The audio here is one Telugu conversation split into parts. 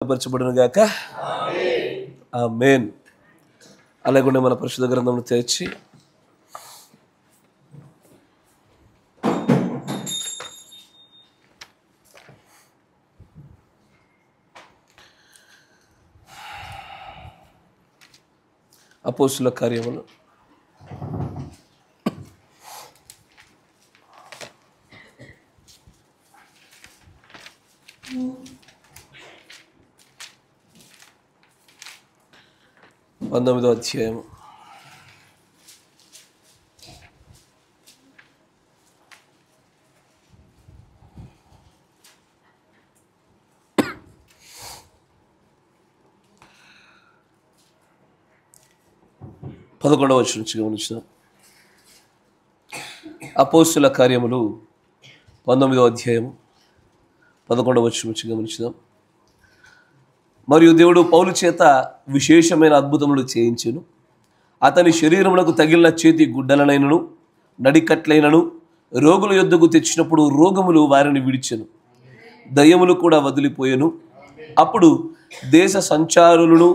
పరచబడును గాక. ఆమేన్. అలాగే మన పరిశుద్ధ గ్రంథమును తెరిచి అపోస్తుల కార్యములు 19వ అధ్యాయము. పదకొండవ వచనం నుంచి గమనించుదాం. అపోస్తుల కార్యములు 19వ అధ్యాయము 11వ వచనం నుంచి గమనించుదాం. మరియు దేవుడు పౌలు చేత విశేషమైన అద్భుతములు చేయించెను. అతని శరీరములకు తగిలిన చేతి గుడ్డలనైనను నడికట్లైనను రోగుల యొద్దకు తెచ్చినప్పుడు రోగములు వారిని విడిచెను, దయ్యములు కూడా వదిలిపోయెను. అప్పుడు దేశ సంచారులను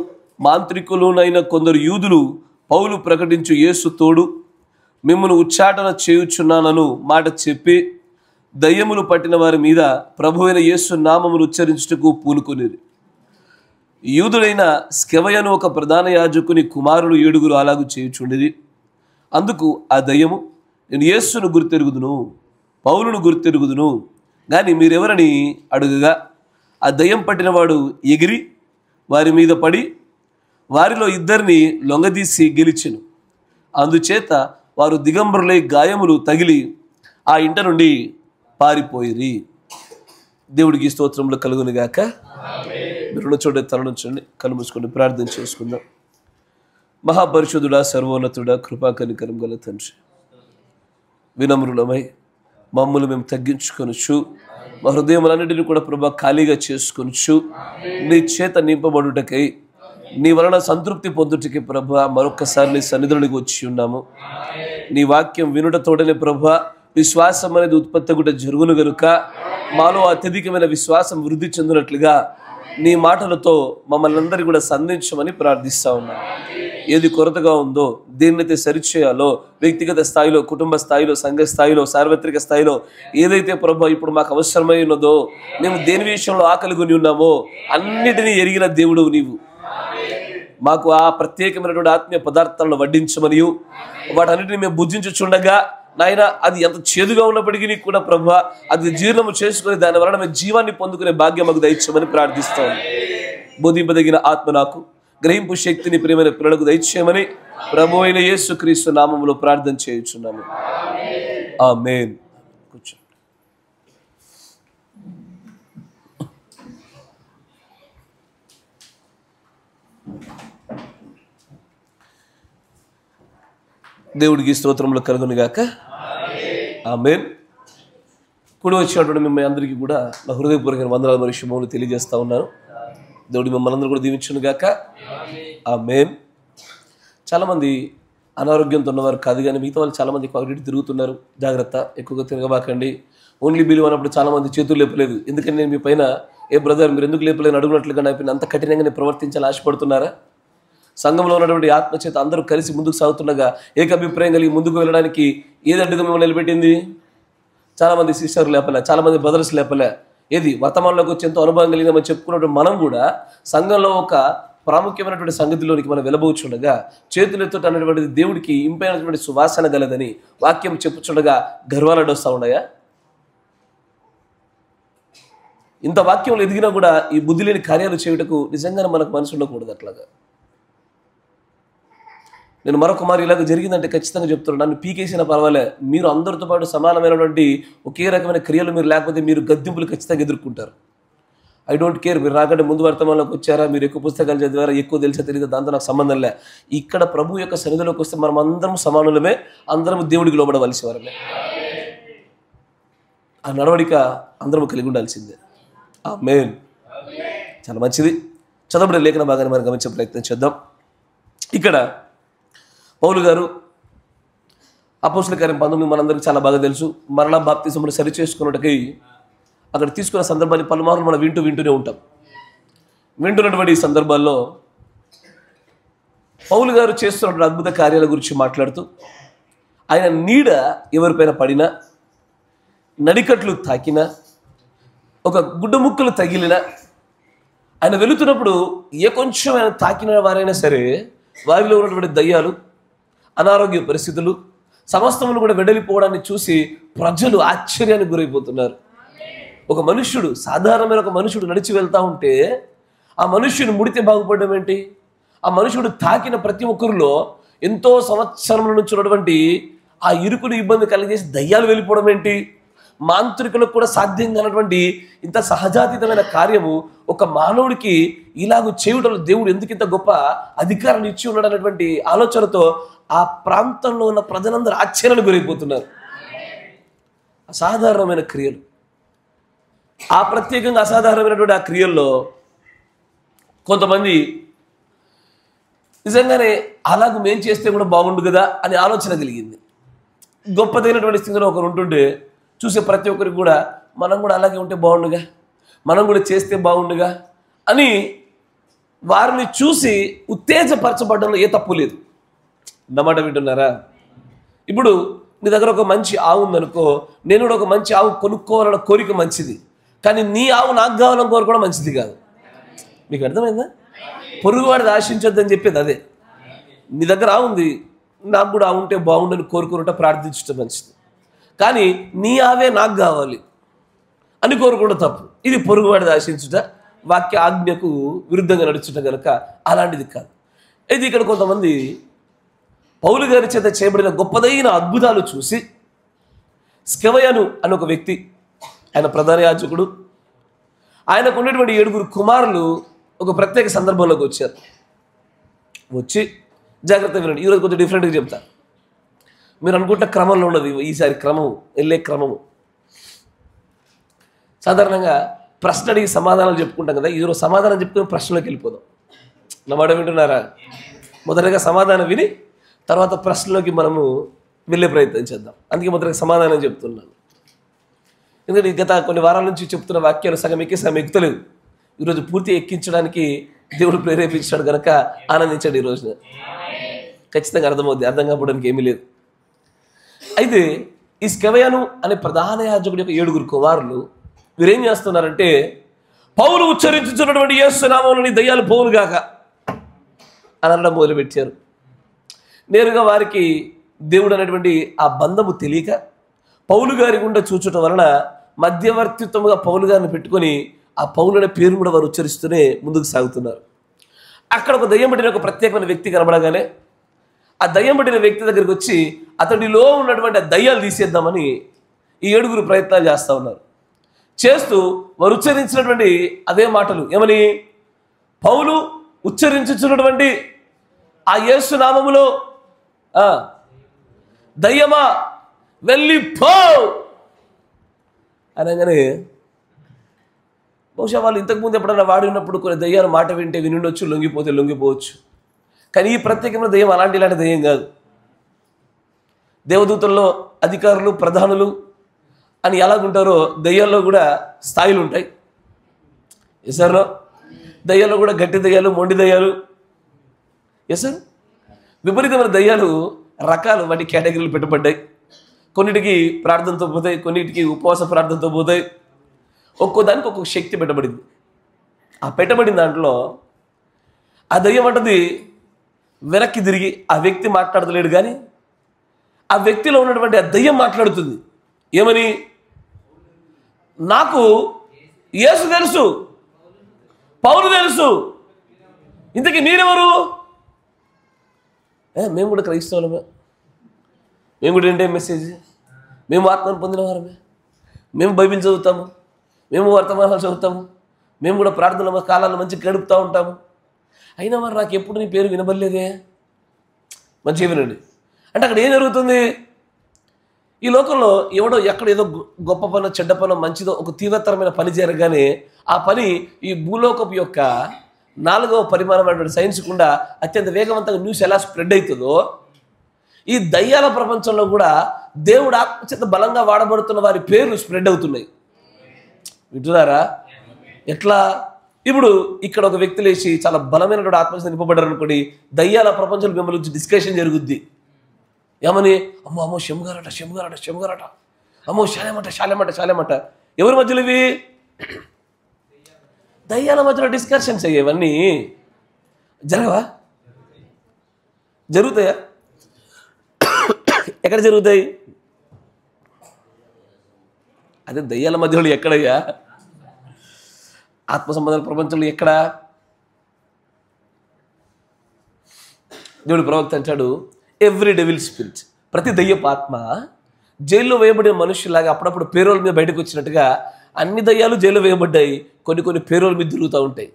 మాంత్రికులునైన కొందరు యూదులు పౌలు ప్రకటించు యేసు తోడు మిమ్మల్ని ఉచ్చాటన చేయుచున్నానను మాట చెప్పి దయ్యములు పట్టిన వారి మీద ప్రభువైన యేసు నామమును ఉచ్చరించుటకు పూనుకొనిరి. యూదుడైన స్కెవయను ఒక ప్రధాన యాజకుని కుమారులు 7 అలాగు చేయుచుండిరి. అందుకు ఆ దయ్యము, నేను యేసును గుర్తెరుగుదును, పౌలును గుర్తెరుగుదును, కానీ మీరెవరని అడుగగా ఆ దయ్యం పట్టినవాడు ఎగిరి వారి మీద పడి వారిలో 2 లొంగదీసి గెలిచెను. అందుచేత వారు దిగంబరులై గాయములు తగిలి ఆ ఇంట నుండి పారిపోయిరి. దేవుడికి స్తోత్రములు కలుగునుగాక. మీరున్న చోట తలనుంచండి, కళ్ళు మూసుకొని ప్రార్థన చేసుకుందాం. మహాపరిశుద్ధుడా, సర్వోన్నతుడా, కృపా కనికరం గల తండ్రి, వినమ్రులమై మమ్మల్ని మేము తగ్గించుకొనొచ్చు, మా హృదయములన్నిటిని కూడా ప్రభా ఖాళీగా చేసుకొనొచ్చు. నీ చేత నింపబడుటకై, నీ వలన సంతృప్తి పొందుటకి ప్రభా మరొక్కసారి నీ సన్నిధిలోకి వచ్చి ఉన్నాము. నీ వాక్యం వినుటతోడనే ప్రభా విశ్వాసం అనేది ఉత్పత్తి కూడా జరుగును గనుక మాలో అత్యధికమైన విశ్వాసం వృద్ధి చెందినట్లుగా నీ మాటలతో మమ్మల్ని అందరికీ కూడా సంధించమని ప్రార్థిస్తూ ఉన్నాను. ఏది కొరతగా ఉందో, దేన్నైతే సరిచేయాలో, వ్యక్తిగత స్థాయిలో, కుటుంబ స్థాయిలో, సంఘ స్థాయిలో, సార్వత్రిక స్థాయిలో ఏదైతే ప్రభు ఇప్పుడు మాకు అవసరమై ఉన్నదో, మేము దేని విషయంలో ఆకలి కొని ఉన్నామో అన్నిటినీ ఎరిగిన దేవుడు నీవు. మాకు ఆ ప్రత్యేకమైనటువంటి ఆత్మీయ పదార్థాలను వడ్డించమనియు వాటన్నిటిని మేము భుజించుచుండగా నాయన అది ఎంత చేదుగా ఉన్నప్పటికీ కూడా ప్రభు అది జీర్ణము చేసుకుని దాని వలన మేము జీవాన్ని పొందుకునే భాగ్యం మాకు దయచేయమని ప్రార్థిస్తాం. బోధింపదగిన ఆత్మ నాకు, గ్రహింపు శక్తిని ప్రియమైన పిల్లలకు దయచేయమని ప్రభు అయిన యేసుక్రీస్తు నామములో ప్రార్థన చేయుచున్నాము. ఆమేన్. కూర్చో. దేవుడికి స్తోత్రములు కలుగునుగాక. ఆమేన్. కూడి వచ్చినటువంటి మిమ్మల్ని అందరికీ కూడా నా హృదయపూర్వక వందనాలు మరియు శుభములు తెలియజేస్తా ఉన్నాను. దేవుడి మిమ్మల్ని అందరూ కూడా దీవించునుగాక. ఆమేన్. చాలామంది అనారోగ్యంతో ఉన్నవారు కాదు, కానీ మిగతా వాళ్ళు చాలామంది అటు తిరుగుతున్నారు. జాగ్రత్త, ఎక్కువగా తిరగబాకండి. ఓన్లీ బిలీవ్ అన్నప్పుడు చాలామంది చేతులు లేపలేదు. ఎందుకంటే నేను మీ పైన ఏ బ్రదర్ మీరు ఎందుకు లేపలేని అడుగునట్లుగా నా పైన అంత కఠినంగా నేను ప్రవర్తించాలని ఆశపడుతున్నారా? సంఘంలో ఉన్నటువంటి ఆత్మచేత అందరూ కలిసి ముందుకు సాగుతుండగా ఏకాభిప్రాయం కలిగి ముందుకు వెళ్ళడానికి ఏది అడ్డుగా మిమ్మల్ని నిలబెట్టింది? చాలామంది సిస్టర్లు లేపలే, చాలామంది బ్రదర్స్ లేపలే. ఏది వర్తమానంలోకి వచ్చి ఎంతో అనుభవం కలిగిందని చెప్పుకున్నటువంటి మనం కూడా సంఘంలో ఒక ప్రాముఖ్యమైనటువంటి సంగతిలోనికి మనం వెళ్ళబోచుండగా చేతులెత్తుట అనేటువంటిది దేవుడికి ఇంపైనటువంటి సువాసన గలదని వాక్యం చెప్పుచుండగా గర్వాలు అడ్డొస్తూ ఉన్నాయా? ఇంత వాక్యంలో ఎదిగినా కూడా ఈ బుద్ధి లేని కార్యాలు చేయుటకు నిజంగానే మనకు మనసు ఉండకూడదు. అట్లాగా నేను మరొక మారు ఇలాగ జరిగిందంటే ఖచ్చితంగా చెప్తున్నాను, నన్ను పీకేసినా పర్వాలే, మీరు అందరితో పాటు సమానమైనటువంటి ఒకే రకమైన క్రియలు మీరు లేకపోతే మీరు గద్దింపులు ఖచ్చితంగా ఎదుర్కొంటారు. ఐ డోంట్ కేర్ మీరు రాకంటే ముందు వర్తమానంలోకి వచ్చారా, మీరు ఎక్కువ పుస్తకాలు చదివారా, ఎక్కువ తెలిసా తెలియదు, దాంతో నాకు సంబంధం లే. ఇక్కడ ప్రభు యొక్క సన్నిధిలోకి వస్తే మనం అందరం సమానులమే, అందరం దేవుడికి లోబడవలసి వారమే. ఆ నడవడిక అందరం కలిగి ఉండాల్సిందే. ఆమేన్. చాలా మంచిది. చదవబడిన లేఖన భాగాన్ని మనం గమనించే ప్రయత్నం చేద్దాం. ఇక్కడ పౌలు గారు అపోస్తుల కార్యం 19 మనందరికీ చాలా బాగా తెలుసు. మరలా బాప్తిజమును సరి చేసుకున్నట్టుకై అక్కడ తీసుకున్న సందర్భాన్ని పలుమార్లు మనం వింటూనే ఉంటాం. వింటున్నటువంటి ఈ సందర్భాల్లో పౌలు గారు చేస్తున్నటువంటి అద్భుత కార్యాల గురించి మాట్లాడుతూ ఆయన నీడ ఎవరిపైన పడినా, నడికట్లు తాకినా, ఒక గుడ్డ ముక్కలు తగిలినా, ఆయన వెళుతున్నప్పుడు ఏ కొంచెం ఆయన తాకిన వారైనా సరే వారిలో ఉన్నటువంటి దయ్యాలు, అనారోగ్య పరిస్థితులు సమస్తములు కూడా వెడలిపోవడాన్ని చూసి ప్రజలు ఆశ్చర్యానికి గురైపోతున్నారు. ఒక మనుష్యుడు, సాధారణమైన ఒక మనుషుడు నడిచి వెళ్తూ ఉంటే ఆ మనుష్యుని ముడితే బాగుపడడం ఏంటి? ఆ మనుషుడు తాకిన ప్రతి ఒక్కరిలో ఎంతో సంవత్సరముల నుంచి ఉన్నటువంటి ఆ ఇరుకుని ఇబ్బంది కలిగేసి దయ్యాలు వెళ్ళిపోవడం ఏంటి? మాంత్రికులకు కూడా సాధ్యం కానటువంటి ఇంత సహజాతీతమైన కార్యము ఒక మానవుడికి ఇలాగ చేయడంలో దేవుడు ఎందుకు ఇంత గొప్ప అధికారాన్ని ఇచ్చి ఉన్నాడు అనేటువంటి ఆలోచనతో ఆ ప్రాంతంలో ఉన్న ప్రజలందరూ ఆశ్చర్యానికి గురైపోతున్నారు. అసాధారణమైన క్రియలు, ఆ ప్రత్యేకంగా అసాధారణమైనటువంటి ఆ క్రియల్లో కొంతమంది నిజంగానే అలాగ మేం చేస్తే కూడా బాగుండు కదా అని ఆలోచన కలిగింది. గొప్పదైనటువంటి స్థితిలో ఒకరు ఉంటుంటే చూసే ప్రతి ఒక్కరికి కూడా మనం కూడా అలాగే ఉంటే బాగుండుగా, మనం కూడా చేస్తే బాగుండుగా అని వారిని చూసి ఉత్తేజపరచబడడంలో ఏ తప్పు లేదు. అన్నమాట వింటున్నారా? ఇప్పుడు నీ దగ్గర ఒక మంచి ఆవు ఉందనుకో, నేను కూడా ఒక మంచి ఆవు కొనుక్కోవాలన్న కోరిక మంచిది, కానీ నీ ఆవు నాకు కావాలని కోరుకోవడం మంచిది కాదు. మీకు అర్థమైందా? పొరుగువాడిది ఆశించొద్దని చెప్పేది అదే. నీ దగ్గర ఆవు ఉంది, నాకు కూడా ఆవు ఉంటే బాగుండని కోరుకుంటా ప్రార్థించడం మంచిది, కానీ నీ ఆవే నాకు కావాలి అని కోరుకోవడం తప్పు. ఇది పొరుగువాడిది ఆశించుట, వాక్య ఆజ్ఞకు విరుద్ధంగా నడుచుట కనుక అలాంటిది కాదు. ఇది ఇక్కడ కొంతమంది పౌలు గారి చేత చేయబడిన గొప్పదైన అద్భుతాలు చూసి స్కెవయను అని ఒక వ్యక్తి, ఆయన ప్రధాన యాజకుడు, ఆయనకు ఉన్నటువంటి 7 కుమారులు ఒక ప్రత్యేక సందర్భంలోకి వచ్చారు. వచ్చి జాగ్రత్త వినండి, ఈరోజు కొంచెం డిఫరెంట్గా చెప్తాను. మీరు అనుకుంటే క్రమంలో ఉండదు ఈసారి, క్రమము వెళ్ళే క్రమము. సాధారణంగా ప్రశ్న అడిగి సమాధానాలు చెప్పుకుంటాం కదా, ఈరోజు సమాధానం చెప్పుకుని ప్రశ్నలోకి వెళ్ళిపోదాం. నా మాట వింటున్నారా? మొదటగా సమాధానం విని తర్వాత ప్రశ్నలోకి మనము వెళ్ళే ప్రయత్నం చేద్దాం. అందుకే మొదటగా సమాధానం చెప్తున్నాను. ఎందుకంటే గత కొన్ని వారాల నుంచి చెప్తున్న వాక్యాలు సగం ఎక్కి సగం ఎక్కుతలేదు. ఈరోజు పూర్తి ఎక్కించడానికి దేవుడు ప్రేరేపించాడు కనుక ఆనందించాడు. ఈ రోజున ఖచ్చితంగా అర్థమవుద్ది, అర్థం కావడానికి ఏమీ లేదు. అయితే ఈ స్కెవయను అనే ప్రధాన యాజకుడి యొక్క 7 కుమారులు వీరేం చేస్తున్నారంటే, పౌలు ఉచ్చరించుతున్నటువంటి యేసు నామములోని దయ్యాలు పోవునుగాక అని అనడం మొదలుపెట్టారు. నేరుగా వారికి దేవుడు అనేటువంటి ఆ బంధము తెలియక పౌలు గారి గుండా చూచటం వలన మధ్యవర్తిత్వముగా పౌలు గారిని పెట్టుకొని ఆ పౌలు అనే పేరు కూడా వారు ఉచ్చరిస్తూనే ముందుకు సాగుతున్నారు. అక్కడ ఒక దయ్యం పట్టిన ఒక ప్రత్యేకమైన వ్యక్తి కనబడగానే ఆ దయ్యం పట్టిన వ్యక్తి దగ్గరికి వచ్చి అతడిలో ఉన్నటువంటి ఆ దయ్యాలు తీసేద్దామని ఈ 7 ప్రయత్నాలు చేస్తూ ఉన్నారు. చేస్తూ వారు ఉచ్చరించినటువంటి అదే మాటలు ఏమని, పౌలు ఉచ్చరించుచున్నటువంటి ఆ యేసు నామములో దయ్యమా వెళ్ళిపో అనగానే, బహుశా వాళ్ళు ఇంతకుముందు ఎప్పుడైనా వాడి ఉన్నప్పుడు కొన్ని దయ్యాలు మాట వింటే వినుండొచ్చు, లొంగిపోతే లొంగిపోవచ్చు. కానీ ఈ ప్రత్యేకమైన దయ్యం ఇలాంటి దయ్యం కాదు. దేవదూతల్లో అధికారులు, ప్రధానులు అని ఎలాగుంటారో దయ్యాల్లో కూడా స్థాయిలు ఉంటాయి. ఎసారో దయ్యాల్లో కూడా గట్టి దయ్యాలు, మొండి దయ్యాలు, ఎసారు విపరీతమైన దయ్యాలు రకాలు, వాటి కేటగిరీలు పెట్టబడ్డాయి. కొన్నిటికి ప్రార్థనతో పోతాయి, కొన్నిటికి ఉపవాస ప్రార్థనతో పోతాయి. ఒక్కో దానికి ఒక్కొక్క శక్తి పెట్టబడింది. ఆ పెట్టబడిన దాంట్లో ఆ దయ్యం అంటది వెనక్కి తిరిగి ఆ వ్యక్తి మాట్లాడతలేడు, కానీ ఆ వ్యక్తిలో ఉన్నటువంటి ఆ దయ్యం మాట్లాడుతుంది. ఏమని, నాకు యేసు తెలుసు, పౌలు తెలుసు, ఇంతకీ మీరెవరు? మేము కూడా క్రైస్తవులమే, మేము కూడా ఏంటే మెసేజ్, మేము ఆత్మను పొందిన వారమే, మేము బైబిల్ చదువుతాము, మేము వర్తమానాలు చదువుతాము, మేము కూడా ప్రార్థన కాలాల్లో మంచిగా గడుపుతూ ఉంటాము. అయినా మరి నాకు ఎప్పుడు నీ పేరు వినబడలేదే. మంచిగా వినండి. అంటే అక్కడ ఏం జరుగుతుంది? ఈ లోకంలో ఎవడో ఎక్కడ ఏదో గొప్ప పనో చెడ్డ పనో మంచిదో ఒక తీవ్రతరమైన పని జరగగానే ఆ పని ఈ భూలోకపు యొక్క 4వ పరిమాణమైనటువంటి సైన్స్ కూడా అత్యంత వేగవంతంగా న్యూస్ ఎలా స్ప్రెడ్ అవుతుందో, ఈ దయ్యాల ప్రపంచంలో కూడా దేవుడు ఆత్మచేత బలంగా వాడబడుతున్న వారి పేర్లు స్ప్రెడ్ అవుతున్నాయి. వింటున్నారా? ఎట్లా? ఇప్పుడు ఇక్కడ ఒక వ్యక్తి లేచి చాలా బలమైనటువంటి ఆత్మశక్తి నింపబడ్డారు అనుకోండి, దయ్యాల ప్రపంచంలో మిమ్మల్ని గురించి డిస్కషన్ జరుగుద్ది. ఏమని? అమ్మో అమ్మో శంగారట శంగారట శంగారట, అమ్మో శాలేమట శాలేమట శాలేమట. ఎవరి మధ్యలో ఇవి? దయ్యాల మధ్యలో డిస్కషన్స్ అయ్యేవన్నీ జరగవా? జరుగుతాయా? ఎక్కడ జరుగుతాయి? అదే దయ్యాల మధ్యలో ఎక్కడయ్యా? ఆత్మ సంబంధాల ప్రపంచంలో ఎక్కడ? దేవుడు ప్రవక్త అంటాడు, ఎవ్రీ డెవిల్ స్పిరిట్, ప్రతి దయ్యపు ఆత్మ జైల్లో వేయబడిన మనుషులాగా అప్పుడప్పుడు పేరోల మీద బయటకు వచ్చినట్టుగా అన్ని దయ్యాలు జైల్లో వేయబడ్డాయి. కొన్ని పేరోల మీద తిరుగుతూ ఉంటాయి.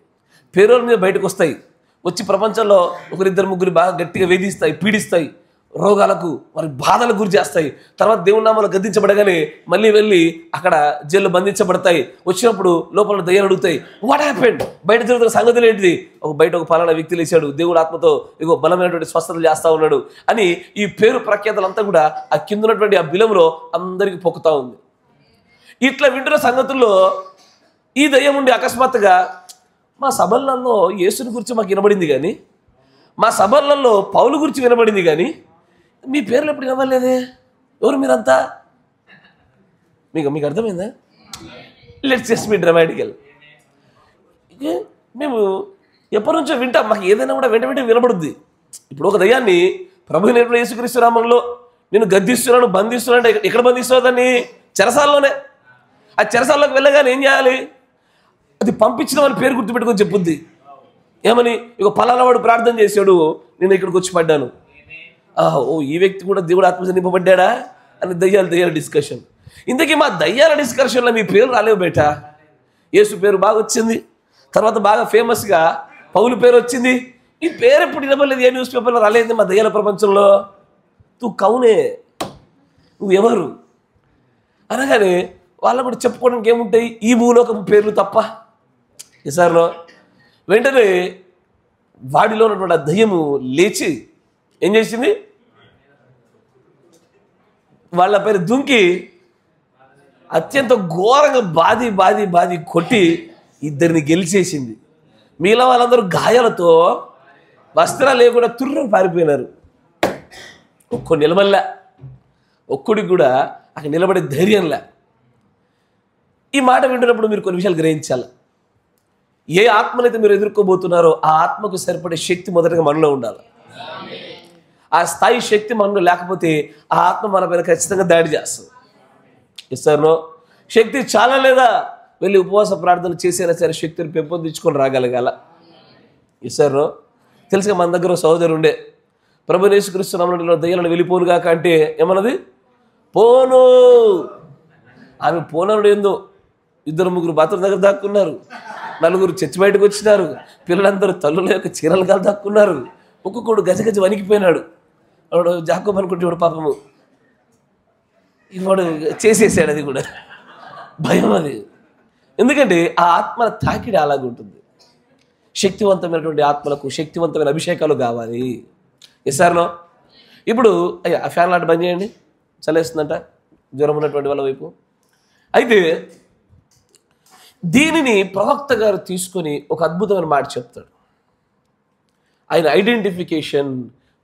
పేరోల మీద బయటకు వస్తాయి, వచ్చి ప్రపంచంలో ఒకరిద్దరు ముగ్గురు బాగా గట్టిగా వేధిస్తాయి, పీడిస్తాయి, రోగాలకు వారి బాధలకు గురి చేస్తాయి. తర్వాత దేవుని నామాలు గద్దించబడగానే మళ్ళీ వెళ్ళి అక్కడ జైల్లో బంధించబడతాయి. వచ్చినప్పుడు లోపల దయ్యాలు అడుగుతాయి, వాట్ హ్యాపెండ్? బయట జరుగుతున్న సంగతులు ఏంటిది? బయట ఒక పలానా వ్యక్తి లేచాడు, దేవుడు ఆత్మతో ఇగో బలమైనటువంటి స్వస్థతలు చేస్తూ ఉన్నాడు అని ఈ పేరు ప్రఖ్యాతలంతా కూడా ఆ కింద ఉన్నటువంటి ఆ బిలంలో అందరికీ పొక్కుతూ ఉంది. ఇట్లా వింటున్న సంగతుల్లో ఈ దయ్యం ఉండి అకస్మాత్తుగా, మా సభలలో యేసుని గురించి మాకు వినబడింది కానీ, మా సభలలో పౌలు గురించి వినబడింది కానీ మీ పేర్లు ఎప్పుడు వినవలేదే, ఎవరు మీరంతా? మీకు అర్థమైందా? Let's just be dramatical. మేము ఎప్పటి నుంచో వింటాం, మాకు ఏదైనా కూడా వెంట వినబడుద్ది. ఇప్పుడు ఒక దయ్యాన్ని ప్రభు నేర్పిన యేసుక్రీస్తు నామములో నేను గద్దిస్తున్నాను, బంధిస్తున్నాను అంటే ఎక్కడ బంధిస్తున్నావు? దాన్ని చెరసాలలోనే. ఆ చెరసాలలోకి వెళ్ళగానే ఏం చేయాలి? అది పంపించిన వారి పేరు గుర్తుపెట్టుకొని చెప్పుద్ది. ఏమని? ఇక పలానా వాడు ప్రార్థన చేశాడు, నేను ఇక్కడికి వచ్చి పడ్డాను. ఓ ఈ వ్యక్తి కూడా దేవుడు ఆత్మశక్తి నింపబడ్డా అని దయ్యాల డిస్కషన్. ఇంతకీ మా దయ్యాల డిస్కషన్లో మీ పేరు రాలేవు బేట. యేసు పేరు బాగా వచ్చింది, తర్వాత బాగా ఫేమస్గా పౌలు పేరు వచ్చింది. ఈ పేరు ఎప్పుడు వినబడలేదు, ఏ న్యూస్ పేపర్లో రాలేదు మా దయ్యాల ప్రపంచంలో. నువ్వు కౌనే, నువ్వు ఎవరు అనగానే వాళ్ళకు కూడా చెప్పుకోవడానికి ఏముంటాయి? ఈ భూలోకం పేర్లు తప్ప. సార్లో వెంటనే వాడిలో ఉన్నటువంటి ఆ దయ్యము లేచి ఏం చేసింది? వాళ్ళ పేరు దుంకి అత్యంత ఘోరంగా బాది కొట్టి ఇద్దరిని గెలిచేసింది. మిగిలిన వాళ్ళందరూ గాయాలతో వస్త్రాలు లేకుండా తుర్రని పారిపోయినారు. ఒక్కడు నిలబడలే, ఒక్కడికి కూడా అక్కడ నిలబడే ధైర్యంలే. ఈ మాట వింటున్నప్పుడు మీరు కొన్ని విషయాలు గ్రహించాలి. ఏ ఆత్మనైతే మీరు ఎదుర్కోబోతున్నారో ఆ ఆత్మకు సరిపడే శక్తి మొదటగా మనలో ఉండాలి. ఆ స్థాయి శక్తి మనలో లేకపోతే ఆ ఆత్మ మన పైన ఖచ్చితంగా దాడి చేస్తుంది. ఇస్తారో శక్తి చాలా లేదా వెళ్ళి ఉపవాస ప్రార్థన చేసైనా సరే శక్తిని పెంపొందించుకొని రాగలగాల. ఇస్తారో తెలుసుగా, మన దగ్గర సహోదరు ఉండే, ప్రభువు యేసుక్రీస్తు నామములో దయ్యాలను వెళ్ళిపోనుగాక అంటే ఏమన్నది? పోను. ఆమె పోనడు ఏందో, ఇద్దరు ముగ్గురు బాత్రూమ్ దగ్గర దాక్కున్నారు, నలుగురు చర్చి బయటకు వచ్చినారు, పిల్లలందరూ తల్లుల యొక్క చీరలు కాలు దాక్కున్నారు, ఒక్కొక్కడు గజగజ వణికిపోయినాడు. వాడు జాకోబ్ అనుకుంటే వాడు పాపము వాడు చేసేసాడు. అది కూడా భయం. అది ఎందుకంటే ఆ ఆత్మ తాకిడి అలాగుంటుంది. శక్తివంతమైనటువంటి ఆత్మలకు శక్తివంతమైన అభిషేకాలు కావాలి. ఎస్ఆర్నో ఇప్పుడు అయ్యా ఆ ఫ్యాన్ లాంటి బంద్ చేయండి, చలేస్తుందంట జ్వరం ఉన్నటువంటి వాళ్ళ వైపు. అయితే దీనిని ప్రవక్త గారు తీసుకొని ఒక అద్భుతమైన మాట చెప్తాడు. ఆయన ఐడెంటిఫికేషన్,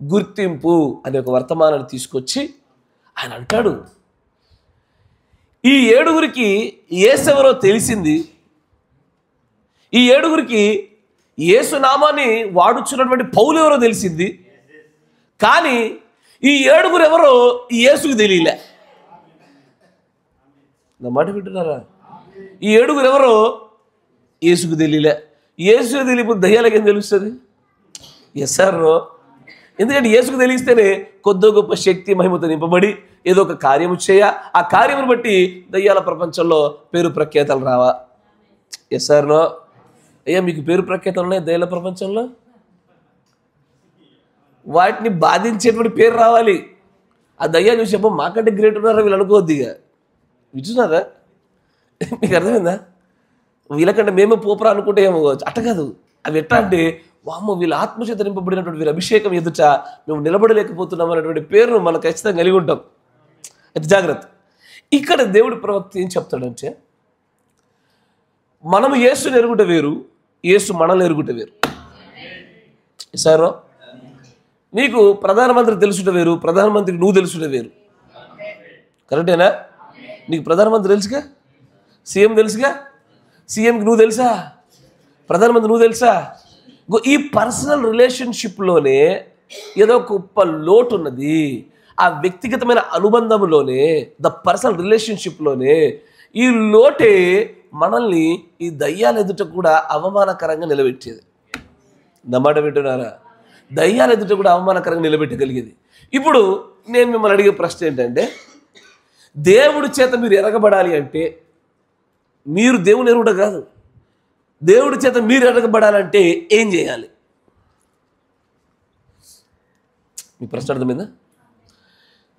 గుర్తింపు అనే ఒక వర్తమానాన్ని తీసుకొచ్చి ఆయన అంటాడు, ఈ ఏడుగురికి యేసెవరో తెలిసింది, ఈ ఏడుగురికి యేసు నామాన్ని వాడుచున్నటువంటి పౌలు ఎవరో తెలిసింది, కానీ ఈ ఏడుగురు ఎవరో ఈ యేసుకు తెలియలే. నా మాట వింటున్నారా? ఈ ఏడుగురు ఎవరో యేసుకు తెలియలే. యేసుకు తెలియకపోతే దయ్యాలకి ఏం తెలుస్తుంది? సార్, ఎందుకంటే యేసుకు తెలిస్తేనే కొద్దో గొప్ప శక్తి మహిమతో నింపబడి ఏదో ఒక కార్యము చేయ, ఆ కార్యమును బట్టి దయ్యాల ప్రపంచంలో పేరు ప్రఖ్యాతలు రావా? సార్, అయ్యా మీకు పేరు ప్రఖ్యాతలు ఉన్నాయి దయ్యాల ప్రపంచంలో, వాటిని బాధించేటువంటి పేరు రావాలి. ఆ దయ్యాన్ని చూసి చెప్ప మాకంటే గ్రేట్ ఉన్నారా వీళ్ళు అనుకోవద్దు. ఇక వింటున్నారా? మీకు అర్థమైందా? వీళ్ళకంటే మేమే పోపరా అనుకుంటే ఏమో అట్ట కాదు. అవి ఎట్లా అంటే, వామ్మో వీళ్ళ ఆత్మచేత నింపబడినటువంటి వీళ్ళ అభిషేకం ఎదుట మేము నిలబడలేకపోతున్నాం అనేటువంటి పేరును మనం ఖచ్చితంగా కలిగి ఉంటాం. అయితే జాగ్రత్త. ఇక్కడ దేవుడి ప్రవక్త ఏం చెప్తాడంటే, మనము యేసుని ఎరుగుట వేరు, యేసు మనల్ని ఎరుగుట వేరు. సార్, నీకు ప్రధానమంత్రి తెలుసుట వేరు, ప్రధానమంత్రికి నువ్వు తెలుసుట వేరు. కరెక్టేనా? నీకు ప్రధానమంత్రి తెలుసుగా, సీఎం తెలుసుగా, సీఎంకి నువ్వు తెలుసా, ప్రధానమంత్రి నువ్వు తెలుసా? ఈ పర్సనల్ రిలేషన్షిప్లోనే ఏదో గొప్ప లోటు ఉన్నది. ఆ వ్యక్తిగతమైన అనుబంధంలోనే, ద పర్సనల్ రిలేషన్షిప్లోనే ఈ లోటే మనల్ని ఈ దయ్యాల ఎదుట కూడా అవమానకరంగా నిలబెట్టేది. నమ్మాట వింటున్నారా? దయ్యాల ఎదుట కూడా అవమానకరంగా నిలబెట్టగలిగేది. ఇప్పుడు నేను మిమ్మల్ని అడిగే ప్రశ్న ఏంటంటే, దేవుడి చేత మీరు ఎరగబడాలి అంటే, మీరు దేవుని ఎరుగుట కాదు, దేవుడి చేత మీరు ఎరగబడాలంటే ఏం చేయాలి? మీ ప్రశ్న అర్థమైందా?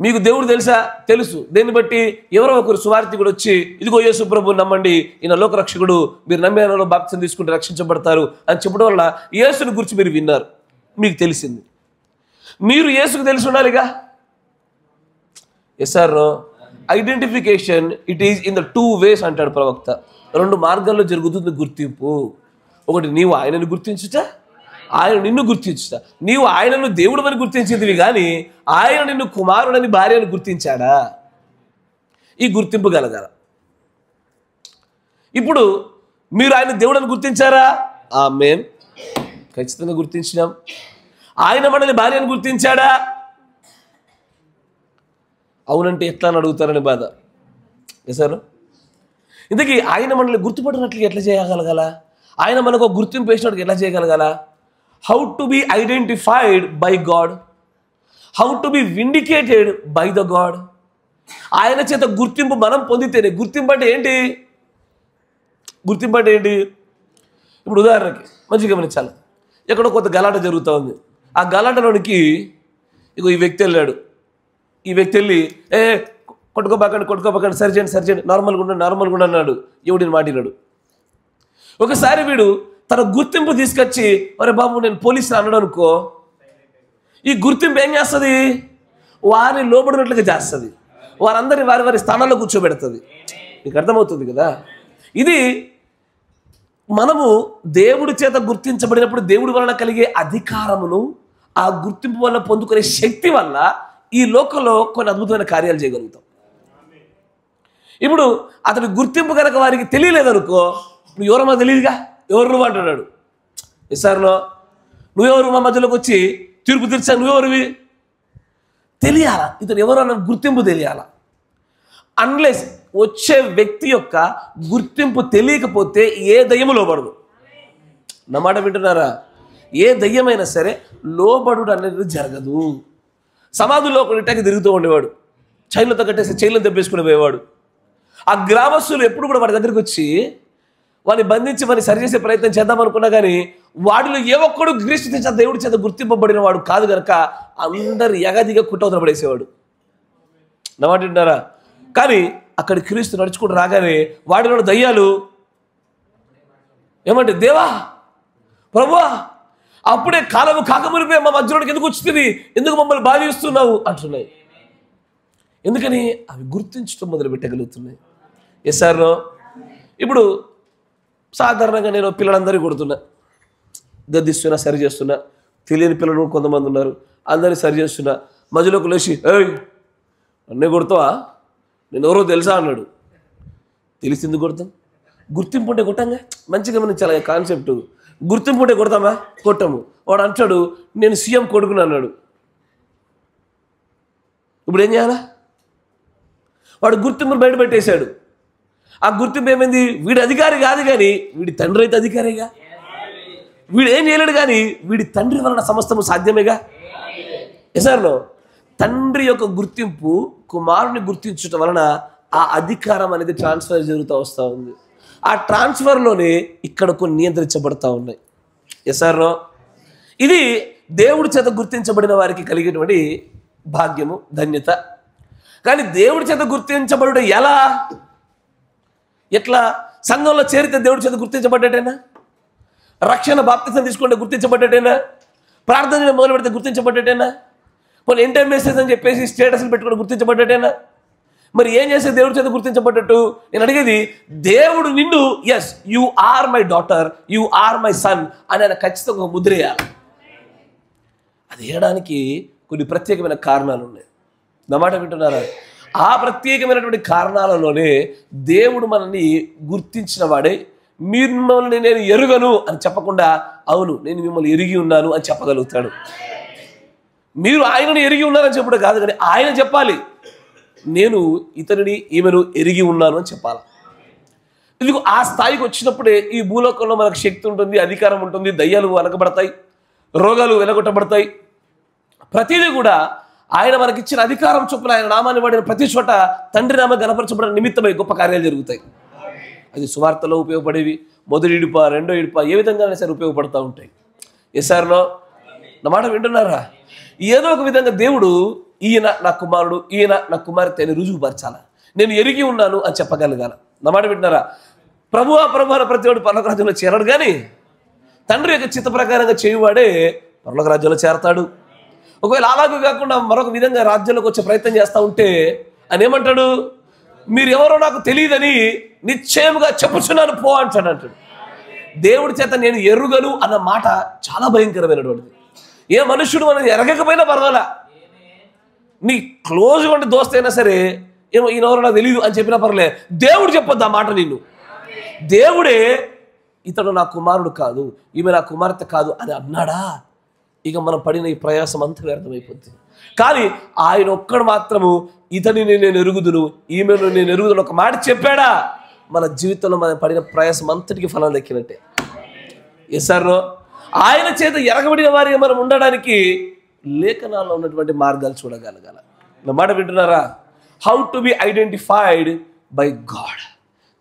మీకు దేవుడు తెలుసా? తెలుసు. దీన్ని బట్టి ఎవరో ఒకరు సువార్తికుడు వచ్చి, ఇదిగో యేసు ప్రభువుని నమ్మండి, ఈయన లోకరక్షకుడు, మీరు నమ్మేనలో బాప్తిసం తీసుకుంటే రక్షించబడతారు అని చెప్పడం వల్ల యేసుని గురించి మీరు విన్నారు, మీకు తెలిసింది. మీరు యేసుకు తెలిసి ఉండాలిగా. Yes or no? Identification it is in the 2 ways అంటాడు ప్రవక్త. 2 మార్గాల్లో జరుగుతుంది గుర్తింపు. ఒకటి, నీవు ఆయనను గుర్తించుట, ఆయన నిన్ను గుర్తించుట. నీవు ఆయనను దేవుడు అని గుర్తించింది కానీ ఆయన నిన్ను కుమారుడని, భార్యను గుర్తించాడా? ఈ గుర్తింపు కలగల. ఇప్పుడు మీరు ఆయన దేవుడని గుర్తించారా? ఆమేన్, ఖచ్చితంగా గుర్తించినాం. ఆయన మనల్ని భార్యను గుర్తించాడా? అవునంటే ఎట్లా అని అడుగుతారని బాధ. సార్, ఇంతకీ ఆయన మనల్ని గుర్తుపట్టినట్లు ఎట్లా చేయగలగాల? ఆయన మనకు గుర్తింపు వేసినట్టు ఎట్లా చేయగలగాల? How to be identified by God, how to be vindicated by the God. ఆయన చేత గుర్తింపు మనం పొందితేనే. గుర్తింపు అంటే ఏంటి? గుర్తింపు అంటే ఏంటి? ఇప్పుడు ఉదాహరణకి మంచిగా గమనించాలి. ఎక్కడో కొంత గలాట జరుగుతూ ఉంది. ఆ గలాటలోనికి ఇగో ఈ వ్యక్తి వెళ్ళాడు. ఈ వ్యక్తి వెళ్ళి, కొట్టుకోబాకండి, సరిచేయండి, నార్మల్గా ఉండండి అన్నాడు. ఎవడిని మాటినాడు. ఒకసారి వీడు తన గుర్తింపు తీసుకొచ్చి, అరే బాబు నేను పోలీసులు అన్నాడు అనుకో, ఈ గుర్తింపు ఏం చేస్తుంది? వారిని లోబడినట్లుగా చేస్తుంది, వారందరినీ వారి వారి స్థానాల్లో కూర్చోబెడుతుంది. మీకు అర్థమవుతుంది కదా? ఇది మనము దేవుడి చేత గుర్తించబడినప్పుడు దేవుడి వలన కలిగే అధికారమును, ఆ గుర్తింపు వల్ల పొందుకునే శక్తి వల్ల ఈ లోకంలో కొన్ని అద్భుతమైన కార్యాలు చేయగలుగుతాం. ఇప్పుడు అతని గుర్తింపు కనుక వారికి తెలియలేదనుకో, నువ్వు ఎవరో మాకు తెలియదుగా, ఎవరు నువ్వు అంటున్నాడు. సార్లో నువ్వెవరు మా మధ్యలోకి వచ్చి తీర్పు తీర్చా, నువ్వెవరివి తెలియాలా, ఇతను ఎవరు అన్న గుర్తింపు తెలియాలా. అన్లెస్ వచ్చే వ్యక్తి యొక్క గుర్తింపు తెలియకపోతే ఏ దయ్యము లోబడదు. నా మాట వింటున్నారా? ఏ దయ్యమైనా సరే లోబడు అనేది జరగదు. సమాధుల్లో ఒక ఇటాకి తిరుగుతూ ఉండేవాడు, చైన్లతో కట్టేసి చైన్లను తెప్పేసుకుని పోయేవాడు. ఆ గ్రామస్తులు ఎప్పుడు కూడా వాడి దగ్గరికి వచ్చి వాడిని బంధించి వాడిని సరిచేసే ప్రయత్నం చేద్దామనుకున్నా కానీ వాడిలో ఏ ఒక్కడు క్రీస్తు చేత దేవుడి చేత గుర్తింపబడిన వాడు కాదు కనుక అందరు ఎగదిగా కుట్టవతల పడేసేవాడు. నా మాట వింటారా? కానీ అక్కడ క్రీస్తు నడుచుకుంటూ రాగానే వాడిలో దయ్యాలు ఏమంటే, దేవా ప్రభువా, అప్పుడే కాలము కాకమునిపై మా మధ్యలోకి ఎందుకు వచ్చింది, ఎందుకు మమ్మల్ని బాధిస్తున్నావు అంటున్నాయి. ఎందుకని? అవి గుర్తించడం మొదలు పెట్టగలుగుతున్నాయి. Yes sir. ఇప్పుడు సాధారణంగా నేను పిల్లలందరికీ కొడుతున్నా, గద్దిస్తున్నా, సరి చేస్తున్నా. తెలియని పిల్లలు కొంతమంది ఉన్నారు, అందరినీ సరి చేస్తున్నా. మధ్యలోకి లేచి, ఏయ్ నన్నే కొడతావా, నేను ఎవరో తెలుసా అన్నాడు. తెలిసింది కొడతాం, గుర్తింపు ఉంటే కొట్టాంగా. మంచిగా గమనించాలి కాన్సెప్ట్. గుర్తింపు ఉంటే కొడతామా? కొట్టము. వాడు అంటాడు నేను సీఎం కొడుకుని అన్నాడు. ఇప్పుడు ఏం చేయాలా? వాడు గుర్తింపును బయట పెట్టేశాడు. ఆ గుర్తింపు ఏమైంది? వీడి అధికారి కాదు కానీ వీడి తండ్రి అయితే అధికారిగా. వీడు ఏం చేయలేడు కానీ వీడి తండ్రి వలన సమస్తము సాధ్యమేగా. ఎసార్లో తండ్రి యొక్క గుర్తింపు కుమారుని గుర్తించడం వలన ఆ అధికారం అనేది ట్రాన్స్ఫర్ జరుగుతూ వస్తూ ఉంది. ఆ ట్రాన్స్ఫర్లోనే ఇక్కడ కొన్ని నియంత్రించబడతా ఉన్నాయి. ఎసార్లో ఇది దేవుడి చేత గుర్తించబడిన వారికి కలిగేటువంటి భాగ్యము, ధన్యత. కానీ దేవుడి చేత గుర్తించబడుట ఎలా? ఎట్లా? సంఘంలో చేరితే దేవుడి చేత గుర్తించబడ్డటేనా? రక్షణ బాప్తిసం తీసుకుంటే గుర్తించబడ్డటేనా? ప్రార్థన మొదలు పెడితే గుర్తించబడ్డటేనా? కొన్ని ఎంటర్ మెసేజ్ అని చెప్పేసి స్టేటస్లు పెట్టుకుని గుర్తించబడ్డటేనా? మరి ఏం చేస్తే దేవుడి చేత గుర్తించబడ్డట్టు? నేను అడిగేది, దేవుడు నిన్ను yes you are my daughter, you are my son అని ఆయన ఖచ్చితంగా ఒక ముద్ర వేయాలి. అది వేయడానికి కొన్ని ప్రత్యేకమైన కారణాలు ఉన్నాయి. నా మాట వింటున్నారా? ఆ ప్రత్యేకమైనటువంటి కారణాలలోనే దేవుడు మనల్ని గుర్తించిన వాడే మిమ్మల్ని నేను ఎరుగను అని చెప్పకుండా అవును నేను మిమ్మల్ని ఎరిగి ఉన్నాను అని చెప్పగలుగుతాడు. మీరు ఆయనను ఎరిగి ఉన్నారని చెప్పడం కాదు, కానీ ఆయన చెప్పాలి నేను ఇతనిని ఈమెను ఎరిగి ఉన్నాను అని చెప్పాలి. ఇదిగో ఆ స్థాయికి వచ్చినప్పుడే ఈ భూలోకంలో మనకు శక్తి ఉంటుంది, అధికారం ఉంటుంది, దయ్యాలు వెనకబడతాయి, రోగాలు వెనగొట్టబడతాయి. ప్రతిదీ కూడా ఆయన మనకిచ్చిన అధికారం చొప్పున ఆయన నామాన్ని వాడిన ప్రతి చోట తండ్రి నామ గణపరచబడిన నిమిత్తమై గొప్ప కార్యాలు జరుగుతాయి. అది సువార్తలో ఉపయోగపడేవి, మొదటి ఇడుప రెండో ఇడుప ఏ విధంగానే సరే ఉపయోగపడుతూ ఉంటాయి. ఎస్ఆర్లో నా మాట వింటున్నారా? ఏదో ఒక విధంగా దేవుడు ఈయన నా కుమారుడు, ఈయన నా కుమార్తె అని రుజువుపరచాల, నేను ఎరిగి ఉన్నాను అని చెప్పగలగాల. నా మాట వింటున్నారా? ప్రభువా ప్రభు ప్రతి వాడు పరలోక రాజ్యంలో చేరడు, కానీ తండ్రి యొక్క చిత్త ప్రకారంగా చేయువాడే పరలోక రాజ్యంలో చేరతాడు. ఒకవేళ అలాగే కాకుండా మరొక విధంగా రాజ్యంలోకి వచ్చే ప్రయత్నం చేస్తూ ఉంటే ఆయన ఏమంటాడు? మీరు ఎవరో నాకు తెలియదని నిశ్చయముగా చెప్పుచున్నాను పో అంటాడు. దేవుడి చేత నేను ఎరుగను అన్న మాట చాలా భయంకరమైనటువంటిది. ఏ మనుషుడు మనం ఎరగకపోయినా పర్వాలా, నీ క్లోజ్గా ఉంటే దోస్త్ అయినా సరే ఏమో ఈయనెవరో నాకు తెలియదు అని చెప్పినా పర్లే, దేవుడు చెప్పొద్దు ఆ మాట. నిన్ను దేవుడే ఇతడు నా కుమారుడు కాదు, ఈమె నా కుమార్తె కాదు అని అన్నాడా, ఇక మనం పడిన ఈ ప్రయాసం అంతా వ్యర్థమైపోతుంది. కానీ ఆయన ఒక్కడు మాత్రము ఇతనిని నేను ఎరుగుదును, ఈమెను నేను ఎరుగుదును ఒక మాట చెప్పాడా, మన జీవితంలో మనం పడిన ప్రయాసం అంతటికి ఫలం దక్కినట్టే. ఎస్ఆర్నో ఆయన చేత ఎరగబడిన వారిగా మనం ఉండడానికి లేఖనాల్లో ఉన్నటువంటి మార్గాలు చూడగలగాల. నా మాట వింటున్నారా? How to be identified by God.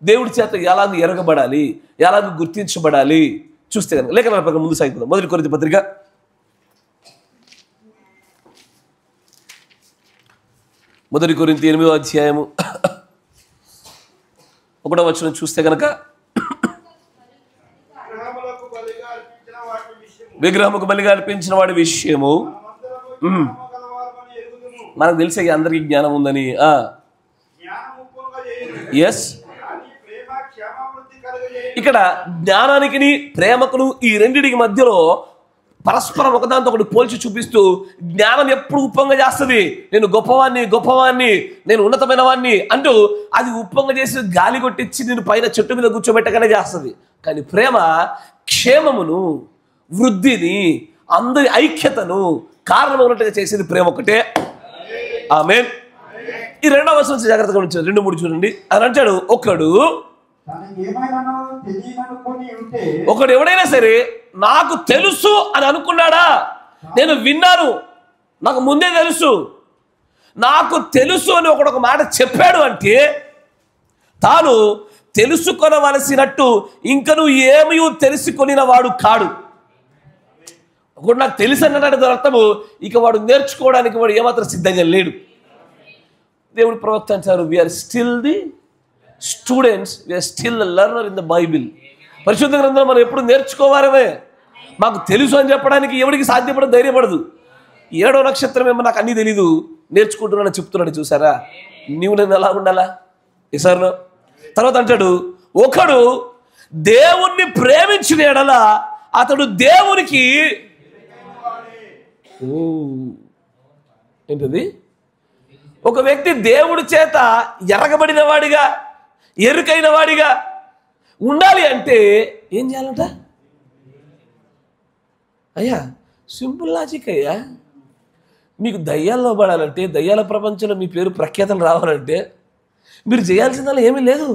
దేవుడి చేత ఎలాగ ఎరగబడాలి, ఎలాగ గుర్తించబడాలి చూస్తే కనుక లేఖనాల ప్రకారం ముందు సాగిపోదాం. మొదటి కొరింథీ పత్రిక 8వ అధ్యాయము 1వ వచనం చూస్తే కనుక విగ్రహముకు బలిగా అర్పించిన వాడి విషయము మనకు తెలిసే అందరికీ జ్ఞానం ఉందని. ఎస్, ఇక్కడ జ్ఞానానికి ప్రేమకును ఈ రెండిటికి మధ్యలో పరస్పరం ఒకదాంతో ఒకటి పోల్చి చూపిస్తూ జ్ఞానం ఎప్పుడు ఉప్పొంగ చేస్తుంది. నేను గొప్పవాణ్ణి, నేను ఉన్నతమైన వాడిని అంటూ అది ఉప్పొంగ చేసి గాలి కొట్టించి నేను పైన చెట్టు మీద కూర్చోబెట్టగానే చేస్తుంది. కానీ ప్రేమ క్షేమమును, వృద్ధిని, అందరి ఐక్యతను కారణమైనట్టుగా చేసేది ప్రేమ ఒకటే. ఆమేన్. ఈ 2వ వచనం జాగ్రత్తగా ఉంచారు, 2-3 చూడండి. అని అంటాడు, ఒకడు ఎవడైనా సరే నాకు తెలుసు అని అనుకున్నాడా, నేను విన్నాను, నాకు ముందే తెలుసు, నాకు తెలుసు అని ఒక మాట చెప్పాడు అంటే తాను తెలుసుకొనవలసినట్టు ఇంకను ఏమీ తెలుసుకొనిన వాడు కాడు. ఒకడు నాకు తెలుసు అన్నట్టు అర్థము ఇక వాడు నేర్చుకోవడానికి వాడు ఏమాత్రం సిద్ధంగా లేడు. దేవుడు ప్రవక్త అంటారు, we are still the students, we are still the learner in the Bible. పరిశుద్ధ గ్రంథంలో మనం ఎప్పుడు నేర్చుకోవాలమే. మాకు తెలుసు అని చెప్పడానికి ఎవరికి సాధ్యపడదు, ధైర్యపడదు. 7వ నక్షత్రం ఏమో నాకు అన్నీ తెలీదు, నేర్చుకుంటున్నానని చెప్తున్నాడు. చూసారా, నీవు నేను ఎలా ఉండాలా? ఈసారిలో తర్వాత అంటాడు, ఒకడు దేవుణ్ణి ప్రేమించిన ఎడల అతడు దేవునికి ఏంటది? ఒక వ్యక్తి దేవుడి చేత ఎరగబడిన వాడిగా, ఎరుకైన వాడిగా ఉండాలి అంటే ఏం చేయాలంట? అయ్యా సింపుల్ లాజిక్ అయ్యా. మీకు దయ్యాల్లో పడాలంటే, దయ్యాల ప్రపంచంలో మీ పేరు ప్రఖ్యాతలు రావాలంటే మీరు చేయాల్సిందల్లా ఏమీ లేదు.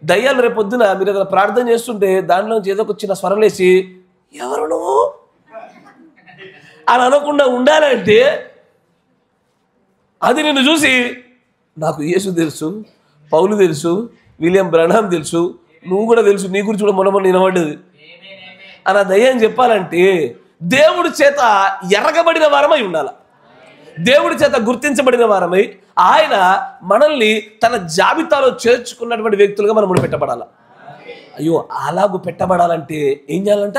దయ్యాలు రేపొద్దున మీరు ఏదైనా ప్రార్థన చేస్తుంటే దాంట్లోంచి ఏదో ఒక చిన్న స్వరలేసి ఎవరు నువ్వు అని అనకుండా ఉండాలంటే అది నిన్ను చూసి నాకు యేసు తెలుసు, పౌలు తెలుసు, విలియం బ్రహ్నాం తెలుసు, నువ్వు కూడా తెలుసు, నీ గురించి కూడా మొన్న నిలబడ్డది అని ఆ దయ్యం చెప్పాలంటే దేవుడి చేత ఎరగబడిన వారమై ఉండాలి. దేవుడి చేత గుర్తించబడిన వారమై ఆయన మనల్ని తన జాబితాలో చేర్చుకున్నటువంటి వ్యక్తులుగా మనం పెట్టబడాలి. అయ్యో అలాగూ పెట్టబడాలంటే ఏం చేయాలంట?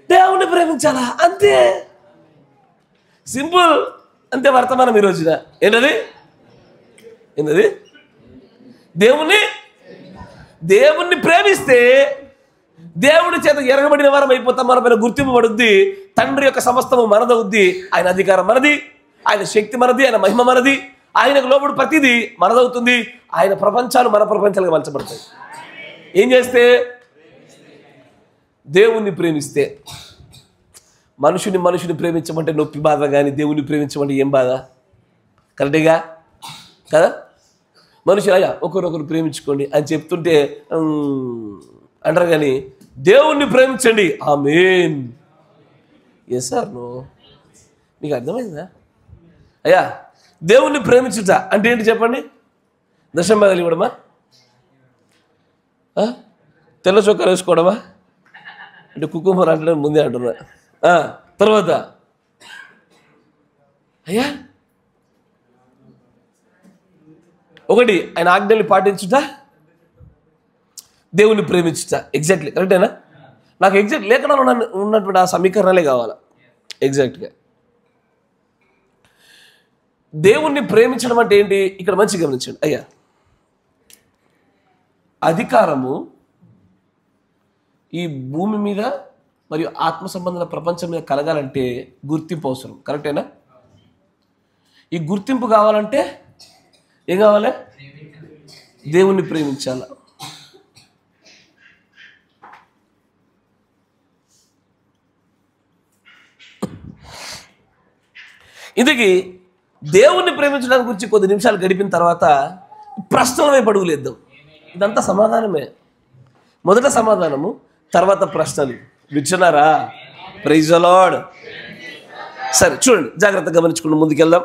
దేవుణ్ణి ప్రేమించాలా, అంతే సింపుల్. అంతే వర్తమానం ఈ రోజున. ఏంటది? ఏంటది? దేవుణ్ణి ప్రేమిస్తే దేవుడి చేత ఎరగబడిన వారం అయిపోతాం. మన పైన గుర్తింపు పడుద్ది. తండ్రి యొక్క సమస్తము మనదవుద్ది. ఆయన అధికారం మనది, ఆయన శక్తి మనది, ఆయన మహిమ మనది, ఆయనకు లోబడి ప్రతిదీ మనదవుతుంది. ఆయన ప్రపంచాలు మన ప్రపంచాలుగా మలచబడతాయి. ఏం చేస్తే? దేవుణ్ణి ప్రేమిస్తే. మనుషుని ప్రేమించమంటే నొప్పి బాధ, కానీ దేవుణ్ణి ప్రేమించమంటే ఏం బాధ? కరెక్టేగా కదా? మనుషులు అయ్యా ఒకరొకరు ప్రేమించుకోండి అని చెప్తుంటే అంటారు, కానీ దేవుణ్ణి ప్రేమించండి ఆమేన్. ఎస్ సార్ మీకు అర్థమైందా? అయ్యా దేవుణ్ణి ప్రేమించుట అంటే ఏంటి చెప్పండి? దశంభాగాలు ఇవ్వడమా? తెల్ల చొక్కాలు వేసుకోవడమా? అంటే కుకుంబర్ అంటే ముందే అంటున్నా. తర్వాత అయ్యా ఒకటి, ఆయన ఆజ్ఞల్ని పాటించుట, దేవుణ్ణి ప్రేమించుట. ఎగ్జాక్ట్లీ కరెక్టేనా? నాకు ఎగ్జాక్ట్ లేఖనాలు ఉన్నటువంటి ఆ సమీకరణాలే కావాలి ఎగ్జాక్ట్గా. దేవుణ్ణి ప్రేమించడం అంటే ఏంటి? ఇక్కడ మంచిగా గమనించండి అయ్యా. అధికారము ఈ భూమి మీద మరియు ఆత్మ సంబంధమైన ప్రపంచం మీద కలగాలంటే గుర్తింపు అవసరం. కరెక్టేనా? ఈ గుర్తింపు కావాలంటే ఏం కావాలి? దేవుణ్ణి ప్రేమించాల. ఇందుకే దేవుణ్ణి ప్రేమించడానికి గురించి కొద్ది నిమిషాలు గడిపిన తర్వాత ప్రశ్నల వైపు అడుగులేద్దాం. ఇదంతా సమాధానమే. మొదట సమాధానము, తర్వాత ప్రశ్నలు. వింటున్నారా? Praise the Lord. సరే చూడండి, జాగ్రత్తగా గమనించుకుంటూ ముందుకెళ్దాం.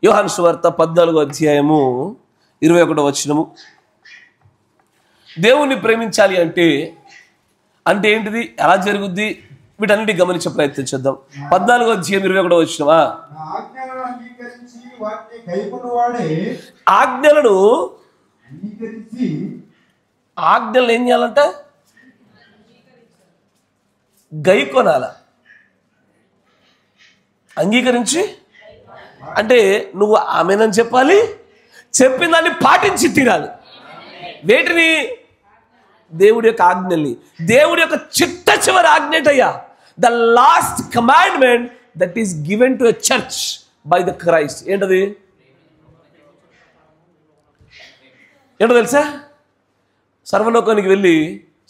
యోహాను సువార్త 14వ అధ్యాయము 21వ వచనము. దేవుణ్ణి ప్రేమించాలి అంటే ఏంటిది? ఎలా జరుగుద్ది? వీటన్నిటి గమనించే ప్రయత్నం చేద్దాం. 14వ అధ్యాయం 21వ వచనమా? ఆజ్ఞలను ఏం చేయాలంట? గైకొనాల. అంగీకరించి అంటే నువ్వు ఆమెనని చెప్పాలి, చెప్పిన దాన్ని పాటించి తీరాలి. వేటిని? దేవుడి యొక్క ఆజ్ఞల్ని. దేవుడి యొక్క చిట్ట చివరి ఆజ్ఞటయ్యా, the last commandment that is given to a church by the Christ. ఏంటో తెలుసా? సర్వలోకానికి వెళ్ళి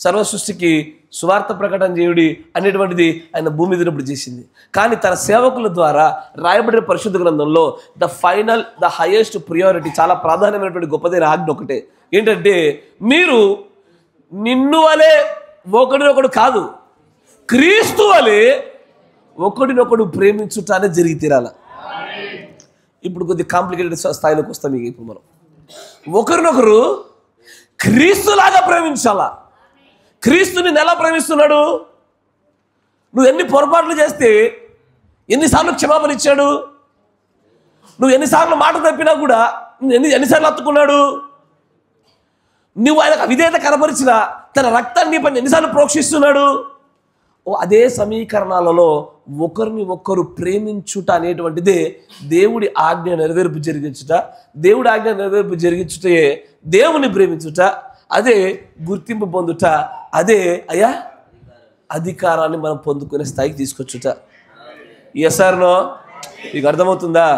సర్వ సృష్టికి సువార్త ప్రకటన చేయుడి అనేటువంటిది ఆయన భూమి మీద ఉన్నప్పుడు చేసింది. కానీ తన సేవకుల ద్వారా రాయబడిన పరిశుద్ధ గ్రంథంలో ద హైయెస్ట్ ప్రియారిటీ, చాలా ప్రాధాన్యమైనటువంటి గొప్పదైన ఆజ్ఞ ఒకటే. ఏంటంటే మీరు నిన్ను వలె ఒకడినొకడు కాదు, క్రీస్తు వలె ఒకడినొకడు ప్రేమించుటానే జరిగి తీరాల. ఇప్పుడు కొద్ది కాంప్లికేటెడ్ స్థాయిలోకి వస్తాం. మీకు ఇప్పుడు మనం ఒకరినొకరు క్రీస్తులాగా ప్రేమించాలా. క్రీస్తుని ఎలా ప్రేమిస్తున్నాడు? నువ్వు ఎన్ని పొరపాట్లు చేస్తే ఎన్నిసార్లు క్షమాపణ ఇచ్చాడు? నువ్వు ఎన్నిసార్లు మాట తప్పినా కూడా ఎన్నిసార్లు హత్తుకున్నాడు? నువ్వు ఆయనకు అవిధేయత కనపరిచినా తన రక్తాన్ని పని ఎన్నిసార్లు ప్రోక్షిస్తున్నాడు? అదే సమీకరణాలలో ఒకరిని ఒక్కరు ప్రేమించుట అనేటువంటిదే దేవుడి ఆజ్ఞ నెరవేర్పు జరిగించుట. దేవుడి ఆజ్ఞ నెరవేర్పు జరిగించుటే దేవుని ప్రేమించుట, అదే గుర్తింపు పొందుట, అదే అయ్యా అధికారాన్ని మనం పొందుకునే స్థాయికి తీసుకొచ్చుట. Yes or no? మీకు అర్థమవుతుందా?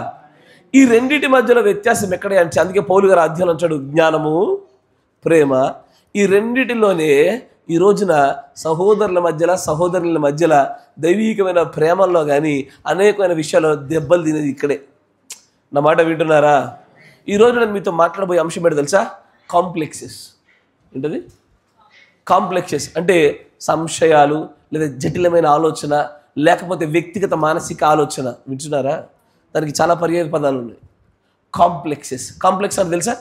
ఈ రెండింటి మధ్యలో వ్యత్యాసం ఎక్కడే అంటే, అందుకే పౌలు గారు అధ్యాయం అంటాడు, జ్ఞానము ప్రేమ. ఈ రెండిటిలోనే ఈ రోజున సహోదరుల మధ్యలో దైవీకమైన ప్రేమల్లో కానీ అనేకమైన విషయాల్లో దెబ్బలు తినేది ఇక్కడే. నా మాట వింటున్నారా? ఈరోజు నేను మీతో మాట్లాడబోయే అంశం ఏంటో తెలుసా? కాంప్లెక్సెస్. ఏంటది? కాంప్లెక్సెస్ అంటే సంశయాలు, లేదా జటిలమైన ఆలోచన, లేకపోతే వ్యక్తిగత మానసిక ఆలోచన. వింటున్నారా? దానికి చాలా పర్యాయ పదాలు ఉన్నాయి. కాంప్లెక్సెస్. కాంప్లెక్స్ అని తెలుసా?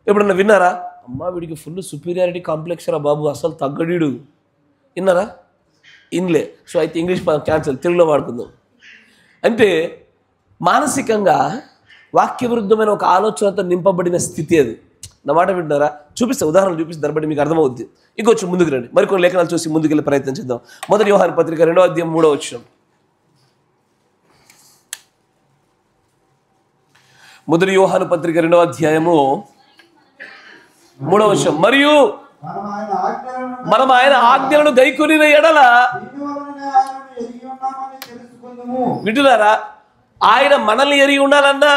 ఎప్పుడన్నా విన్నారా? అమ్మా వీడికి ఫుల్ సుపీరియారిటీ కాంప్లెక్స్ రా బాబు, అసలు తగ్గడీడు. విన్నారా? ఇన్లే. సో అయితే ఇంగ్లీష్ క్యాన్సల్, తెలుగులో వాడుకుందాం. అంటే మానసికంగా వాక్య విరుద్ధమైన ఒక ఆలోచనతో నింపబడిన స్థితి అది. నా మాట వింటున్నారా? చూపిస్తే ఉదాహరణ చూపిస్తే దాన్ని బట్టి మీకు అర్థమవుద్ది. ఇంకొంచెం ముందుకు రండి, మరికొన్ని లేఖనాలు చూసి ముందుకెళ్ళే ప్రయత్నం చేద్దాం. మొదటి యోహాను పత్రిక 2వ అధ్యాయం 3వ వచనం. మొదటి యోహాను పత్రిక 2వ అధ్యాయము 3వ వచనం, మరియు మనం ఆయన ఆజ్ఞలను గైకొనిన ఎడల, వింటున్నారా, ఆయన మనల్ని ఎరిగి ఉండాలన్నా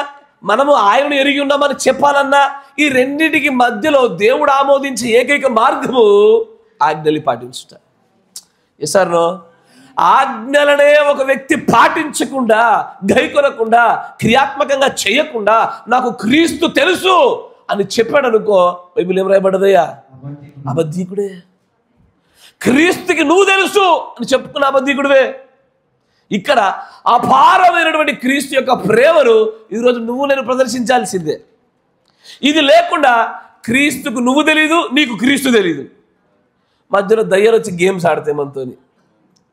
మనము ఆయనను ఎరిగి ఉన్నామని చెప్పాలన్నా ఈ రెండింటికి మధ్యలో దేవుడు ఆమోదించే ఏకైక మార్గము ఆజ్ఞలు పాటించుట. ఎసారో ఆజ్ఞలనే ఒక వ్యక్తి పాటించకుండా, గైకొనకుండా, క్రియాత్మకంగా చేయకుండా నాకు క్రీస్తు తెలుసు అని చెప్పాడు అనుకో, బైబిల్ ఏం రాయబడ్డదయ్యా? అబద్ధీకుడే. క్రీస్తుకి నువ్వు తెలుసు అని చెప్పుకున్న అబద్ధీకుడివే. ఇక్కడ అపారమైనటువంటి క్రీస్తు యొక్క ప్రేమను ఈరోజు నువ్వు నేను ప్రదర్శించాల్సిందే. ఇది లేకుండా క్రీస్తుకు నువ్వు తెలీదు, నీకు క్రీస్తు తెలీదు. మధ్యలో దయ్యాలు వచ్చి గేమ్స్ ఆడతాయి మనతోని.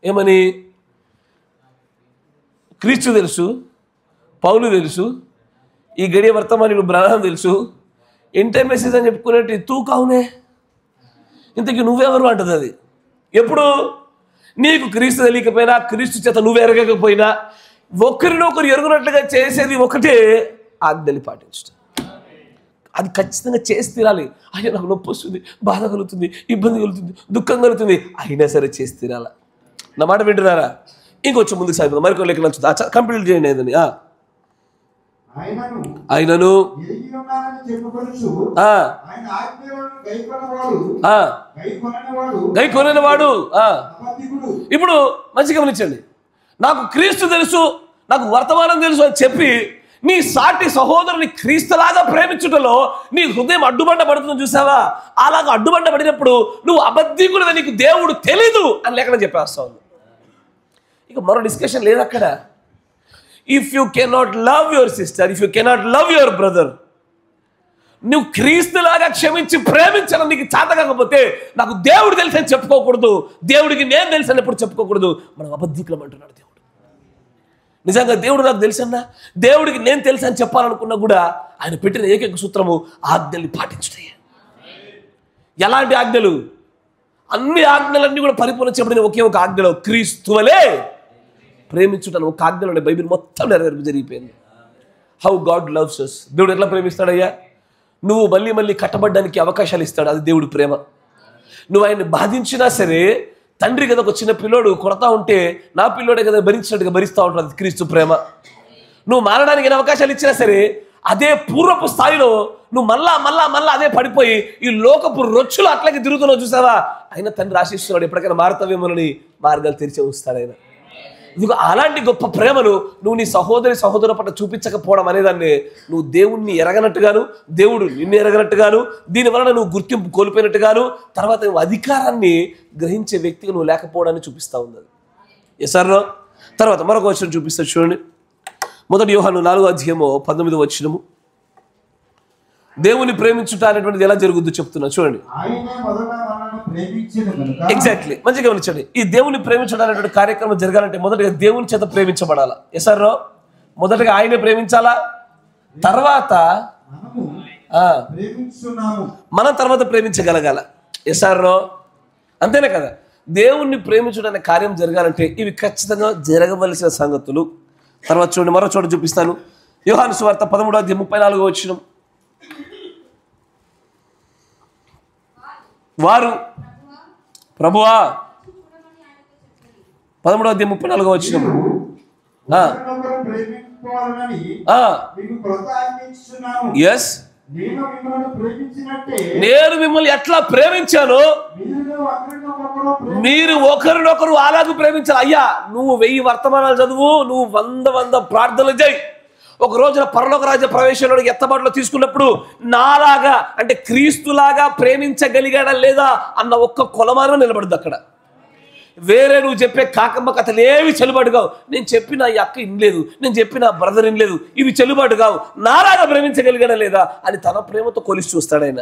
ఏమని? క్రీస్తు తెలుసు, పౌలు తెలుసు, ఈ గడియ వర్తమానికి బ్రహ్మం తెలుసు, ఎంటైర్ మెసేజ్ అని చెప్పుకునేటి తూ కావునే, ఇంతకీ నువ్వెవరు అంటది అది. ఎప్పుడు నీకు క్రీస్తు తెలియకపోయినా, క్రీస్తు చేత నువ్వు ఎరగకపోయినా, ఒకరినొకరు ఎరుగునట్లుగా చేసేది ఒకటే, ఆజ్ఞలు పాటించడం. అది ఖచ్చితంగా చేసి తీరాలి. అయ్యో నాకు నొప్పి వస్తుంది, బాధ కలుగుతుంది, ఇబ్బంది కలుగుతుంది, దుఃఖం కలుగుతుంది, అయినా సరే చేసి తీరాల. నా మాట వింటున్నారా? ఇంకొంచెం ముందుకు సాగిపోతాం. మరికొన్ని లెక్కలు కంప్లీట్ చేయండి. ఏదని ఆయనను గైకొననివాడు. ఇప్పుడు మంచిగా గమనించండి. నాకు క్రీస్తు తెలుసు, నాకు వర్తమానం తెలుసు అని చెప్పి నీ సాటి సహోదరుని క్రీస్తులాగా ప్రేమించుటలో నీ హృదయం అడ్డుబండ పడుతుందని చూసావా? అలాగ అడ్డుబండ పడినప్పుడు నువ్వు అబద్ధికుడివే, నీకు దేవుడు తెలీదు అని లేఖనం చెప్పేస్తావు. ఇక మరో డిస్కషన్ లేదు అక్కడ. If you cannot love your sister, if you cannot love your brother, నువ్వు క్రీస్తులాగా క్షమించి ప్రేమించడం నీకు చేత కాకపోతే నాకు దేవుడు తెలుసు అని చెప్పుకోకూడదు, దేవుడికి నేను తెలుసు అని ఎప్పుడు చెప్పుకోకూడదు. మనం అబద్ధికులం అంటున్నాడు దేవుడు. నిజంగా దేవుడు నాకు తెలుసన్నా, దేవుడికి నేను తెలుసు అని చెప్పాలనుకున్నా కూడా ఆయన పెట్టిన ఏకైక సూత్రము ఆజ్ఞల్ని పాటించుతాయి. ఎలాంటి ఆజ్ఞలు? అన్ని ఆజ్ఞలన్నీ కూడా పరిపూర్ణ చెప్పబడిన ఒకే ఒక ఆజ్ఞలో క్రీస్తువలే ప్రేమించుటను ఒక ఆజ్ఞలోనే బైబిల్ మొత్తం నెరవేర్పు జరిగిపోయింది. How God loves us. దేవుడు ఎట్లా ప్రేమిస్తాడయ్యా? నువ్వు మళ్ళీ మళ్ళీ కట్టబడ్డానికి అవకాశాలు ఇస్తాడు, అది దేవుడి ప్రేమ. నువ్వు ఆయన్ని బాధించినా సరే, తండ్రి కదా ఒక చిన్న పిల్లోడు కొడతా ఉంటే నా పిల్లోడే కదా భరించినట్టుగా భరిస్తూ ఉంటాడు, అది క్రీస్తు ప్రేమ. నువ్వు మారడానికి ఎన్ని అవకాశాలు ఇచ్చినా సరే అదే పూర్వపు స్థాయిలో నువ్వు మళ్ళా మళ్ళా మళ్ళా అదే పడిపోయి ఈ లోకపు రొచ్చులు అట్లాగే తిరుగుతున్నావు చూసావా? ఆయన తండ్రి ఆశిస్తున్నాడు, ఎప్పటికైనా మారుతావేమోనని మార్గాలు తెరిచి ఉంచుతాడు ఆయన. ఇదిగో అలాంటి గొప్ప ప్రేమను నువ్వు నీ సహోదరు పట్ల చూపించకపోవడం అనేదాన్ని నువ్వు దేవుణ్ణి ఎరగనట్టుగాను, దేవుడు నిన్ను ఎరగనట్టుగాను, దీనివలన నువ్వు గుర్తింపు కోల్పోయినట్టుగాను, తర్వాత నువ్వు అధికారాన్ని గ్రహించే వ్యక్తిగా నువ్వు లేకపోవడాన్ని చూపిస్తూ ఉంది. ఎసారో తర్వాత మరొక వచనం చూపిస్తా చూడండి. మొదటి యోహాను 4వ అధ్యాయము 19వ వచనము. దేవుని ప్రేమించుట అనేటువంటిది ఎలా జరుగుద్దో చెప్తున్నా చూడండి. ఎగ్జాక్ట్లీ, మంచిగా గమనించండి. ఈ దేవుని ప్రేమించడం అనేటువంటి కార్యక్రమం జరగాలంటే మొదటిగా దేవుని చేత ప్రేమించబడాలా. ఎసారో మొదటగా ఆయనే ప్రేమించాలా, తర్వాత మనం తర్వాత ప్రేమించగలగాల. ఎసారో అంతేనే కదా? దేవుణ్ణి ప్రేమించడం అనే కార్యం జరగాలంటే ఇవి ఖచ్చితంగా జరగవలసిన సంగతులు. తర్వాత చూడండి, మరో చోట చూపిస్తాను. యోహాను సువార్త 13వ అధ్యాయం 34వ వచనం. వారు ప్రభువా 13వ అధ్యాయం 34వ వచనం. ఎస్, నేను మిమ్మల్ని ఎట్లా ప్రేమించాను మీరు ఒకరినొకరు అలాగే ప్రేమించాలి. అయ్యా నువ్వు 1000 వర్తమానాలు చదువు, నువ్వు 100 ప్రార్థనలు చేయి, ఒక రోజున పరలోక రాజ్య ప్రవేశంలో ఎత్తబాటులో తీసుకున్నప్పుడు నాలాగా అంటే క్రీస్తులాగా ప్రేమించగలిగాడా లేదా అన్న ఒక్క కొలమానం నిలబడదు అక్కడ. వేరే నువ్వు చెప్పే కాకమ్మ కథలు ఏవి చెల్లుబాటు కావు. నేను చెప్పిన ఈ అక్క ఇనలేదు, నేను చెప్పిన బ్రదర్ ఇనలేదు, ఇవి చెల్లుబాటు కావు. నాలాగా ప్రేమించగలిగాడా లేదా అని తన ప్రేమతో కొలిసి చూస్తాడు ఆయన.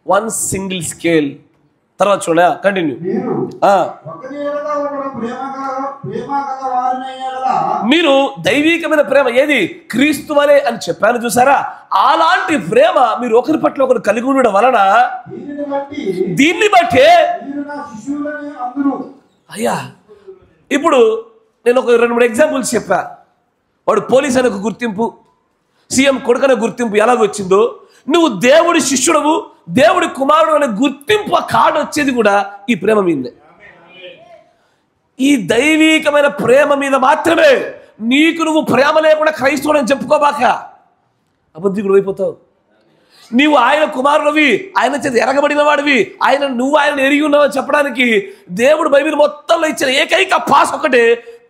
1 సింగిల్ స్కేల్. తర్వాత చూడ కంటిన్యూ. మీరు దైవికమైన ప్రేమ ఏది? క్రీస్తు వలే అని చెప్పాను చూసారా? అలాంటి ప్రేమ మీరు ఒకరి పట్ల ఒకరు కలిగి ఉండడం వలన దీన్ని బట్టి అయ్యా ఇప్పుడు నేను ఒక 2-3 ఎగ్జాంపుల్స్ చెప్పా. వాడు పోలీస్ అనే ఒక గుర్తింపు, సీఎం కొడుకనే గుర్తింపు ఎలాగొచ్చిందో, నువ్వు దేవుడి శిష్యుడవు, దేవుడి కుమారుడు అనే గుర్తింపు ఆ కార్డు వచ్చేది కూడా ఈ ప్రేమ మీదే. ఈ దైవికమైన ప్రేమ మీద మాత్రమే. నీకు నువ్వు ప్రేమ లేకుండా క్రైస్తవుడని చెప్పుకోబాక, అబద్ధికుడు అయిపోతావు. నీవు ఆయన కుమారుడివి, ఆయన చేత ఎరగబడిన వాడివి, నువ్వు ఆయన ఎరిగి ఉన్నావని చెప్పడానికి దేవుడు బైబిల్ మొత్తంలో ఇచ్చిన ఏకైక పాస్ ఒకటే,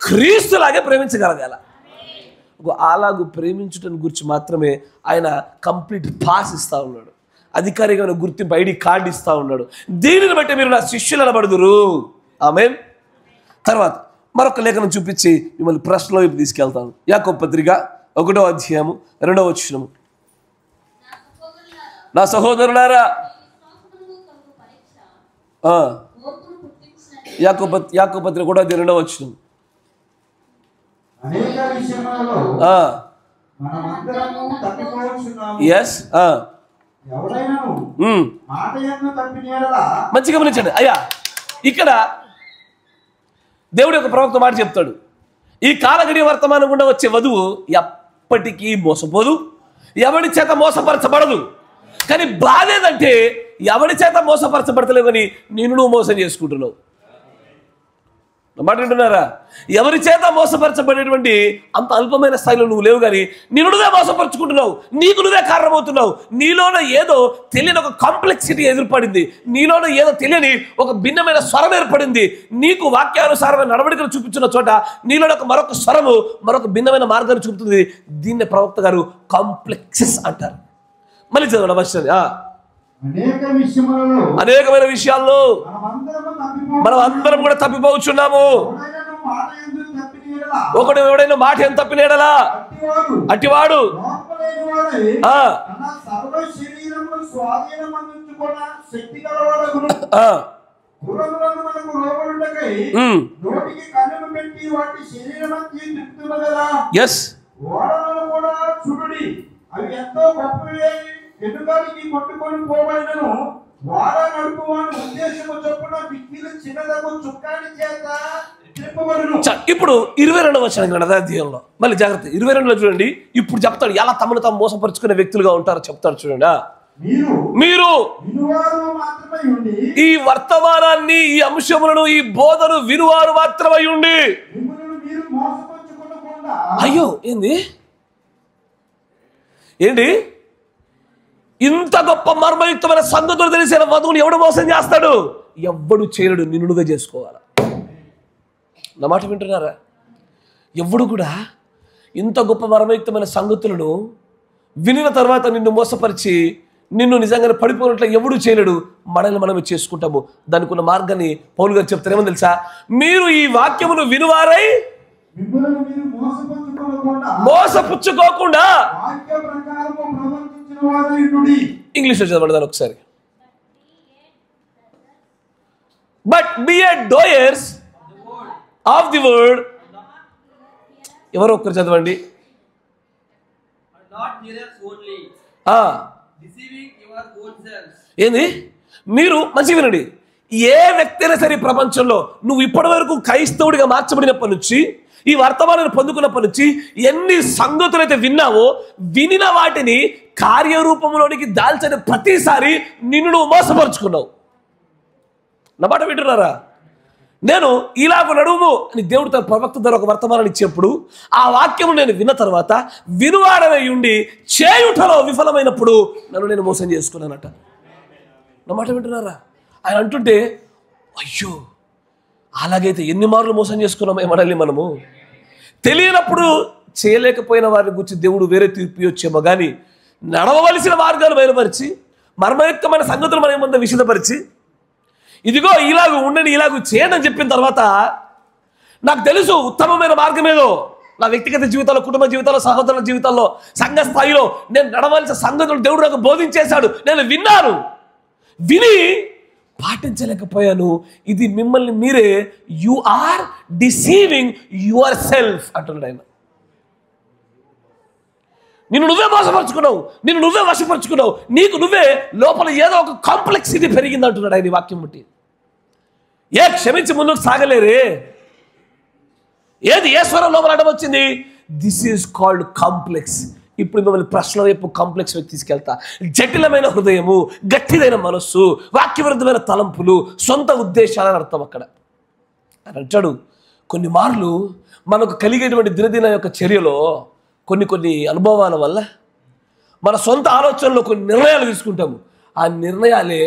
క్రీస్తులాగే ప్రేమించగలగాల. అలాగూ ప్రేమించటం గురించి మాత్రమే ఆయన కంప్లీట్ పాస్ ఇస్తా ఉన్నాడు, అధికారికమైన గుర్తింపు ఐడి కార్డు ఇస్తా ఉన్నాడు. దీనిని బట్టి మీరు నా శిష్యులు అనబడుదురు. ఆమేన్. తర్వాత మరొక లేఖనం చూపించి మిమ్మల్ని ప్రశ్నలో వైపు తీసుకెళ్తాను. యాకోబు పత్రిక 1వ అధ్యాయము 2వ వచనము. నా సహోదరులారా, యాకోబు పత్రిక 1వ అధ్యాయం 2వ వచనం. మంచిగా గమనించండి అయ్యా. ఇక్కడ దేవుడి యొక్క ప్రవక్త మాట చెప్తాడు, ఈ కాలగడియ వర్తమానం గుండా వచ్చే వధువు ఎప్పటికీ మోసపోదు, ఎవరి చేత మోసపరచబడదు. కానీ బాధ ఏదంటే ఎవరి చేత మోసపరచబడతలేవు కానీ నిన్ను నువ్వు మోసం చేసుకుంటున్నావు. మాట వింటున్నారా? ఎవరి చేత మోసపరచబడేటువంటి అంత అల్పమైన స్థాయిలో నువ్వు లేవు కానీ నిన్ను నువ్వే మోసపరుచుకుంటున్నావు, నీకు నువ్వే కారణమవుతున్నావు. నీలోన ఏదో తెలియని ఒక కాంప్లెక్సిటీ ఎదురుపడింది, నీలోన ఏదో తెలియని ఒక భిన్నమైన స్వరం ఏర్పడింది. నీకు వాక్యానుసారమైన నడవడికలు చూపించిన చోట నీలో మరొక స్వరము మరొక భిన్నమైన మార్గాన్ని చూపుతుంది. దీన్నే ప్రవక్త గారు కాంప్లెక్సెస్ అంటారు. మళ్ళీ చదవండి అవసరం. అనేకమైన విషయాల్లో మనం అందరం కూడా తప్పిపోవచ్చున్నాము. ఒకడు ఎవడైనా మాట ఏం తప్పినేడలా అట్టివాడు ఇప్పుడు 22వ వచనం అధ్యాయంలో మళ్ళీ జాగ్రత్త 22లో చూడండి. ఇప్పుడు చెప్తాడు ఎలా తమను తాము మోసపరుచుకునే వ్యక్తులుగా ఉంటారో చెప్తాడు. చూడండి, మీరు ఈ వర్తమానాన్ని, ఈ అంశములను, ఈ బోధను వినువారు మాత్రమై ఉండి. అయ్యో ఏంటి ఇంత గొప్ప మర్మయుక్తమైన సంగతులు తెలిసిన వధువుని ఎవడు మోసం చేస్తాడు? ఎవ్వడు చేయడు, నిన్ను నువ్వే చేసుకోవాలి. నా మాట వింటున్నారా? ఎవ్వడు కూడా ఇంత గొప్ప మర్మయుక్తమైన సంగతులను వినిన తర్వాత నిన్ను మోసపరిచి నిన్ను నిజంగానే పడిపోయినట్లు ఎవడు చేయలేడు. మనల్ని మనమే చేసుకుంటాము. దానికి ఉన్న మార్గాన్ని పౌలు గారు చెప్తారు. ఏమని తెలుసా? మీరు ఈ వాక్యమును వినువారై మోసపుచ్చుకోకుండా. ఇంగ్లీష్లో చదవండి దాని ఒకసారి. But be a doers of the word. ఎవరో ఒక్కరు చదవండి. ఏంది? మీరు మంచిగా వినండి. ఏ వ్యక్తి అయినా సరే ప్రపంచంలో నువ్వు ఇప్పటి వరకు క్రైస్తవుడిగా మార్చబడినప్పటి నుంచి, ఈ వర్తమానాన్ని పొందుకున్నప్పటి నుంచి ఎన్ని సంగతులు అయితే విన్నావో, వినిన వాటిని కార్యరూపంలోనికి దాల్చని ప్రతిసారి నిన్ను నువ్వు మోసపరుచుకున్నావు. నా మాట వింటున్నారా? నేను ఇలాగ నడుము అని దేవుడు తన ప్రవక్త ద్వారా ఒక వర్తమానాన్ని ఇచ్చేప్పుడు ఆ వాక్యము నేను విన్న తర్వాత వినువాడనై ఉండి చేయుటలో విఫలమైనప్పుడు నన్ను నేను మోసం చేసుకున్నానట. నా మాట వింటున్నారా? ఆయన అంటుంటే అయ్యో అలాగైతే ఎన్ని మార్లు మోసం చేసుకున్నామే మనల్ని మనము. తెలియనప్పుడు చేయలేకపోయిన వారిని గురించి దేవుడు వేరే తీర్పు వచ్చేమో కానీ నడవవలసిన మార్గాలు బయలుపరిచి మర్మయుక్తమైన సంగతులు మన ముందు విషదపరిచి ఇదిగో ఇలాగ ఉండని ఇలాగ చేయని చెప్పిన తర్వాత నాకు తెలుసు ఉత్తమమైన మార్గం ఏదో. నా వ్యక్తిగత జీవితంలో, కుటుంబ జీవితంలో, సహోదరుల జీవితంలో, సంఘ స్థాయిలో నేను నడవలసిన సంగతులు దేవుడు నాకు బోధించేశాడు. నేను విన్నాను, విని పాటించలేకపోయాను. ఇది మిమ్మల్ని మీరే you are deceiving yourself అంటున్నాడు ఆయన. నిన్ను నువ్వే మోసపరుచుకున్నావు, నిన్ను నువ్వే వశపరుచుకున్నావు, నీకు నువ్వే లోపల ఏదో ఒక కాంప్లెక్సిటీ పెరిగింది అంటున్నాడు ఆయన వాక్యం బట్టి. క్షమించి ముందుకు సాగలేరే. ఏది ఏ స్వరం లోపల అడ్డం వచ్చింది? This is called complex. ఇప్పుడు మిమ్మల్ని ప్రశ్న వైపు కాంప్లెక్స్ వైపు తీసుకెళ్తా. జటిలమైన హృదయము, గట్టిదైన మనస్సు, వాక్యవిరుద్ధమైన తలంపులు, సొంత ఉద్దేశాలని అర్థం అక్కడ అని అంటాడు. కొన్ని మార్లు మనకు కలిగేటువంటి దినదిన యొక్క చర్యలో కొన్ని అనుభవాల వల్ల మన సొంత ఆలోచనలో కొన్ని నిర్ణయాలు తీసుకుంటాము. ఆ నిర్ణయాలే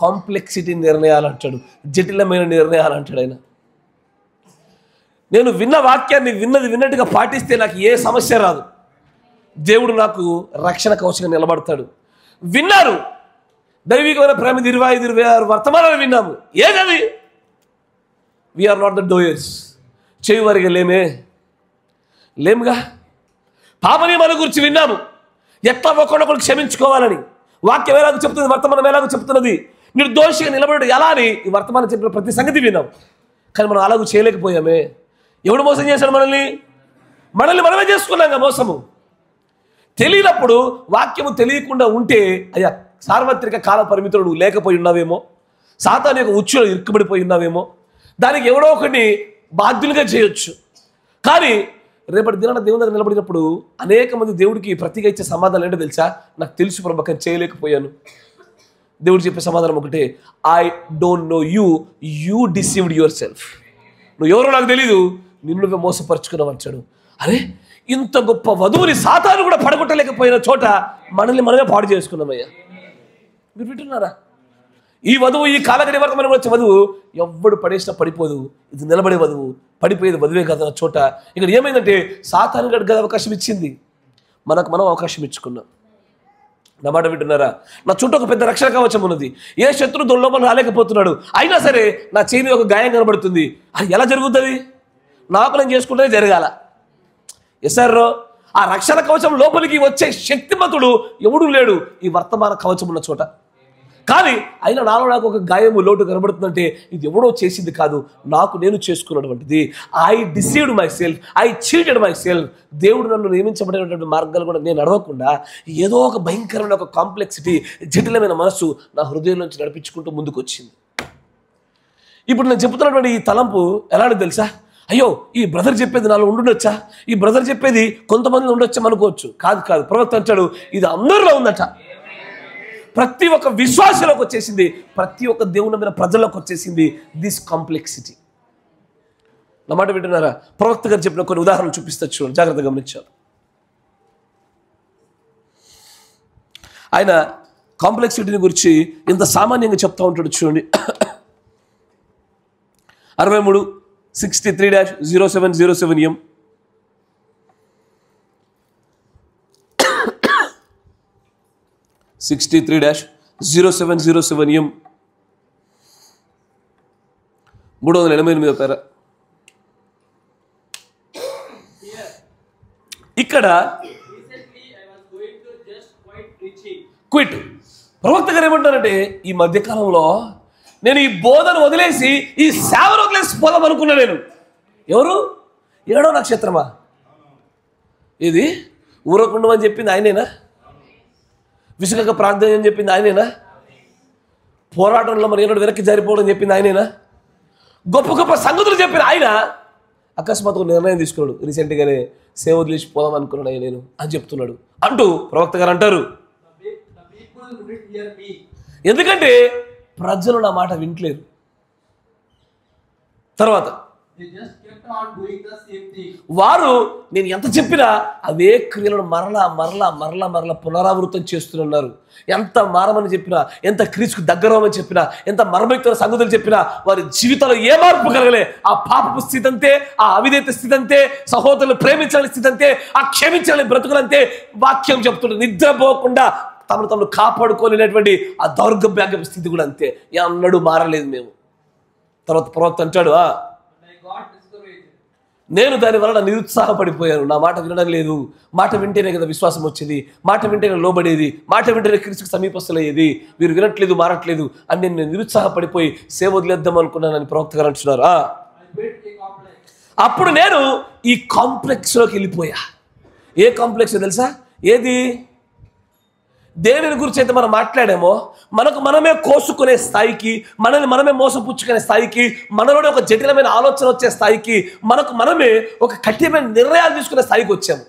కాంప్లెక్సిటీ నిర్ణయాలు అంటాడు, జటిలమైన నిర్ణయాలు అంటాడు ఆయన. నేను విన్న వాక్యాన్ని విన్నట్టుగా పాటిస్తే నాకు ఏ సమస్య రాదు. దేవుడు నాకు రక్షణ కవచంగా నిలబడతాడు. విన్నారు, దైవికమైన ప్రేమ 25-26 వర్తమానాలు విన్నాము. ఏదది? We are not the doers. చేయువారిగా లేముగా. పాప నియమాల గురించి విన్నాము, ఎట్లా ఒకరినొకరు క్షమించుకోవాలని. వాక్యం ఎలాగో చెప్తుంది, వర్తమానం ఎలాగో చెప్తున్నది. నిర్దోషిగా నిలబడడు ఎలా అని ఈ వర్తమానం చెప్పిన ప్రతి సంగతి విన్నాం. కానీ మనం అలాగూ చేయలేకపోయామే. ఎవడు మోసం చేశాడు మనల్ని మనమే చేసుకున్నాం మోసము. తెలియనప్పుడు వాక్యము తెలియకుండా ఉంటే అయ్యా సార్వత్రిక కాల పరిమితులు నువ్వు లేకపోయి ఉన్నావేమో, సాతాను యొక్క ఉచ్చులో ఇరుక్కుబడిపోయి ఉన్నావేమో, దానికి ఎవడో ఒకరిని బాధ్యులుగా చేయొచ్చు. కానీ రేపటి దినాన దేవుని దగ్గర నిలబడినప్పుడు అనేక మంది దేవుడికి ప్రతిగా ఇచ్చే సమాధానం ఏంటో తెలుసా? నాకు తెలుసు ప్రభు, కానీ చేయలేకపోయాను. దేవుడు చెప్పే సమాధానం ఒకటే, I don't know you deceived your self. నువ్వు ఎవరో నాకు తెలీదు, నిన్ను నువ్వే మోసపరుచుకున్నావు అంటాడు. అరే, ఇంత గొప్ప వధువుని సాతాను కూడా పడగొట్టలేకపోయిన చోట మనల్ని మనమే పాడు చేసుకున్నామయ్యా. మీరు వింటున్నారా? ఈ వధువు, ఈ కాలగడి వరకు మనం వచ్చే వధువు ఎవ్వడు పడేసినా పడిపోదు. ఇది నిలబడే వధువు, పడిపోయేది వధువే కదా చోట. ఇక్కడ ఏమైందంటే సాతాను గడికి అవకాశం ఇచ్చింది, మనకు మనం అవకాశం ఇచ్చుకున్నాం. నా మాట వింటున్నారా? నా చుట్టూ ఒక పెద్ద రక్షణ కవచం ఉన్నది. ఏ శత్రువు లోపల రాలేకపోతున్నాడు, అయినా సరే నా చేయి ఒక గాయం కనబడుతుంది. అది ఎలా జరుగుతుంది? నాకు నేను చేసుకుంటే జరగాల. ఎస్ఆర్రో ఆ రక్షణ కవచం లోపలికి వచ్చే శక్తిమంతుడు ఎవడూ లేడు ఈ వర్తమాన కవచం ఉన్న చోట. కానీ అయినా నాలో నాకు ఒక గాయము, లోటు కనబడుతుందంటే ఇది ఎవడో చేసింది కాదు, నాకు నేను చేసుకున్నటువంటిది. I deceived myself, I cheated myself. దేవుడు నన్ను నియమించబడినటువంటి మార్గాలు కూడా నేను నడవకుండా ఏదో ఒక భయంకరమైన ఒక కాంప్లెక్సిటీ, జటిలమైన మనస్సు నా హృదయం నుంచి నడిపించుకుంటూ ముందుకు వచ్చింది. ఇప్పుడు నేను చెప్తున్నటువంటి ఈ తలంపు ఎలాంటి తెలుసా? అయ్యో, ఈ బ్రదర్ చెప్పేది నాలో ఉండుండొచ్చా, ఈ బ్రదర్ చెప్పేది కొంతమంది ఉండొచ్చా అనుకోవచ్చు. కాదు. ప్రవక్త అంటాడు ఇది అందరిలో ఉందట. ప్రతి ఒక్క విశ్వాసంలోకి వచ్చేసింది, ప్రతి ఒక్క దేవుని మీద ప్రజల్లోకి వచ్చేసింది దిస్ కాంప్లెక్సిటీ. నా మాట వింటున్నారా? ప్రవక్త గారు చెప్పిన కొన్ని ఉదాహరణలు చూపిస్తా, చూడండి, జాగ్రత్తగా గమనించారు. ఆయన కాంప్లెక్సిటీని గురించి ఇంత సామాన్యంగా చెప్తా ఉంటాడు. చూడండి, 63-63-0707M. (63-0707M) 388 పేర. ఇక్కడ క్విట్. ప్రవక్త గారు ఏమంటారంటే ఈ మధ్యకాలంలో నేను ఈ బోధను వదిలేసి ఈ సేవను వదిలేసి పోదాం అనుకున్నా. నేను ఎవరు? 7వ నక్షత్రమా? ఇది ఊరకుండం అని చెప్పింది ఆయనేనా? విసుగక ప్రార్థన అని చెప్పింది ఆయనేనా? పోరాటంలో మరి ఏనాడు వెనక్కి జారిపోవడం చెప్పింది ఆయనేనా? గొప్ప గొప్ప సంగతులు చెప్పిన ఆయన అకస్మాత్తుగా నిర్ణయం తీసుకున్నాడు. రీసెంట్గానే సేవ వదిలేసి పోదాం అనుకున్నాడు నేను అని చెప్తున్నాడు అంటూ ప్రవక్త గారు అంటారు. ఎందుకంటే ప్రజలు నా మాట వింటలేరు. తర్వాత వారు నేను ఎంత చెప్పినా అవే క్రియలను మరలా పునరావృతం చేస్తున్నారు. ఎంత మారమని చెప్పినా, ఎంత క్రీస్తుకు దగ్గరమని చెప్పినా, ఎంత మర్మయుక్తమైన సంగతులు చెప్పినా వారి జీవితంలో ఏ మార్పు కలగలే. ఆ పాపపు స్థితి అంతే, ఆ అవిధేత స్థితి అంతే, సహోదరులు ప్రేమించాలని స్థితి అంతే, ఆ క్షమించాలని బ్రతుకులంతే. వాక్యం చెప్తుంటే నిద్రపోకుండా తమను కాపాడుకోలేనటువంటి ఆ దౌర్గభ్యాగ స్థితి కూడా అంతే. అన్నడు మారలేదు మేము. తర్వాత ప్రవక్త అంటాడు, నేను దాని వలన నిరుత్సాహపడిపోయాను. నా మాట వినడం లేదు. మాట వింటేనే కదా విశ్వాసం వచ్చేది, మాట వింటేనే లోబడేది, మాట వింటేనే క్రీస్తుకు సమీపస్తులయ్యేది. వీరు వినట్లేదు, మారట్లేదు అని నేను నిరుత్సాహపడిపోయి సేవ వదిలేద్దాం అనుకున్నానని ప్రవక్త గారు అంటున్నారు. అప్పుడు నేను ఈ కాంప్లెక్స్లోకి వెళ్ళిపోయా. ఏ కాంప్లెక్స్ తెలుసా? ఏది? దేనిని గురించి అయితే మనం మాట్లాడామో మనకు మనమే కోసుకునే స్థాయికి, మనల్ని మనమే మోసపుచ్చుకునే స్థాయికి, మనలోనే ఒక జటిలమైన ఆలోచన వచ్చే స్థాయికి, మనకు మనమే ఒక కఠినమైన నిర్ణయాలు తీసుకునే స్థాయికి వచ్చాము.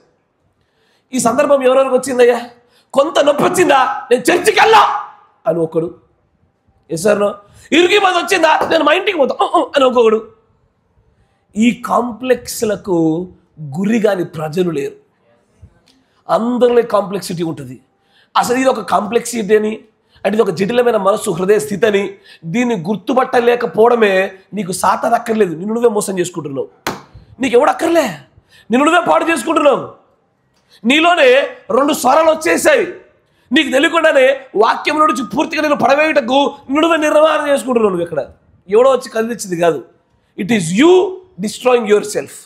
ఈ సందర్భం ఎవరెవరికి వచ్చిందయ్యా? కొంత నొప్పి వచ్చిందా, నేను చర్చికి వెళ్ళా అని ఒకడు. ఎసారు ఇరుకి బాధ వచ్చిందా, నేను మా ఇంటికి పోతా అని ఒక్కొక్కడు. ఈ కాంప్లెక్స్లకు గురి కాని ప్రజలు లేరు. అందరిలో కాంప్లెక్సిటీ ఉంటుంది. అసలు ఇది ఒక కాంప్లెక్సిటీ అని, అంటే ఇది ఒక జటిలమైన మనస్సు, హృదయ స్థితి అని, దీన్ని గుర్తుపట్టలేకపోవడమే నీకు సాతాను అక్కర్లేదు. నిన్ను నువ్వే మోసం చేసుకుంటున్నావు. నీకు ఎవడు అక్కర్లే, నిన్ను నువ్వే పాడు చేసుకుంటున్నావు. నీలోనే 2 స్వరాలు వచ్చేసాయి. నీకు తెలియకుండానే వాక్యం నుంచి పూర్తిగా నేను పడవేయటకు నువ్వే నిర్మాణం చేసుకుంటున్నావు. నువ్వు ఇక్కడ ఎవడో వచ్చి కదిలించింది కాదు. It is you destroying your self.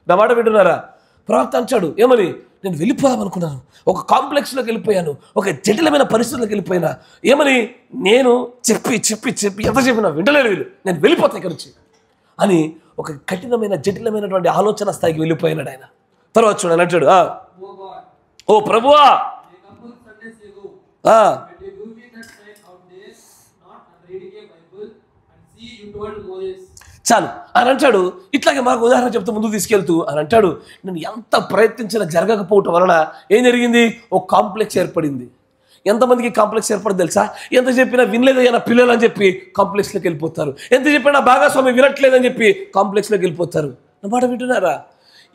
నా మాట వింటున్నారా? ప్రవక్త అంటాడు ఏమని, నేను వెళ్ళిపోదాం అనుకున్నాను, ఒక కాంప్లెక్స్లోకి వెళ్ళిపోయాను, ఒక జటిలమైన పరిస్థితులకు వెళ్ళిపోయినా. ఏమని, నేను చెప్పి చెప్పి చెప్పి ఎంత చెప్పినా వింటలేరు వీళ్ళు, నేను వెళ్ళిపోతాను ఇక్కడ నుంచి అని ఒక కఠినమైన జటిలమైనటువంటి ఆలోచన స్థాయికి వెళ్ళిపోయినాడు ఆయన. తర్వాత చూడండి అంటాడు, ఓ ప్రభువా, చాలు అని అంటాడు. ఇట్లాగే మాకు ఉదాహరణ చెప్తూ ముందుకు తీసుకెళ్తూ అని అంటాడు, నేను ఎంత ప్రయత్నించినా జరగకపోవటం వలన ఏం జరిగింది, ఒక కాంప్లెక్స్ ఏర్పడింది. ఎంతమందికి కాంప్లెక్స్ ఏర్పడింది తెలుసా? ఎంత చెప్పినా వినలేదయ్యా నా పిల్లలు అని చెప్పి కాంప్లెక్స్లోకి వెళ్ళిపోతారు. ఎంత చెప్పినా భాగస్వామి వినట్లేదని చెప్పి కాంప్లెక్స్లోకి వెళ్ళిపోతారు. నా మాట వింటున్నారా?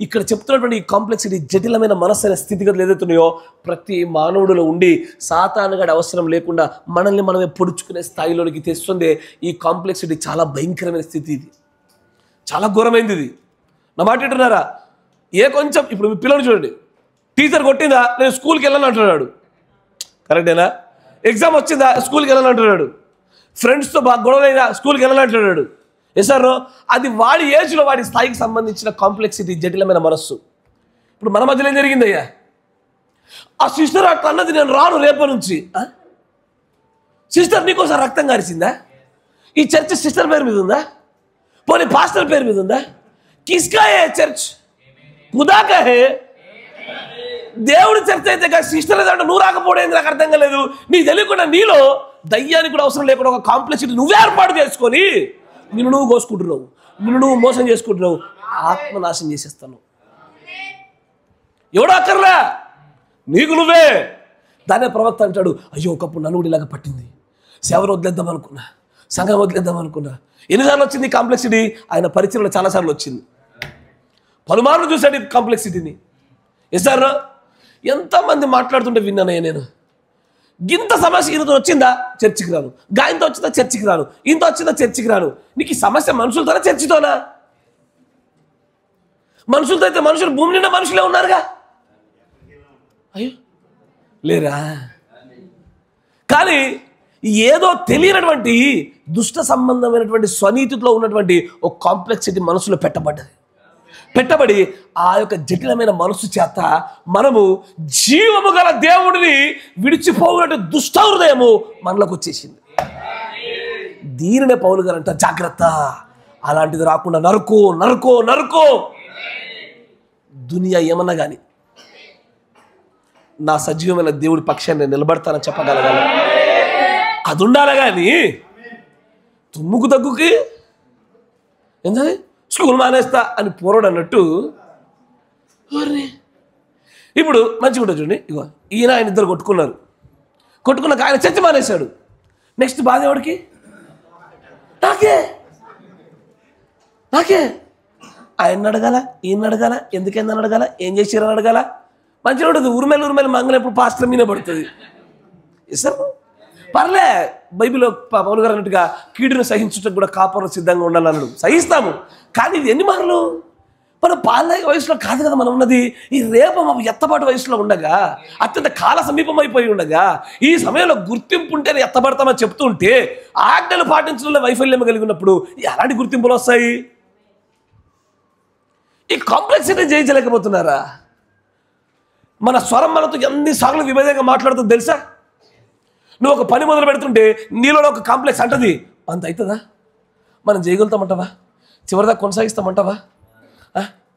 ఇక్కడ చెప్తున్నటువంటి ఈ కాంప్లెక్సిటీ, జటిలమైన మనస్సు అనే స్థితిగతులు ఏదైతున్నాయో ప్రతి మానవుడిలో ఉండి సాతానుగాడి అవసరం లేకుండా మనల్ని మనమే పొడుచుకునే స్థాయిలోనికి తెస్తుంది. ఈ కాంప్లెక్సిటీ చాలా భయంకరమైన స్థితి, ఇది చాలా ఘోరమైంది. ఇది నా మాట వింటున్నారా? కొంచెం ఇప్పుడు మీ పిల్లలు చూడండి, టీచర్ కొట్టిందా, నేను స్కూల్కి వెళ్ళాలని అంటున్నాడు. కరెక్టేనా? ఎగ్జామ్ వచ్చిందా, స్కూల్కి వెళ్ళాలని అంటున్నాడు. ఫ్రెండ్స్తో బాగా గొడవలైనా స్కూల్కి వెళ్ళాలని అంటున్నాడు. సార్ అది వాడి ఏజ్లో వాడి స్థాయికి సంబంధించిన కాంప్లెక్సిటీ, జటిలమైన మనస్సు. ఇప్పుడు మన మధ్యలో ఏం జరిగిందయ్యా? ఆ సిస్టర్ అట్లా అన్నది, నేను రాను రేపటి నుంచి. సిస్టర్ నీకోసం రక్తం కారిసిందా? ఈ చర్చ్ సిస్టర్ పేరు మీద ఉందా? పోనీ పాస్టర్ పేరు మీద ఉందా? కిస్కా హే చర్చ్? ఖుదాకా హే? దేవుడి చర్చ అయితే సిస్టర్ ఏదంటే నువ్వు రాకపోవడం నాకు అర్థం కాలేదు. నీకు తెలియకుండా నీలో దయ్యానికి కూడా అవసరం లేకుండా ఒక కాంప్లెక్సిటీ నువ్వే ఏర్పాటు చేసుకొని నిన్ను నువ్వు కోసుకుంటున్నావు, నిన్ను నువ్వు మోసం చేసుకుంటున్నావు, ఆత్మనాశం చేసేస్తాను. ఎవడో అక్కర్లే, నీకు నువ్వే. దానే ప్రవక్త అంటాడు, అయ్యో ఒకప్పుడు నన్ను కూడా ఇలాగ పట్టింది, సేవను వదిలేద్దాం అనుకున్నా, సంఘం వదిలేద్దాం అనుకున్నా. ఎన్నిసార్లు వచ్చింది కాంప్లెక్సిటీ? ఆయన పరిచయంలో చాలాసార్లు వచ్చింది. పలుమార్లు చూశాడు ఈ కాంప్లెక్సిటీని. సార్ ఎంతమంది మాట్లాడుతుంటే విన్నానయ్యా నేను, ఇంత సమస్య ఈయనతో వచ్చిందా చర్చికి రాను, గాయంతో వచ్చిందా చర్చికి రాను, ఇంత వచ్చిందా చర్చికి రాను. నీకు ఈ సమస్య మనుషులతోనా చర్చితోనా? మనుషులతో అయితే మనుషులు భూమి నిండా మనుషులే ఉన్నారుగా. అయ్యో లేరా? కానీ ఏదో తెలియనటువంటి దుష్ట సంబంధమైనటువంటి స్వనీతిలో ఉన్నటువంటి ఒక కాంప్లెక్సిటీ మనసులో పెట్టబడి ఆ యొక్క జటిలమైన మనసు చేత మనము జీవము గల దేవుడిని విడిచిపోయినట్టు దుష్ట హృదయము మనలోకి వచ్చేసింది. దీనినే పౌలు గారు అంట, జాగ్రత్త, అలాంటిది రాకుండా నరుకో నరుకో నరుకో. దునియా ఏమన్నా కానీ నా సజీవమైన దేవుడి పక్షాన్ని నిలబడతానని చెప్పగలగాల, అది ఉండాలి. కానీ తుమ్ముకు దగ్గుకి ఏంటది, స్కూల్ మానేస్తా అని పోరాడు అన్నట్టు. ఇప్పుడు మంచిగా ఉంటుంది చూడండి, ఇగో ఈయన ఆయన ఇద్దరు కొట్టుకున్నాక ఆయన చర్చ మానేశాడు. నెక్స్ట్ బాధ ఎవడికి? నాకే. ఆయన అడగాల, ఈయన అడగాల, ఎందుకైందని అడగాల, ఏం చేసారని అడగాల. మంచిగా ఉంటుంది. ఉరిమేలు మంగళం ఎప్పుడు పాస్టర్ మీద పడుతుంది. సార్ పర్లే, బైబిల్లో పౌలు గారు అన్నట్టుగా కీడును సహించటం కూడా కాపురం సిద్ధంగా ఉండాలన్నాడు. సహిస్తాము, కానీ ఇది ఎన్ని మార్లు? మనం పాలయ వయసులో కాదు కదా మనం ఉన్నది. ఈ రేపు ఎత్తబాటు వయసులో ఉండగా, అత్యంత కాల సమీపం అయిపోయి ఉండగా, ఈ సమయంలో గుర్తింపు ఉంటేనే ఎత్తబడతామని చెప్తూ ఉంటే ఆజ్ఞలు పాటించడంలో వైఫల్యం కలిగి ఉన్నప్పుడు ఎలాంటి గుర్తింపులు వస్తాయి? ఈ కాంప్లెక్సిటీ జయించలేకపోతున్నారా? మన స్వరం మనతో ఎన్నిసార్లు విభేదంగా మాట్లాడుతుంది తెలుసా? నువ్వు ఒక పని మొదలు పెడుతుంటే నీలో ఒక కాంప్లెక్స్ అంటది, అంత అవుతుందా? మనం చేయగలుగుతామంటావా? చివరిదాకా కొనసాగిస్తామంటావా?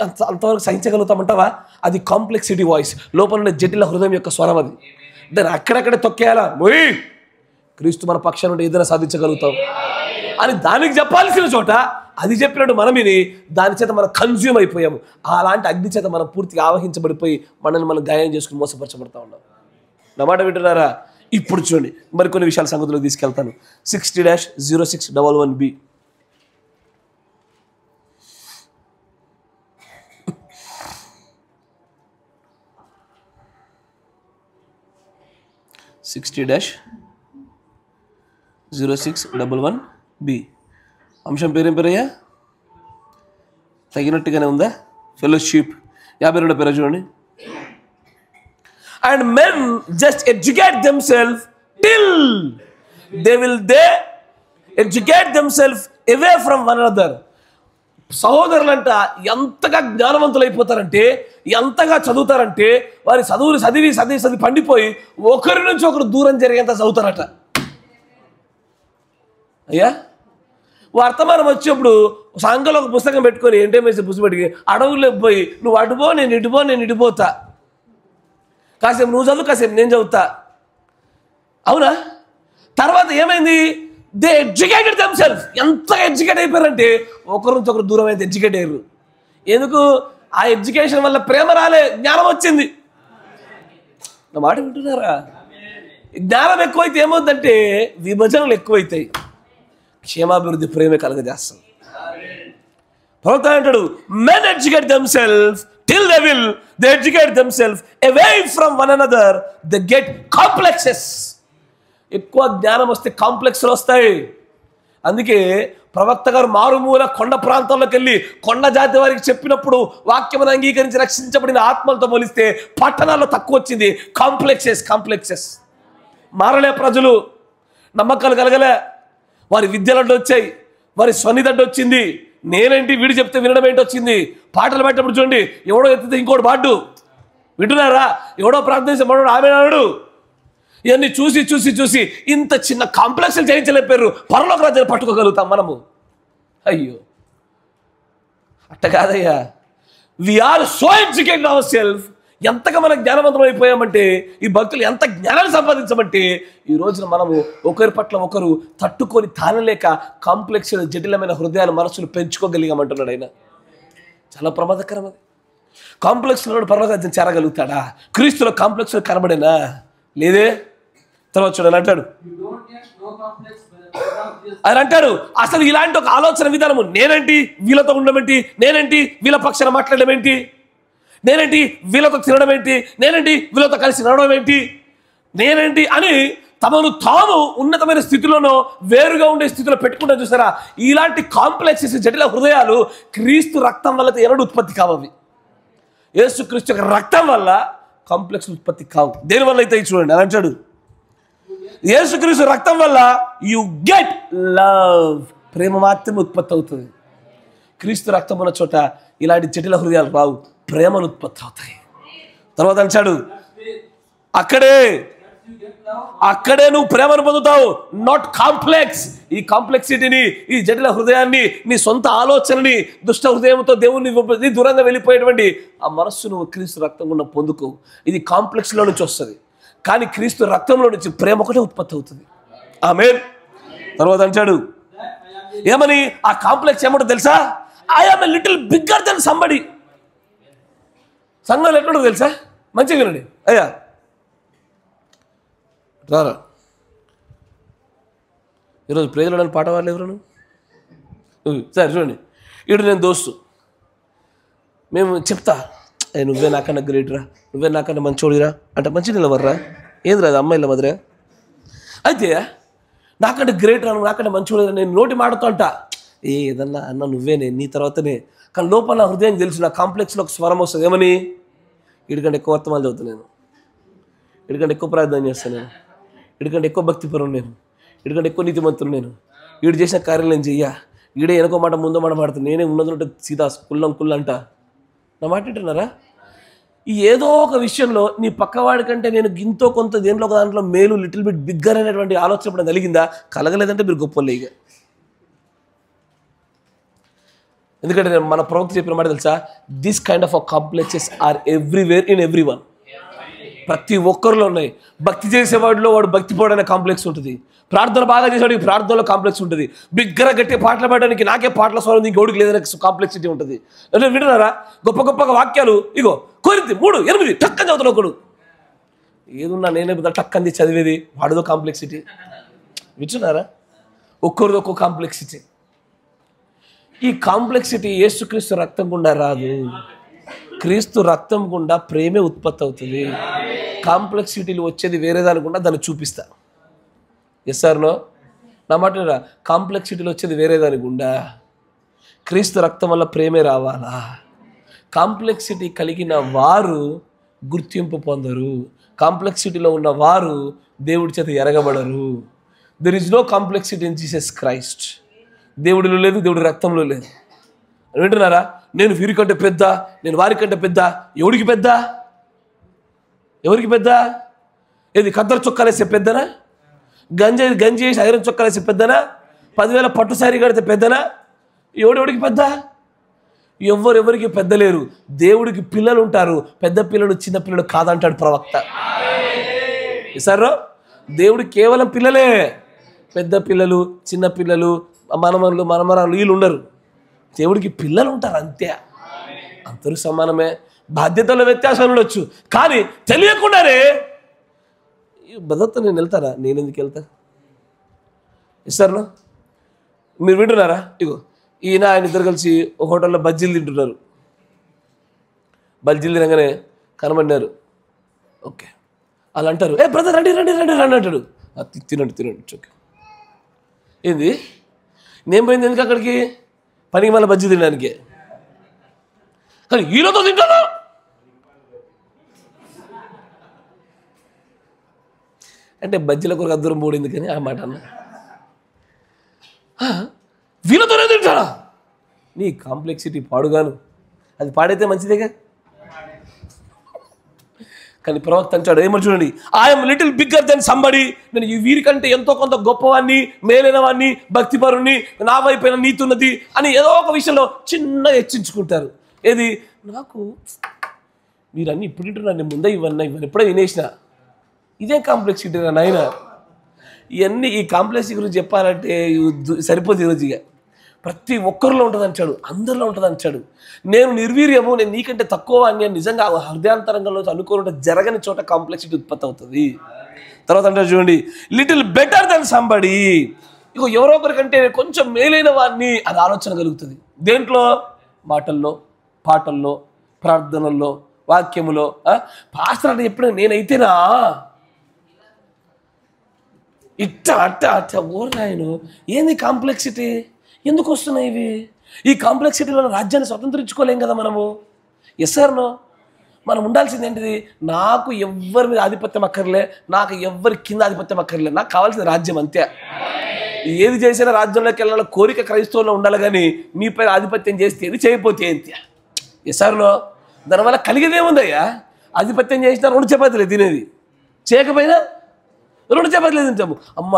అంతవరకు సహించగలుగుతామంటావా? అది కాంప్లెక్సిటీ వాయిస్, లోపల ఉన్న జటిల హృదయం యొక్క స్వరం. అది దాన్ని అక్కడక్కడే తొక్కేయాలా. మొయ్, క్రీస్తు మన పక్షాన నుండి ఏదైనా సాధించగలుగుతాం అని దానికి చెప్పాల్సిన చోట అది చెప్పినట్టు మనం విని దాని చేత మనం కన్జ్యూమ్ అయిపోయాము. అలాంటి అగ్ని చేత మనం పూర్తిగా ఆవహించబడిపోయి మనల్ని మనం గాయం చేసుకుని మోసపరచబడతా ఉన్నాం. నా మాట వింటున్నారా? ఇప్పుడు చూడండి మరికొన్ని విషయాల సంగతిలోకి తీసుకెళ్తాను. 60-0611B. (60-0611B) అంశం పేరేం పేరయ్యా? తగినట్టుగానే ఉందా? ఫెలోషిప్. 52 పేరు చూడండి. And men just educate themselves till they educate themselves away from one another. సహోదరులంట ఎంతగా జ్ఞానవంతులైపోతారంటే, ఎంతగా చదువుతారంటే, వారి చదువులు చదివి పండిపోయి ఒకరి నుంచి ఒకరు దూరం జరిగేంత చదువుతారట. అయ్యా, వర్తమానం వచ్చేప్పుడు సంఘంలో ఒక పుస్తకం పెట్టుకొని ఎంటేమేసి పుస్తకం పెట్టుకుని అడవుల్లో పోయి నువ్వు అటుపో నేను ఇటుపోతా, కాసేపు నువ్వు చదువు కాసేపు నేను చదువుతా. అవునా? తర్వాత ఏమైంది? They educated themself. ఎంత ఎడ్యుకేట్ అయిపోయారంటే ఒకరి నుంచి ఒకరు దూరం అయితే ఎడ్యుకేట్ అయ్యారు. ఎందుకు? ఆ ఎడ్యుకేషన్ వల్ల ప్రేమ రాలే, జ్ఞానం వచ్చింది. నా మాట వింటున్నారా? జ్ఞానం ఎక్కువైతే ఏమవుతుందంటే విభజనలు ఎక్కువైతాయి, క్షేమాభివృద్ధి ప్రేమే కలగజేస్తుంది. ప్రవక్త అంటాడు, men educate themself till they educate themselves away from one another, they get complexes. ఎక్కువ జ్ఞానం వస్తే కాంప్లెక్స్లు వస్తాయి. అందుకే ప్రవక్త గారు మారుమూల కొండ ప్రాంతంలోకి వెళ్ళి కొండ జాతి వారికి చెప్పినప్పుడు వాక్యమును అంగీకరించి రక్షించబడిన ఆత్మలతో పోలిస్తే పట్టణాల్లో తక్కువ వచ్చింది. కాంప్లెక్సెస్ మారలే, ప్రజలు నమ్మకాలు కలగలే, వారి విద్యలడ్డు వచ్చాయి, వారి స్వనిదడ్డు వచ్చింది. నేనేంటి వీడు చెప్తే వినడం ఏంటి వచ్చింది. పాటలు పెట్టినప్పుడు చూడండి, ఎవడో ఎత్తితే ఇంకోటి పాడు. వింటున్నారా? ఎవడో ప్రార్థించే మనోడు ఆమె అన్నాడు. ఇవన్నీ చూసి ఇంత చిన్న కాంప్లెక్స్లు జయించలేపారు. పరలోక రాజ్యాన్ని పట్టుకోగలుగుతాం మనము. అయ్యో, అట్ట కాదయ్యా. We are so educated our self. ఎంతగా మనం జ్ఞానవంతం అయిపోయామంటే, ఈ భక్తులు ఎంత జ్ఞానాన్ని సంపాదించమంటే, ఈ రోజున మనము ఒకరి పట్ల ఒకరు తట్టుకొని తానలేక కాంప్లెక్స్ జటిలమైన హృదయాలు మనసులు పెంచుకోగలిగామంటున్నాడు ఆయన. చాలా ప్రమాదకరం అది. కాంప్లెక్స్లో పరలోకరాజ్యం చేరగలుగుతాడా? క్రీస్తులో కాంప్లెక్స్ కనబడేనా? లేదే. తర్వాత చూడాలి అంటాడు, ఆయన అంటాడు, అసలు ఇలాంటి ఒక ఆలోచన విధానము నేనేంటి వీళ్ళతో ఉండమేంటి, నేనేంటి వీళ్ళ పక్షాన మాట్లాడడం ఏంటి, నేనేంటి వీళ్ళతో తినడం ఏంటి, నేనేంటి వీళ్ళతో కలిసి నడవడం ఏంటి, నేనేంటి అని తమను తాము ఉన్నతమైన స్థితిలోనో వేరుగా ఉండే స్థితిలో పెట్టుకుంటా చూసారా? ఇలాంటి కాంప్లెక్సెస్ జటిల హృదయాలు క్రీస్తు రక్తం వల్ల ఎన్నడూ ఉత్పత్తి కావవి. యేసుక్రీస్తు యొక్క రక్తం వల్ల కాంప్లెక్స్ ఉత్పత్తి కావు. దేనివల్ల అయితే చూడండి, అని అంటాడు, యేసుక్రీస్తు రక్తం వల్ల యు గెట్ లవ్. ప్రేమ మాత్రమే ఉత్పత్తి అవుతుంది. క్రీస్తు రక్తం ఉన్న చోట ఇలాంటి జటిల హృదయాలు రావు, ప్రేమను ఉత్పత్తి అవుతాయి. తర్వాత అంటాడు, అక్కడే నువ్వు ప్రేమను పొందుతావు, నాట్ కాంప్లెక్స్. ఈ కాంప్లెక్సిటీని, ఈ జటిల హృదయాన్ని, నీ సొంత ఆలోచనని, దుష్ట హృదయంతో దేవుని దూరంగా వెళ్ళిపోయేటువంటి ఆ మనస్సు నువ్వు క్రీస్తు రక్తం గుండా పొందుకో. ఇది కాంప్లెక్స్లో నుంచి వస్తుంది, కానీ క్రీస్తు రక్తంలో నుంచి ప్రేమ ఒకటే ఉత్పత్తి అవుతుంది. ఆమేన్. తర్వాత అంటాడు ఏమని? ఆ కాంప్లెక్స్ ఏమంటో తెలుసా? I am a little bigger than somebody. సంఘంలో ఎట్లుంటో తెలుసా? మంచిగా వినండి అయ్యా, రారా. ఈరోజు ప్రేజలు పాట వాళ్ళు ఎవరు? సరే చూడండి, ఇటు నేను దోస్తు, మేము చెప్తా, నువ్వే నాకన్నా గ్రేట్ రా, నువ్వే నాకన్నా మంచోడిరా అంటే మంచి నిలవర్రా. ఏంది రాదు అమ్మాయిల మధురా? అయితే నాకంటే గ్రేట్ రా, నువ్వు నాకంటే మంచోడిరా, నేను నోటి మాటతో అంట ఏదన్నా అన్న నువ్వేనే, నీ తర్వాతనే. కానీ లోపల నా హృదయం తెలుసు, నా కాంప్లెక్స్లో ఒక స్వరం వస్తుంది. ఏమని? వీడికంటే ఎక్కువ వర్తమానాలు చదువుతాను నేను, వీడికంటే ఎక్కువ ప్రార్థన చేస్తాను నేను, వీడికంటే ఎక్కువ భక్తిపరం నేను, వీడికంటే ఎక్కువ నీతిమంతులు నేను, వీడు చేసిన కార్యాలు నేను చెయ్యా, వీడే వెనకో మాట ముందో మాట మాడుతాను, నేనే ఉన్నదంటే సీదా కుల్లంట. నా మాట వింటున్నారా? ఈ ఏదో ఒక విషయంలో నీ పక్కవాడి కంటే నేను గింతో కొంత దేంట్లో ఒక దాంట్లో మేలు లిటిల్ బిట్ బిగ్గర్ అనేటువంటి ఆలోచన ఇప్పుడు కలిగిందా? కలగలేదంటే మీరు గొప్పలే. ఇక ఎందుకంటే నేను మన ప్రవక్త చెప్పిన మాట తెలుసా? This kind of complexes are everywhere in every one. ప్రతి ఒక్కరిలో ఉన్నాయి. భక్తి చేసేవాడిలో వాడు భక్తి పోవడానికి కాంప్లెక్స్ ఉంటుంది, ప్రార్థన బాగా చేసేవాడికి ప్రార్థనలో కాంప్లెక్స్ ఉంటుంది. బిగ్గర గట్టి పాటలు పాడడానికి నాకే పాటల స్వరం ఇంకోడికి లేదని కాంప్లెక్సిటీ ఉంటుంది. వింటున్నారా? గొప్ప గొప్పగా వాక్యాలు ఇగో కొరింథీ 3:8 టక్కని చదువుతాడు ఒకడు. ఏదున్నా నేనే టక్కని చదివేది, వాడిదో కాంప్లెక్సిటీ. వింటున్నారా? ఒక్కరిది ఒక్కో కాంప్లెక్సిటీ. ఈ కాంప్లెక్సిటీ యేసుక్రీస్తు రక్తం గుండా రాదు. క్రీస్తు రక్తం గుండా ప్రేమే ఉత్పత్తి అవుతుంది. కాంప్లెక్సిటీలు వచ్చేది వేరే దానికుండా దాన్ని చూపిస్తా. Yes sir no? నా మాట కాంప్లెక్సిటీలు వచ్చేది వేరే దాని గుండా, క్రీస్తు రక్తం వల్ల ప్రేమే రావాలా. కాంప్లెక్సిటీ కలిగిన వారు గుర్తింపు పొందరు. కాంప్లెక్సిటీలో ఉన్న వారు దేవుడి చేత ఎరగబడరు. There is no complexity in Jesus Christ. దేవుడిలో లేదు, దేవుడి రక్తంలో లేదు. వింటున్నారా? నేను వీరికంటే పెద్ద, నేను వారికంటే పెద్ద. ఎవరికి పెద్ద? ఎవరికి పెద్ద? ఏది కద్దరు చొక్కాలేసే పెద్దనా? గంజి వేసి ఐరన్ చొక్కాలేసే పెద్దనా? 10,000 పట్టు సారీ కడితే పెద్దనా? ఎవడెవడికి పెద్ద? ఎవరెవరికి పెద్ద లేరు. దేవుడికి పిల్లలు ఉంటారు. పెద్ద పిల్లలు చిన్న పిల్లలు కాదంటాడు ప్రవక్త. సార్ దేవుడికి కేవలం పిల్లలే. పెద్ద పిల్లలు, చిన్న పిల్లలు, మనమలు, మనమరాలు వీళ్ళు ఉండరు. దేవుడికి పిల్లలు ఉంటారు, అంతే. అందరూ సమానమే. బాధ్యతల వ్యత్యాసాలు ఉండొచ్చు, కానీ తెలియకుండానే ఈ బదత్తో నేను వెళ్తారా? నేను ఎందుకు వెళ్తా? ఇస్తాను. మీరు వింటున్నారా? ఇగో ఆయన ఇద్దరు కలిసి ఒక హోటల్లో బజ్జీలు తింటున్నారు. బజ్జీలు తినగానే కనబడినారు. ఓకే, వాళ్ళు అంటారు, ఏ బ్రదర్ రండి రండి రండి రండి అంటాడు. తినండి ఓకే. ఏంది నేను పోయింది ఎందుకు అక్కడికి? పనికి మళ్ళీ బజ్జీ తినడానికే. కానీ ఈరోజు తింటాను. అంటే బజ్జీల కొరకు దూరం పోడింది, కానీ ఆ మాట అన్న వీళ్ళతోనే తింటాడా? నీ కాంప్లెక్సిటీ పాడుగాను. అది పాడైతే మంచిదేగా. కానీ ప్రవక్త అంటాడు, ఏమని చూడండి, I'm little bigger than somebody. నేను ఈ వీరికంటే ఎంతో కొంత గొప్పవాడిని, మేలైన వాడిని, భక్తిపరుణ్ణి, నా వైపైన నీతున్నది అని ఏదో ఒక విషయంలో చిన్న హెచ్చించుకుంటారు. ఏది నాకు మీరన్నీ ఇప్పుడు వింటున్నారు, నేను ముందే ఇవన్నీ ఎప్పుడో వినేసిన. ఇదే కాంప్లెక్సిటీ నాయన. ఇవన్నీ ఈ కాంప్లెక్సిటీ గురించి చెప్పాలంటే సరిపోదు. ఈరోజు ఇక ప్రతి ఒక్కరిలో ఉంటుంది అంటాడు, అందరిలో ఉంటుంది అంటాడు. నేను నిర్వీర్యము, నేను నీకంటే తక్కువ అని నిజంగా హృదయాంతరంగంలో అనుకోకుండా జరగని చోట కాంప్లెక్సిటీ ఉత్పత్తి అవుతుంది. తర్వాత అంటారు చూడండి, లిటిల్ బెటర్ దెన్ సంబడి. ఇగో ఎవరో ఒకరికంటే కొంచెం మేలైన వాడిని, అది ఆలోచన కలుగుతుంది. దేంట్లో? మాటల్లో, పాటల్లో, ప్రార్థనల్లో, వాక్యములో. పాస్టర్ అంటే ఎప్పుడైనా నేనైతేనా ఇట్ట అట్ట అట్ట ఓరాయను. ఏంది కాంప్లెక్సిటీ? ఎందుకు వస్తున్నాయి ఇవి? ఈ కాంప్లెక్సిటీలో రాజ్యాన్ని స్వతంత్రించుకోలేం కదా మనము. Yes or no? మనం ఉండాల్సింది ఏంటిది? నాకు ఎవ్వరి మీద ఆధిపత్యం అక్కర్లే, నాకు ఎవ్వరి కింద ఆధిపత్యం అక్కర్లే. నాకు కావాల్సిన రాజ్యం, అంతే. ఏది చేసినా రాజ్యంలోకి వెళ్ళాలి కోరిక క్రైస్తవుల్లో ఉండాలి, కానీ మీ పైన ఆధిపత్యం చేస్తే ఏది, చేయకపోతే ఏంటి? Yes or no? దానివల్ల కలిగేదేముందయ్యా? ఆధిపత్యం చేసినా 2 చపాతీలే తినేది, చేయకపోయినా 2 చపాతీలే తింటాము. అమ్మ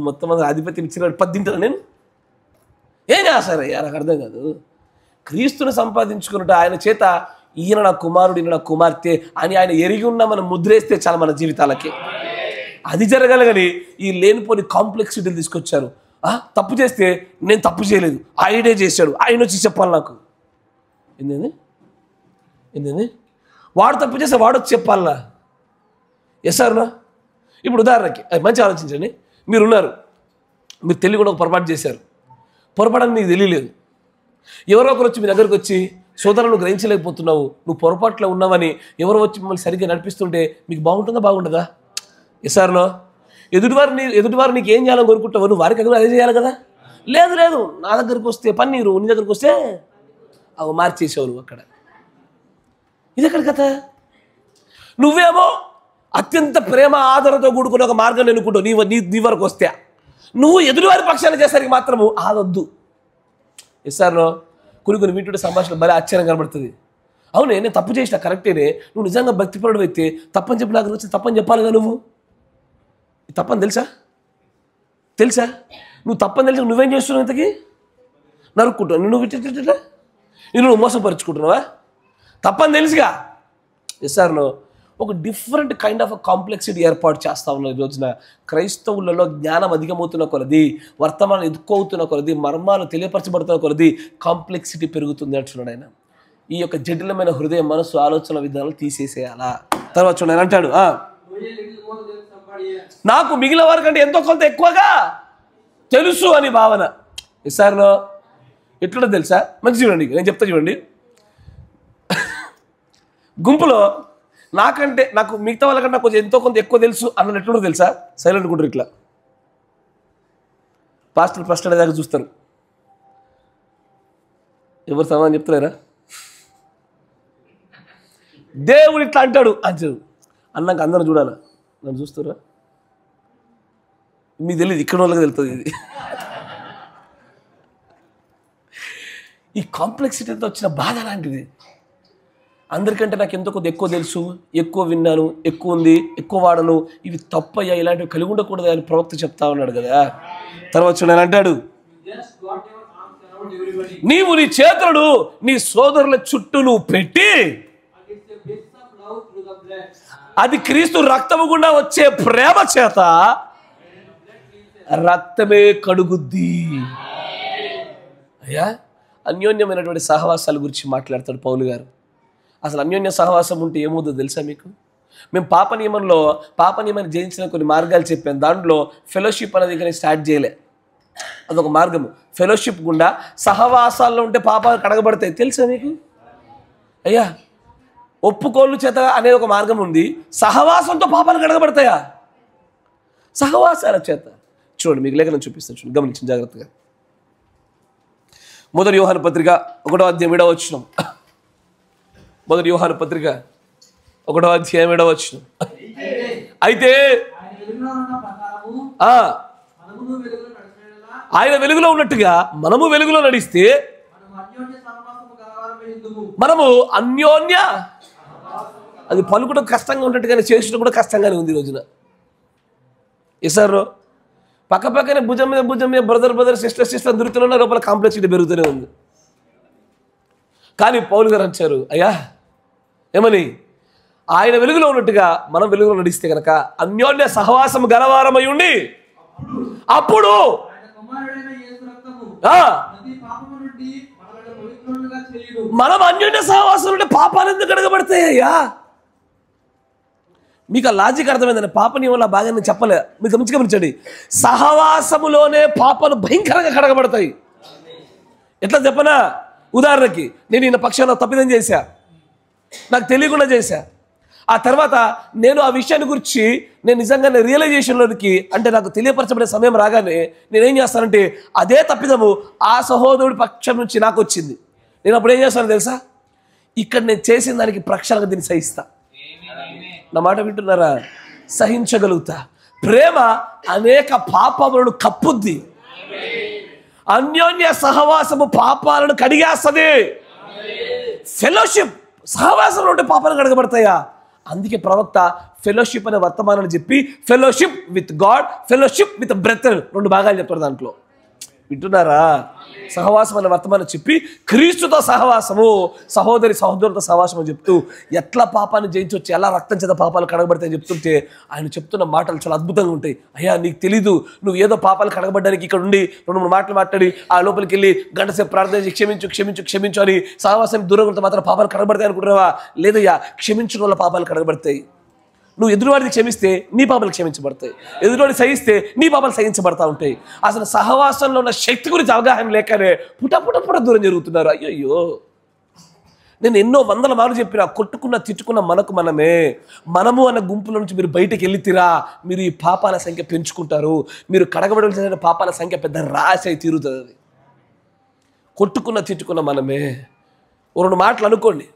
మొత్తం మంది ఆధిపత్యం ఇచ్చిన 10 తింటాను నేను. ఏం చేస్తారయ్యా? నాకు అర్థం కాదు. క్రీస్తుని సంపాదించుకున్నట్టు ఆయన చేత ఈయన నా కుమారుడు, ఈయన నా కుమార్తె అని ఆయన ఎరిగి ఉన్న మనం ముద్రేస్తే చాలా మన జీవితాలకి. అది జరగాలి, కానీ ఈ లేనిపోని కాంప్లెక్సిటీలు తీసుకొచ్చారు. తప్పు చేస్తే నేను తప్పు చేయలేదు, ఆయనే చేశాడు, ఆయన వచ్చి చెప్పాలి నాకు. ఏంది వాడు తప్పు చేస్తే వాడు వచ్చి చెప్పాలనా? ఎస్ సార్ నా? ఇప్పుడు ఉదాహరణకి మంచి ఆలోచించండి. మీరున్నారు, మీరు తెలివి కూడా ఒక పొరపాటు చేశారు. పొరపాటు మీకు తెలియలేదు. ఎవరో ఒకరు వచ్చి మీ దగ్గరకు వచ్చి, సోదరులు నువ్వు గ్రహించలేకపోతున్నావు, నువ్వు పొరపాట్లో ఉన్నావని ఎవరో వచ్చి మిమ్మల్ని సరిగ్గా నడిపిస్తుంటే మీకు బాగుంటుందా, బాగుంటుందా? Yes sir no? ఎదుటివారు నీకు ఏం చేయాలని కోరుకుంటావు, నువ్వు వారికి అదే చేయాలి కదా. లేదు నా దగ్గరకు వస్తే పన్నీరు, నీ దగ్గరకు వస్తే అవి మార్చేసావు నువ్వు అక్కడ. ఇది ఎక్కడ కథ? నువ్వేమో అత్యంత ప్రేమ ఆదరణతో కూడుకున్న ఒక మార్గాన్ని ఎన్నుకుంటావు. నీ వరకు వస్తే నువ్వు ఎదుటివారి పక్షాన్ని చేసరికి మాత్రము ఆదొద్దు. Yes sir no? కొన్ని వింటుంటే సంభాషణ భలే ఆశ్చర్యం కనబడుతుంది. అవునే, నేను తప్పు చేసిన కరెక్టేనే, నువ్వు నిజంగా భక్తిపరుడు అయితే తప్పని చెప్పి నాకు వచ్చి తప్పని చెప్పాలి కదా. నువ్వు తప్పని తెలుసా? నువ్వు తప్పని తెలిసి నువ్వేం చేస్తున్నావు? ఇంతకీ నరుక్కుంటావు నువ్వు మోసపరుచుకుంటున్నావా? తప్పని తెలుసుగా. Yes sir no? ఒక డిఫరెంట్ కైండ్ ఆఫ్ కాంప్లెక్సిటీ ఏర్పాటు చేస్తూ ఉన్నారు. ఈ రోజున క్రైస్తవులలో జ్ఞానం అధికమవుతున్న కొలది, వర్తమానం ఎక్కువ అవుతున్న కొలది, మర్మాలు తెలియపరచబడుతున్న కొలది కాంప్లెక్సిటీ పెరుగుతుంది అంటున్నాడు ఆయన. ఈ యొక్క జటిలమైన హృదయ మనసు ఆలోచన విధానాలు తీసేసేయాలా. తర్వాత చూడండి అంటాడు, నాకు మిగిలిన వారి కంటే ఎంతో కొంత ఎక్కువగా తెలుసు అని భావన. ఈసారిలో ఎట్లుంటో తెలుసా? మంచి చూడండి, నేను చెప్తా చూడండి. గుంపులో నాకు మిగతా వాళ్ళకంటే కొంచెం ఎంతో కొంత ఎక్కువ తెలుసు అన్నది ఎట్లుంటో తెలుసా? సైలెంట్ కూడా ఇట్లా పాస్టర్ ఫస్ట్ దాకా చూస్తారు. ఎవరు సమాధానం చెప్తలేరా? దేవుడు ఇట్లా అంటాడు అంటాడు అన్నాక అందరూ చూడాలా? నన్ను చూస్తారా? మీకు తెలియదు, ఇక్కడ వాళ్ళకి తెలుస్తుంది ఇది. ఈ కాంప్లెక్సిటీతో వచ్చిన బాధ లాంటిది. అందరికంటే నాకు ఎంతో కొద్ది ఎక్కువ తెలుసు, ఎక్కువ విన్నాను, ఎక్కువ ఉంది, ఎక్కువ వాడను, ఇవి తప్పయ్యా, ఇలాంటివి కలిగి ఉండకూడదు అని ప్రవక్త చెప్తా ఉన్నాడు కదా. తర్వాత నేను అంటాడు, నీవు నీ చేతులను నీ సోదరుల చుట్టూ నువ్వు పెట్టి అది క్రీస్తు రక్తము గుండా వచ్చే ప్రేమ చేత రక్తమే కడుగుద్ది. అయ్యా, అన్యోన్యమైనటువంటి సహవాసాల గురించి మాట్లాడతాడు పౌలు గారు. అసలు అన్యోన్య సహవాసం ఉంటే ఏమవుతుందో తెలుసా మీకు? మేము పాప నియమాన్ని జయించిన కొన్ని మార్గాలు చెప్పాను. దాంట్లో ఫెలోషిప్ అనేది కానీ స్టార్ట్ చేయలే. అదొక మార్గము. ఫెలోషిప్ గుండా సహవాసాల్లో ఉంటే పాపాలు కడగబడతాయి. తెలుసా మీకు? అయ్యా, ఒప్పుకోళ్ళు చేత అనే ఒక మార్గం ఉంది. సహవాసంతో పాపాలు కడగబడతాయా? సహవాసాల చేత. చూడండి, మీకు లేఖనం చూపిస్తాను, చూడండి, గమనించండి జాగ్రత్తగా. 1 యోహాను పత్రిక 1వ అధ్యాయం 7వ వచనం. 1 యోహాను పత్రిక 1వ అధ్యాయం 7వ వచనం. అయితే ఆయన వెలుగులో ఉన్నట్టుగా మనము వెలుగులో నడిస్తే మనము అన్యోన్య, అది పలుకుట కష్టంగా ఉన్నట్టుగానే చేసడం కూడా కష్టంగానే ఉంది ఈ రోజున. ఎసారో పక్కపక్కనే భుజం మీద బ్రదర్ సిస్టర్ దొరుకుతున్న లోపల కాంప్లెక్సిటీ పెరుగుతూనే ఉంది. కానీ పౌలు గారు అంటారు, అయ్యా ఏమని, ఆయన వెలుగులో ఉన్నట్టుగా మనం వెలుగులో నడిస్తే కనుక అన్యోన్య సహవాసం గలవారమై ఉండి అప్పుడు మనం అన్యోన్య సహవాసం ఉంటే పాపాలు ఎందుకు కడగబడతాయ్యా? మీకు ఆ లాజిక్ అర్థమైందని పాప నియమంలో బాగా నేను చెప్పలే, మీకు మంచిగా గమనించండి. సహవాసములోనే పాపాలు భయంకరంగా కడగబడతాయి. ఎట్లా చెప్పనా? ఉదాహరణకి నేను ఈయన పక్షాన తప్పిదం చేశా, నాకు తెలియకుండా చేశా. ఆ తర్వాత నేను ఆ విషయాన్ని గురించి నేను నిజంగా రియలైజేషన్లోనికి, అంటే నాకు తెలియపరచబడే సమయం రాగానే నేనేం చేస్తానంటే అదే తప్పిదము ఆ సహోదరుడి పక్షం నుంచి నాకు వచ్చింది. నేను అప్పుడు ఏం చేస్తాను తెలుసా? ఇక్కడ నేను చేసిన దానికి ప్రక్షాళనగా దీన్ని సహిస్తా. నా మాట వింటున్నారా? సహించగలుగుతా. ప్రేమ అనేక పాపములను కప్పుద్ది. అన్యోన్య సహవాసము పాపాలను కడిగేస్తుంది. ఫెలోషిప్, సహవాసంలో ఉంటే పాపాలు కడగబడతాయా? అందుకే ప్రవక్త ఫెలోషిప్ అనే వర్తమానాన్ని చెప్పి fellowship with God, fellowship with brother 2 భాగాలు చెప్తారు దాంట్లో. వింటున్నారా? సహవాసం అనే వర్తమానం చెప్పి క్రీస్తుతో సహవాసము, సహోదరులతో సహవాసము చెప్తూ ఎట్లా పాపాన్ని జయించవచ్చు, ఎలా రక్తం చేత పాపాలు కడగబడతాయని చెప్తుంటే ఆయన చెప్తున్న మాటలు చాలా అద్భుతంగా ఉంటాయి. అయ్యా, నీకు తెలీదు, నువ్వు ఏదో పాపాలు కడగబడ్డానికి ఇక్కడ ఉండి 2-3 మాటలు మాట్లాడి ఆ లోపలికి వెళ్ళి గంట సేపు ప్రార్థన చేసి క్షమించు అని సహవాసానికి దూరంగా ఉంటే మాత్రం పాపాలు కడగబడతాయి అనుకుంటున్నావా? లేదయ్యా, క్షమించడం వల్ల పాపాలు కడగబడతాయి. నువ్వు ఎదురువాడికి క్షమిస్తే నీ పాపాలు క్షమించబడతాయి, ఎదురువాడిని సహిస్తే నీ పాపాలు సహించబడతా ఉంటాయి. అసలు సహవాసంలో ఉన్న శక్తి గురించి అవగాహన లేకనే పుట దూరం జరుగుతున్నారు. అయ్యో, నేను ఎన్నో వందల మార్లు చెప్పినా, కొట్టుకున్న తిట్టుకున్న మనము అన్న గుంపుల నుంచి మీరు బయటకు వెళ్ళితిరా, మీరు ఈ పాపాల సంఖ్య పెంచుకుంటారు. మీరు కడగబడాల్సిన పాపాల సంఖ్య పెద్ద రాశి అయి తీరుతుంది. అది కొట్టుకున్న తిట్టుకున్న మనమే. 2 మాటలు అనుకోండి,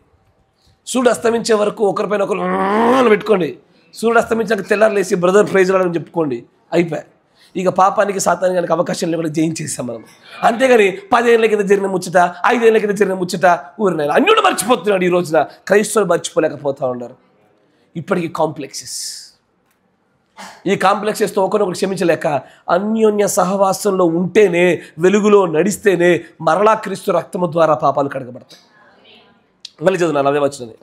సూర్యుడు అస్తమించే వరకు ఒకరిపైన ఒకరు పెట్టుకోండి. సూర్యుడు అస్తమించాక తెల్లారు లేసి బ్రదర్ ప్రైజ్ రావడం చెప్పుకోండి, అయిపోయి. ఇక పాపానికి సాతానికి అవకాశం లేకుండా జయించేస్తాం మనం. అంతేగాని 10 ఏళ్ళ కింద జరిగిన ముచ్చట, 5 ఏళ్ళ కింద జరిగిన ముచ్చట ఊరినాయి అన్యుడు మర్చిపోతున్నాడు. ఈ రోజున క్రైస్తవులు మర్చిపోలేకపోతూ ఉన్నారు. ఇప్పటికీ కాంప్లెక్సెస్, ఈ కాంప్లెక్సెస్తో ఒకరినొకరు క్షమించలేక అన్యోన్య సహవాసంలో ఉంటేనే, వెలుగులో నడిస్తేనే మరలా క్రీస్తు రక్తము ద్వారా పాపాలు కడగబడతాయి. మళ్ళీ చదువున్నాను, అదే వచ్చినది.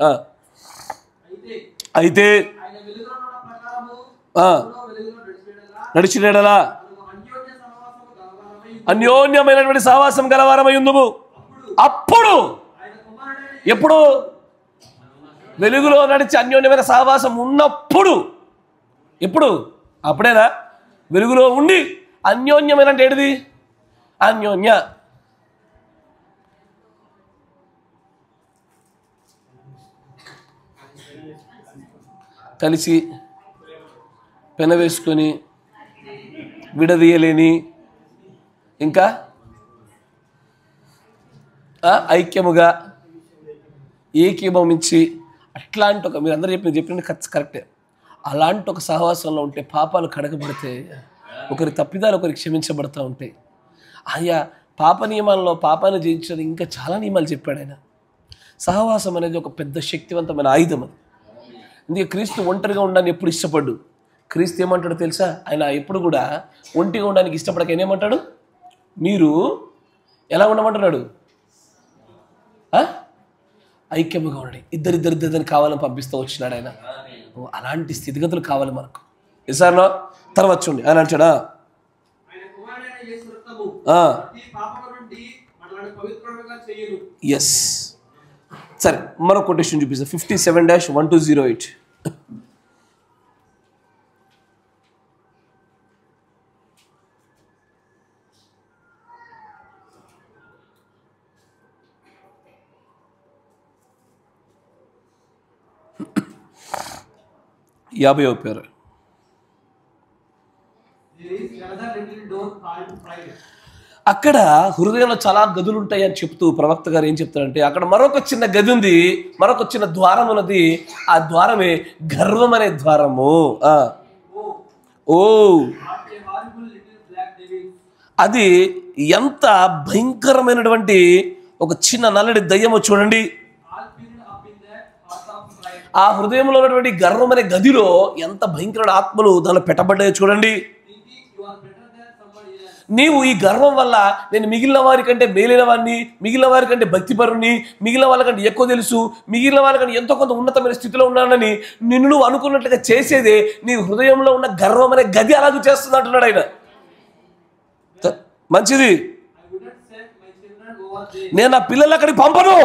అయితే నడిచినడలా అన్యోన్యమైనటువంటి సహవాసం గలవారమై ఉందుము. అప్పుడు ఎప్పుడు వెలుగులో నడిచి అన్యోన్యమైన సహవాసం ఉన్నప్పుడు, ఎప్పుడు అప్పుడేనా? వెలుగులో ఉండి అన్యోన్యమైన అంటే ఏంటిది? అన్యోన్య కలిసి పెన వేసుకొని విడదీయలేని, ఇంకా ఐక్యముగా ఏకీభవించి అట్లాంటి ఒక, మీరు అందరూ చెప్పిన కరెక్టే, అలాంటి ఒక సహవాసంలో ఉంటే పాపాలు కడగబడితే, ఒకరి తప్పిదాలు ఒకరికి క్షమించబడుతూ ఉంటాయి. ఆయా పాప నియమాల్లో పాపాన్ని జయించడం ఇంకా చాలా నియమాలు చెప్పాడు ఆయన. సహవాసం అనేది ఒక పెద్ద శక్తివంతమైన ఆయుధం. అది అందుకే క్రీస్తు ఒంటరిగా ఉండడానికి ఎప్పుడు ఇష్టపడ్డు. క్రీస్తు ఏమంటాడో తెలుసా? ఆయన ఎప్పుడు కూడా ఒంటిగా ఉండడానికి ఇష్టపడక ఏమంటాడు? మీరు ఎలా ఉండమంటున్నాడు? ఐక్యముగా ఉండండి, ఇద్దరిద్దరిద్దరిని కావాలని పంపిస్తూ వచ్చినాడు ఆయన. అలాంటి స్థితిగతులు కావాలి మనకు. ఈసారిలో తర్వాత చూడండి ఆయన అంటాడా, ఎస్. సరే, మరో కొటేషన్ చూపిస్తా. 57-1208. యాభై పేరు. అక్కడ హృదయంలో చాలా గదులు ఉంటాయి అని చెప్తూ ప్రవక్త గారు ఏం చెప్తారంటే, అక్కడ మరొక చిన్న గది ఉంది, మరొక చిన్న ద్వారం ఉన్నది. ఆ ద్వారమే గర్వం అనే ద్వారము. అది ఎంత భయంకరమైనటువంటి ఒక చిన్న నల్లటి దయ్యము చూడండి. ఆ హృదయంలో ఉన్నటువంటి గర్వం అనే గదిలో ఎంత భయంకరమైన ఆత్మలు దానిలో పెట్టబడ్డాయో చూడండి. నీవు ఈ గర్వం వల్ల నేను మిగిలిన వారి కంటే మేలైన వాడిని, మిగిలిన వారి కంటే భక్తిపరుని, మిగిలిన వాళ్ళకంటే ఎక్కువ తెలుసు, మిగిలిన వాళ్ళకంటే ఎంతో కొంత ఉన్నతమైన స్థితిలో ఉన్నానని నిన్ను నువ్వు అనుకున్నట్లుగా చేసేదే నీ హృదయంలో ఉన్న గర్వం అనే గది అలాగూ చేస్తుంది అంటున్నాడు ఆయన. మంచిది, నేను నా పిల్లలు అక్కడికి పంపను.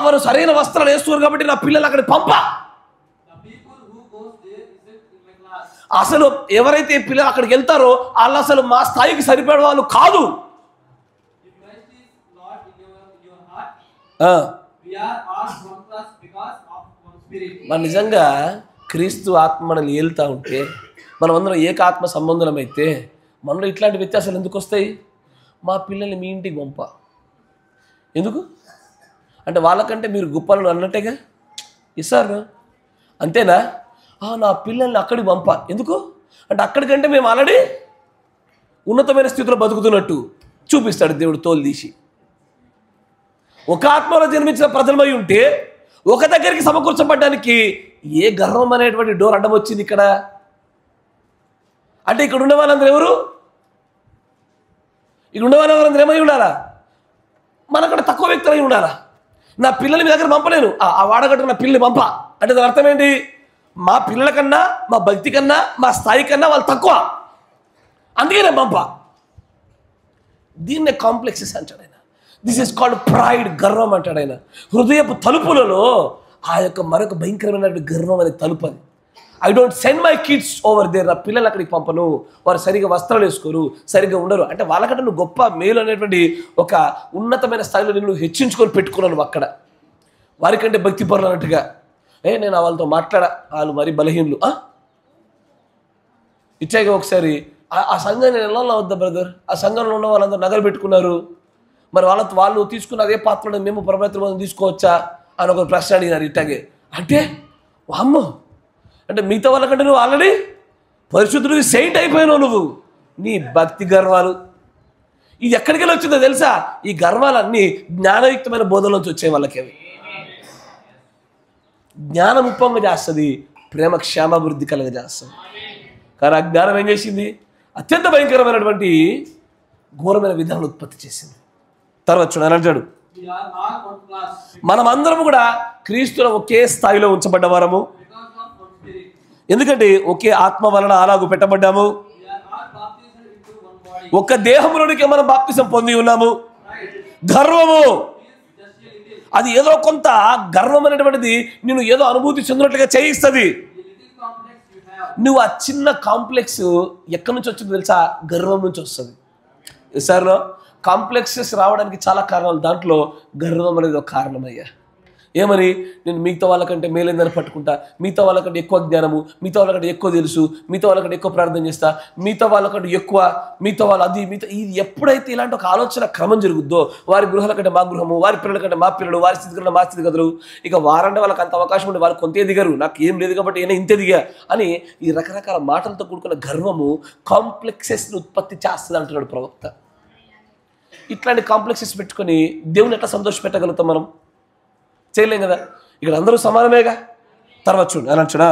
వారు సరైన వస్త్రాలు వేస్తున్నారు కాబట్టి నా పిల్లలు అక్కడికి పంప. అసలు ఎవరైతే పిల్లలు అక్కడికి వెళ్తారో వాళ్ళు అసలు మా స్థాయికి సరిపడే వాళ్ళు కాదు. మన నిజంగా క్రీస్తు ఆత్మ మనల్ని ఏలుతూ ఉంటే, మనం అందరం ఏకాత్మ సంబంధం అయితే మనలో ఇట్లాంటి వ్యత్యాసాలు ఎందుకు వస్తాయి? మా పిల్లల్ని మీ ఇంటికి పంప ఎందుకు అంటే వాళ్ళకంటే మీరు గొప్పలు అన్నట్టేగా ఇస్తారు, అంతేనా? నా పిల్లల్ని అక్కడికి పంప ఎందుకు అంటే అక్కడికంటే మేము ఆల్రెడీ ఉన్నతమైన స్థితిలో బతుకుతున్నట్టు చూపిస్తాడు దేవుడు తోలు తీసి. ఒక ఆత్మలో జన్మించిన ప్రజలమై ఉంటే ఒక దగ్గరికి సమకూర్చబడ్డానికి ఏ గర్వం అనేటువంటి డోర్ అడ్డం వచ్చింది ఇక్కడ? అంటే ఇక్కడ ఉండే వాళ్ళందరూ ఎవరు? ఇక్కడ ఉండే వాళ్ళందరూ ఏమై ఉండాలా? మనకంటే తక్కువ వ్యక్తులు అయి ఉండాలా? నా పిల్లల్ని మీ దగ్గర పంపలేను, ఆ వాడగట్టు నా పిల్లల్ని పంప అంటే దాని అర్థం ఏంటి? మా పిల్లల కన్నా, మా భక్తి కన్నా, మా స్థాయి కన్నా వాళ్ళు తక్కువ, అందుకే నేను పంప. దీన్నే కాంప్లెక్సెస్ అంటాడు ఆయన. దిస్ ఈస్ కాల్డ్ ప్రైడ్, గర్వం అంటాడు ఆయన. హృదయపు తలుపులలో ఆ యొక్క మరొక భయంకరమైన గర్వం అనే తలుపు అది. I don't send my kids over there. నా పిల్లలు అక్కడికి పంపను, వారు సరిగ్గా వస్త్రాలు వేసుకోరు, సరిగ్గా ఉండరు. అంటే వాళ్ళకంటే నువ్వు గొప్ప మేలు అనేటువంటి ఒక ఉన్నతమైన స్థాయిలో నిన్ను హెచ్చించుకొని పెట్టుకున్నాను అక్కడ. వారికంటే భక్తి పరులు అన్నట్టుగా నేను వాళ్ళతో మాట్లాడా, వాళ్ళు మరీ బలహీనులు. ఇచ్చాక ఒకసారి ఆ సంఘాన్ని ఎలా వద్దా బ్రదర్, ఆ సంఘంలో ఉన్న వాళ్ళందరూ నగలు పెట్టుకున్నారు, మరి వాళ్ళు తీసుకున్న అదే పాత్రలో మేము పరమేశ్వరం తీసుకోవచ్చా అని ఒక ప్రశ్న అడిగినారు. ఇట్టాగే అంటే అమ్మో, అంటే మిగతా వాళ్ళకంటే నువ్వు ఆల్రెడీ పరిశుద్ధుడివి, సెయింట్ అయిపోయినావు నువ్వు. నీ భక్తి గర్వాలు ఇది ఎక్కడికి వెళ్ళి వచ్చిందో తెలుసా? ఈ గర్వాలన్నీ జ్ఞానయుక్తమైన బోధనలోంచి వచ్చే వాళ్ళకి. అవి జ్ఞానం ఉప్పంగా చేస్తుంది, ప్రేమ క్షేమాభివృద్ధి కలగజేస్తుంది. కానీ ఆ జ్ఞానం ఏం చేసింది? అత్యంత భయంకరమైనటువంటి ఘోరమైన విధానాలు ఉత్పత్తి చేసింది. తర్వాత చూడాలి అంటాడు, మనమందరం కూడా క్రీస్తులో ఒకే స్థాయిలో ఉంచబడ్డవారము. ఎందుకంటే ఒకే ఆత్మ వలన అలాగూ పెట్టబడ్డాము. ఒక దేహంలోనికి మనం బాప్తిసం పొంది ఉన్నాము. గర్వము అది ఏదో కొంత గర్వం అనేటువంటిది నేను ఏదో అనుభూతి చెందినట్లుగా చేయిస్తుంది. నువ్వు ఆ చిన్న కాంప్లెక్స్ ఎక్కడి నుంచి వచ్చిందో తెలుసా? గర్వం నుంచి వస్తుంది. సార్ కాంప్లెక్సెస్ రావడానికి చాలా కారణాలు, దాంట్లో గర్వం అనేది ఒక కారణమయ్యా. ఏమని? నేను మిగతా వాళ్ళకంటే మేలైందని పట్టుకుంటా, మిగతా వాళ్ళకంటే ఎక్కువ జ్ఞానము, మిగతా వాళ్ళకంటే ఎక్కువ తెలుసు, మిగతా వాళ్ళకంటే ఎక్కువ ప్రార్థన చేస్తా, మిగతా వాళ్ళకంటే ఎక్కువ, మిగతా వాళ్ళు అది మిగతా ఇది. ఎప్పుడైతే ఇలాంటి ఒక ఆలోచన క్రమం జరుగుద్దో, వారి గృహాల కంటే మా గృహము, వారి పిల్లల కంటే మా పిల్లలు, వారి స్థితిగతులు మా స్థితిగతులు, ఇక వారంటే వాళ్ళకి అంత అవకాశం ఉంటే వాళ్ళు కొంతే దిగరు, నాకు ఏం లేదు కాబట్టి ఏమైనా ఇంతే దిగా అని ఈ రకరకాల మాటలతో కూడుకున్న గర్వము కాంప్లెక్సెస్ని ఉత్పత్తి చేస్తుంది అంటున్నాడు ప్రవక్త. ఇట్లాంటి కాంప్లెక్సెస్ పెట్టుకొని దేవుని ఎట్లా సంతోష పెట్టగలుగుతాం మనం? చేయలేం కదా. ఇక్కడ అందరూ సమానమేగా. తర్వాత చూడు అని అంటున్నా,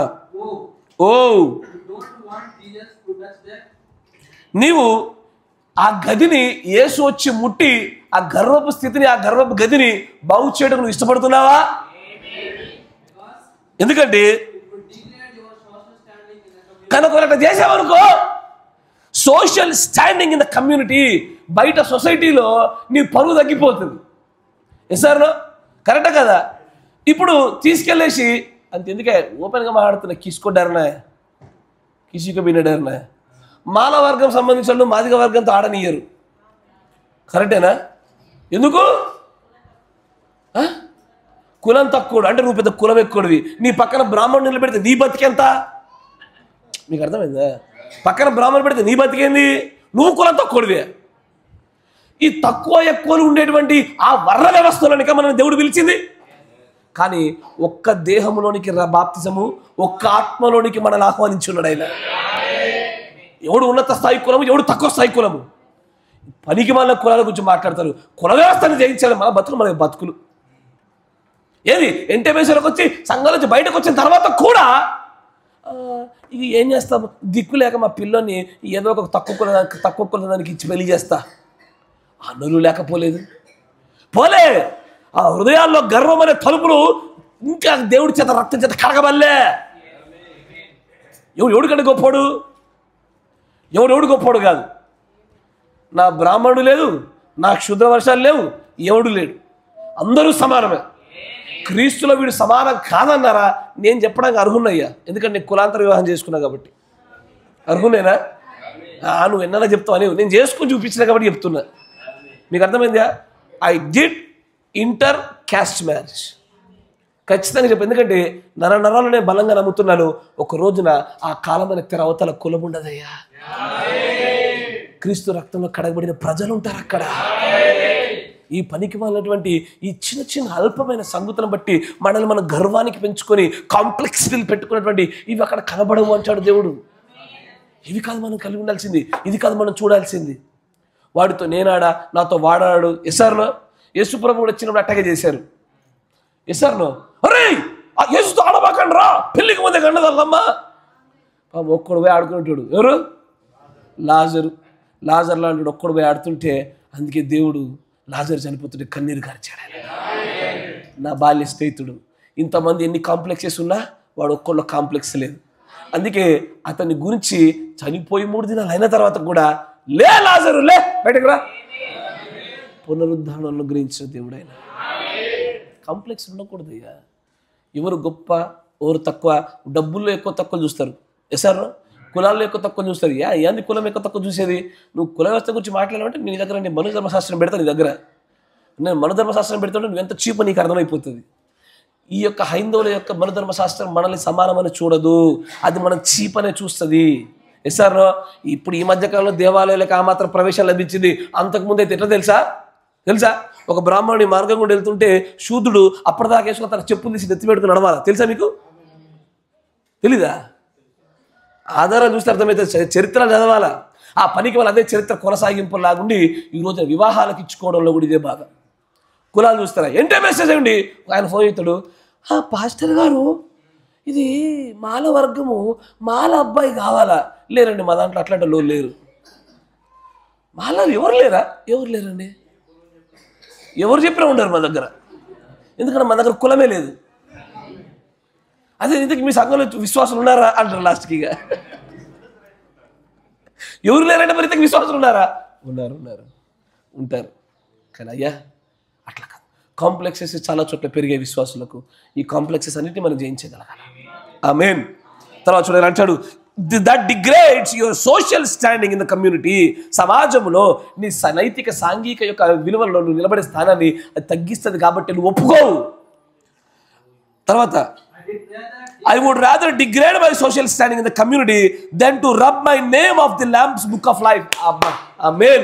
ఓ నీవు ఆ గదిని యేసు వచ్చి ముట్టి ఆ గర్వపు స్థితిని, ఆ గర్వపు గదిని బాగు చేయడం నువ్వు ఇష్టపడుతున్నావా? ఎందుకంటే కనుక అట్లా చేసావనుకో, social standing in the community, బయట సొసైటీలో నీ పరువు తగ్గిపోతుంది. ఎసార్లో కరెక్టా కదా? ఇప్పుడు తీసుకెళ్ళేసి అంతెందుకే ఓపెన్గా మాట్లాడుతున్నా, కిసుకోడారనా కిసికో బిన్నడారనా మాల వర్గం సంబంధించిన వాళ్ళు మాదిగ వర్గంతో ఆడనియ్యరు. కరెక్టేనా? ఎందుకు? కులం తక్కువ అంటే నువ్వు పెద్ద కులం ఎక్కువవి. నీ పక్కన బ్రాహ్మణుడు నిలబెడితే నీ బతికెంత? మీకు అర్థమైందా? పక్కన బ్రాహ్మణుడు పెడితే నీ బతికేంది? నువ్వు కులం తక్కువడివే. ఈ తక్కువ ఎక్కువలు ఉండేటువంటి ఆ వర్ణ వ్యవస్థలోనిక మనం దేవుడు పిలిచింది. కానీ ఒక్క దేహంలోనికి బాప్తిజము, ఒక్క ఆత్మలోనికి మనల్ని ఆహ్వానించున్నాడు ఆయన. ఎవడు ఉన్నత స్థాయి కులము, ఎవడు తక్కువ స్థాయి కులము. పనికి మన కులాల గురించి మాట్లాడతారు. కుల వ్యవస్థను జయించాలి. మన బతుకులు మన బతుకులు ఏది ఎంటబేసీలోకి వచ్చి సంఘం నుంచి బయటకు వచ్చిన తర్వాత కూడా ఇది ఏం చేస్తాము, దిక్కు లేక మా పిల్లని ఏదో ఒక తక్కువ కులదానికి ఇచ్చి పెళ్లి చేస్తా. అన్నులు లేకపోలేదు పోలే. ఆ హృదయాల్లో గర్వం అనే తలుపులు ఇంకా దేవుడి చేత రక్తం చేత కడగబల్లే. ఎవడు గొప్పోడు, ఎవడు గొప్పోడు కాదు. నా బ్రాహ్మణుడు లేదు, నా క్షుద్ర వర్షాలు లేవు, ఎవడు లేడు, అందరూ సమానమే. క్రీస్తులో వీడు సమానం కాదన్నారా? నేను చెప్పడానికి అర్హున్నయ్యా. ఎందుకంటే నేను కులాంతర వివాహం చేసుకున్నా కాబట్టి. అర్హునేనా? నువ్వు ఎన్నైనా చెప్తావు అని నేను చేసుకుని చూపించిన కాబట్టి చెప్తున్నా. మీకు అర్థమైందా? I did inter caste marriage. ఖచ్చితంగా చెప్పు. ఎందుకంటే నరాలు నేను బలంగా నమ్ముతున్నాను, ఒక రోజున ఆ కాలం అనే అవతల కులం ఉండదయ్యా. క్రీస్తు రక్తంలో కడగబడిన ప్రజలు ఉంటారు అక్కడ. ఈ పనికి వాళ్ళటువంటి ఈ చిన్న చిన్న అల్పమైన సంగతులను బట్టి మనల్ని మనం గర్వానికి పెంచుకొని కాంప్లెక్స్ పెట్టుకున్నటువంటి ఇవి అక్కడ కనబడవు అంటాడు దేవుడు. ఇవి కాదు మనం కలిగి ఉండాల్సింది, ఇది కాదు మనం చూడాల్సింది. వాడితో నేనాడా, నాతో వాడాడు. ఎస్ఆర్లో యేసు ప్రభు కూడా వచ్చినప్పుడు అట్టగే చేశారు. ఎస్ఆర్లో అరే యేసుతో ఆడబాకండి రా, పెళ్ళికి ముందే గండదల్లమ్మా. ఒక్కడు పోయి ఆడుకునేటాడు. ఎవరు? లాజరు లాంటి ఒక్కడు పోయి ఆడుతుంటే అందుకే దేవుడు లాజరు చనిపోతుంటే కన్నీరు కార్చాడు. నా బాల్య స్నేహితుడు. ఇంతమంది ఎన్ని కాంప్లెక్సెస్ ఉన్నా వాడు ఒక్కళ్ళ కాంప్లెక్స్ లేదు. అందుకే అతని గురించి చనిపోయి 3 దినాలు అయిన తర్వాత కూడా లే లాజరు లే బయటకు రా, పునరుద్ధానం అనుగ్రహించిన దేవుడు ఆయన. కాంప్లెక్స్ ఉండకూడదు అయ్యా. ఎవరు గొప్ప, ఎవరు తక్కువ, డబ్బుల్లో ఎక్కువ తక్కువ చూస్తారు. ఎసారు కులాల్లో ఎక్కువ తక్కువ చూస్తారు. ఏంది కులం ఎక్కువ తక్కువ చూసేది? నువ్వు కుల వ్యవస్థ గురించి మాట్లాడాలంటే నీ దగ్గర నేను మనుధర్మశాస్త్రం పెడతాను. నీ దగ్గర నేను మనుధర్మశాస్త్రం పెడుతుంటే నువ్వు ఎంత చీపో నీకు అర్థమైపోతుంది. ఈ యొక్క హైందవుల యొక్క మనుధర్మశాస్త్రం మనల్ని సమానమని చూడదు, అది మనం చీపనే చూస్తుంది. ఎస్ఆర్ ఇప్పుడు ఈ మధ్యకాలంలో దేవాలయాలకు ఆ మాత్రం ప్రవేశం లభించింది. అంతకుముందు అయితే ఎట్లా తెలుసా? ఒక బ్రాహ్మణుడి మార్గం కూడా వెళ్తుంటే శూద్రుడు అప్పటిదాకా వేసుకుని తన చెప్పులు తీసి నెత్తి పెట్టుకుని నడవాలా. తెలుసా మీకు? తెలీదా? ఆధారం చూస్తే అర్థమైతే చరిత్ర చదవాలా. ఆ పనికి వాళ్ళు అదే చరిత్ర కొనసాగింపు లాగుండి ఈ రోజున వివాహాలకు ఇచ్చుకోవడంలో కూడా ఇదే బాధ. కులాలు చూస్తారా? ఏంటే మెసేజ్ అండి, ఆయన ఫోన్ చేస్తాడు, పాస్టర్ గారు ఇది మాల వర్గము, మాల అబ్బాయి కావాలా? లేరండి మా దాంట్లో అట్లాంటి వాళ్ళు లేరు. మాల ఎవరు లేరండి. ఎవరు చెప్పినా ఉండరు మా దగ్గర. ఎందుకంటే మన దగ్గర కులమే లేదు. అదే ఇంతకు మీ సంఘంలో విశ్వాసులు ఉన్నారా అంటారు లాస్ట్కి. ఇక ఎవరు లేరంటే మరి ఇంతకు విశ్వాసులు ఉన్నారా? ఉన్నారు ఉంటారు. కానీ అయ్యా అట్లా కాదు. కాంప్లెక్సెస్ చాలా చోట్ల పెరిగే విశ్వాసులకు ఈ కాంప్లెక్సెస్ అన్నిటిని మనం జయించగలగాలి. ఆమేన్. తర్వాత చూడాలి అంటాడు, that degrades your social standing in the community. సమాజంలో నీ నైతిక సాంఘిక యొక్క విలువల్లో నువ్వు నిలబడే స్థానాన్ని అది తగ్గిస్తుంది కాబట్టి నువ్వు ఒప్పుకోవు. తర్వాత I would rather degrade my social standing in the community than to rub my name off the Lamb's book of life. Amen.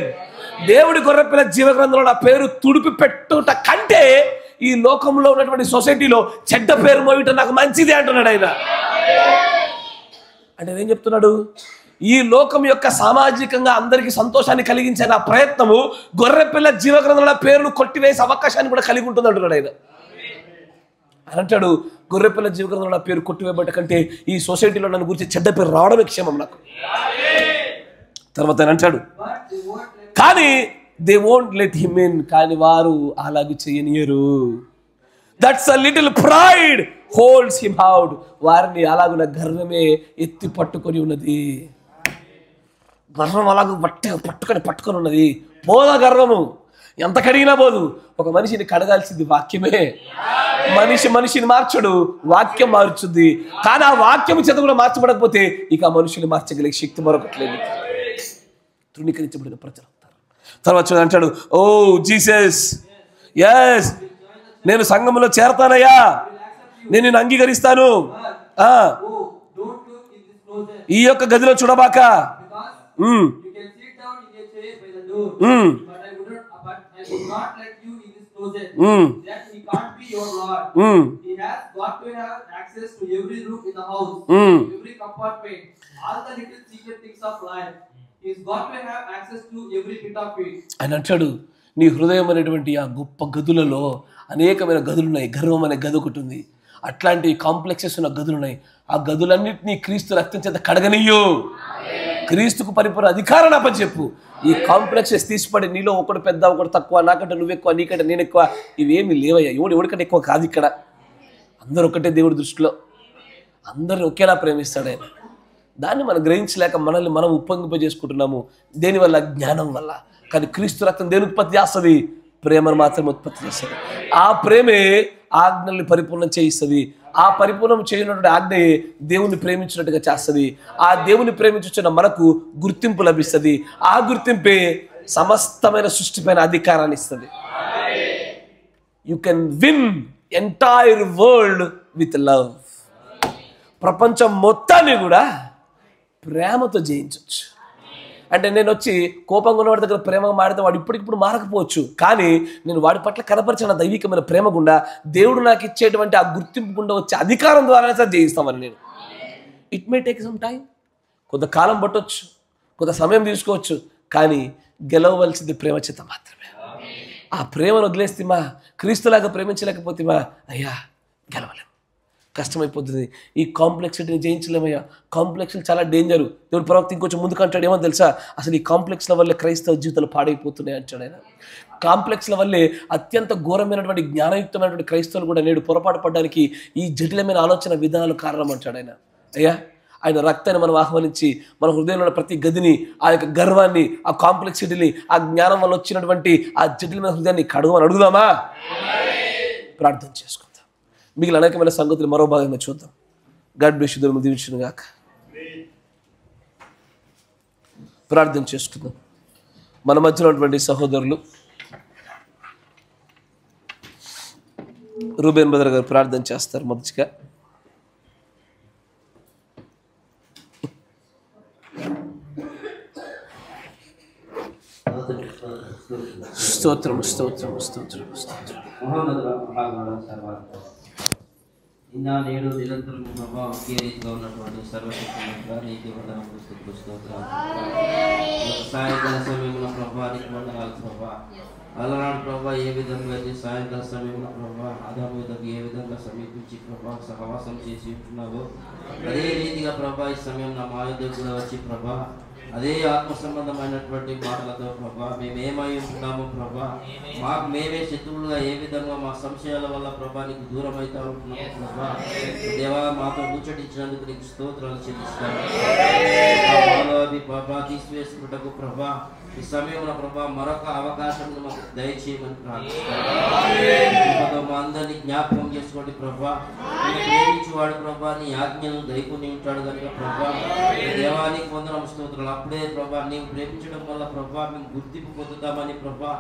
దేవుడి గొర్రెపిల్ల జీవగ్రంథంలో నా పేరు తుడిపి పెట్టుట కంటే ఈ లోకంలో ఉన్నటువంటి సొసైటీలో చెడ్డ పేరు మోయటం నాకు మంచిది అంటున్నాడు ఆయన. అంటే ఏం చెప్తున్నాడు? ఈ లోకం యొక్క సామాజికంగా అందరికీ సంతోషాన్ని కలిగించే నా ప్రయత్నము గొర్రెపిల్ల జీవగ్రంథంలో పేరును కొట్టివేసే అవకాశాన్ని కూడా కలిగి ఉంటుంది అంటున్నాడు ఆయన. అని అంటాడు, గొర్రెపిల్ల జీవగ్రంథంలో నా పేరు కొట్టివేయబట్ట కంటే ఈ సొసైటీలో నన్ను గురించి చెడ్డ పేరు రావడమే క్షేమం నాకు. తర్వాత ఆయన అంటాడు, కానీ they won't let him in, కానీ వారు అలాగే చేయనియరు. That's a little pride holds him out. వారిని అలాగున్న గర్వమే ఎత్తి పట్టుకొని ఉన్నది. గర్వం అలాగ పట్టుకొని ఉన్నది. పోదా గర్వము, ఎంత కడిగినా పోదు. ఒక మనిషిని కడగాల్సింది వాక్యమే. మనిషిని మార్చడు, వాక్యం మార్చుద్ది. కానీ ఆ వాక్యం చేత కూడా మార్చబడకపోతే ఇక ఆ మనుషులు మార్చగలిగే శక్తి మరొకట్లేదు. తృణీకరించబడిన ప్రజలు తర్వాత అంటాడు, ఓ జీసస్, ఎస్ నేను సంఘంలో చేరతానయ్యా, నేను నిన్ను అంగీకరిస్తాను. ఈ యొక్క గదిలో చూడబాక. ఆయన అంటాడు, నీ హృదయం అనేటువంటి ఆ గొప్ప గదులలో అనేకమైన గదులున్నాయి. గర్వం అనే గది ఒకటి ఉంది. అట్లాంటి కాంప్లెక్సెస్ ఉన్న గదులున్నాయి. ఆ గదులన్నింటినీ క్రీస్తు రక్తం చేత కడగనియ్యు. క్రీస్తుకు పరిపూర్ణ అధికారాన్ని అప్పచెప్పు. ఈ కాంప్లెక్సెస్ తీసిపడి నీలో ఒకటి పెద్ద ఒకటి తక్కువ, నాకంటే నువ్వు ఎక్కువ, నీకంటే నేను ఎక్కువ, ఇవేమి లేవయ్యా. ఎవడికంటే ఎక్కువ కాదు. ఇక్కడ అందరూ ఒకటే దేవుడి దృష్టిలో, అందరిని ఒకేలా ప్రేమిస్తాడు ఆయన. దాన్ని మనం గ్రహించలేక మనల్ని మనం ఉప్పొంగిపోజేసుకుంటున్నాము. దేనివల్ల? జ్ఞానం వల్ల. కానీ క్రీస్తు రక్తం దేని ఉత్పత్తి చేస్తుంది? ప్రేమను మాత్రమే ఉత్పత్తి చేస్తుంది. ఆ ప్రేమే ఆజ్ఞల్ని పరిపూర్ణం చేయిస్తుంది. ఆ పరిపూర్ణం చేయనటువంటి ఆజ్ఞయే దేవుని ప్రేమించినట్టుగా చేస్తుంది. ఆ దేవుని ప్రేమించున్న మనకు గుర్తింపు లభిస్తుంది. ఆ గుర్తింపే సమస్తమైన సృష్టి పైన అధికారాన్ని ఇస్తుంది. You can win entire world with love. ప్రపంచం మొత్తాన్ని కూడా ప్రేమతో జయించవచ్చు. అంటే నేను వచ్చి కోపంగా ఉన్నవాడి దగ్గర ప్రేమగా మాడితే వాడు ఇప్పటికిప్పుడు మారకపోవచ్చు. కానీ నేను వాడి పట్ల కనపరిచిన దైవికమైన ప్రేమ గుండా, దేవుడు నాకు ఇచ్చేటువంటి ఆ గుర్తింపు గుండా వచ్చే అధికారం ద్వారా సార్ జయిస్తామని నేను. It may take some time. కొంతకాలం పట్టవచ్చు, కొంత సమయం తీసుకోవచ్చు. కానీ గెలవవలసింది ప్రేమ చేత మాత్రమే. ఆ ప్రేమను వదిలేస్తే మా క్రీస్తులాగా ప్రేమించలేకపోతే మా అయ్యా గెలవలేం, కష్టమైపోతుంది. ఈ కాంప్లెక్సిటీని జయించలేమయ్యా. కాంప్లెక్స్లు చాలా డేంజరు. దేవుడు ప్రవక్త ఇంకొంచెం ముందుకు అంటాడు, ఏమో తెలుసా, అసలు ఈ కాంప్లెక్స్ల వల్లే క్రైస్తవ జీవితాలు పాడైపోతున్నాయి అంటాడు ఆయన. కాంప్లెక్స్ల వల్లే అత్యంత ఘోరమైనటువంటి జ్ఞానయుక్తమైనటువంటి క్రైస్తవులు కూడా నేడు పొరపాటు పడడానికి ఈ జటిలమైన ఆలోచన విధానాలు కారణం అంటాడు ఆయన. అయ్యా ఆయన రక్తాన్ని మనం ఆహ్వానించి మన హృదయంలో ప్రతి గదిని, ఆ యొక్క గర్వాన్ని, ఆ కాంప్లెక్సిటీని, ఆ జ్ఞానం వల్ల వచ్చినటువంటి ఆ జటిలమైన హృదయాన్ని కడగమని అడుగుదామా? ప్రార్థన చేసుకుందాం. మిగిలిన అనేకమైన సంగతులు మరో భాగంగా చూద్దాం. God bless you. దేవుడు దీవించును గాక. ప్రార్థన చేసుకుందాం. మన మధ్యలో ఉన్నటువంటి సహోదరులు రూబేన్ బ్రదర్ గారు ప్రార్థన చేస్తారు. మొదటిగా స్తోత్రం స్తోత్రం స్తోత్రం స్తోత్రం. నిన్న నేడు నిరంతరం ప్రభా ఒకే రీతిగా ఉన్నటువంటి సర్వశక్తిమంతుడా నీకు వందనములు, స్తుతులు, స్తోత్రాలు. సాయంకాల సమయంలో ప్రభా నీకు వందనాలు ప్రభా. అలనాడు ప్రభా ఏ విధంగా అయితే సాయంకాల సమయంలో ప్రభా ఆదాము యుద్ధకు ఏ విధంగా సమీపించి ప్రభా సహవాసం చేసి ఉంటున్నావో అదే రీతిగా ప్రభా ఈ సమయం మా యుద్ధకు కూడా వచ్చి ప్రభా అదే ఆత్మ సంబంధమైనటువంటి మాటలతో ప్రభా మేము ఏమై ఉంటున్నాము ప్రభా, మాకు మేమే శత్రువులుగా ఏ విధంగా మా సంశయాల వల్ల ప్రభా నీకు దూరం అవుతా ఉంటున్నాము ప్రభా. దేవా మాతో ముచ్చటించినందుకు నీకు స్తోత్రాలు చెల్లిస్తాము. అవి ప్రభా తీసివేసుకుంటకు ప్రభా ఈ సమయంలో ప్రభా మరొక అవకాశం మాకు దయచేయమని ప్రార్థిస్తాము. మా అందరినీ జ్ఞాపకం చేసుకోండి ప్రభా. ప్రేమించేవాడు ప్రభా నీ ఆజ్ఞను దయకుని ఉంటాడు కనుక ప్రభా దేవానికి వందనం స్తోత్రాలు. అప్పుడే ప్రభా నీవు ప్రేమించడం వల్ల ప్రభా మేము గుర్తింపు పొందుతామని ప్రభా,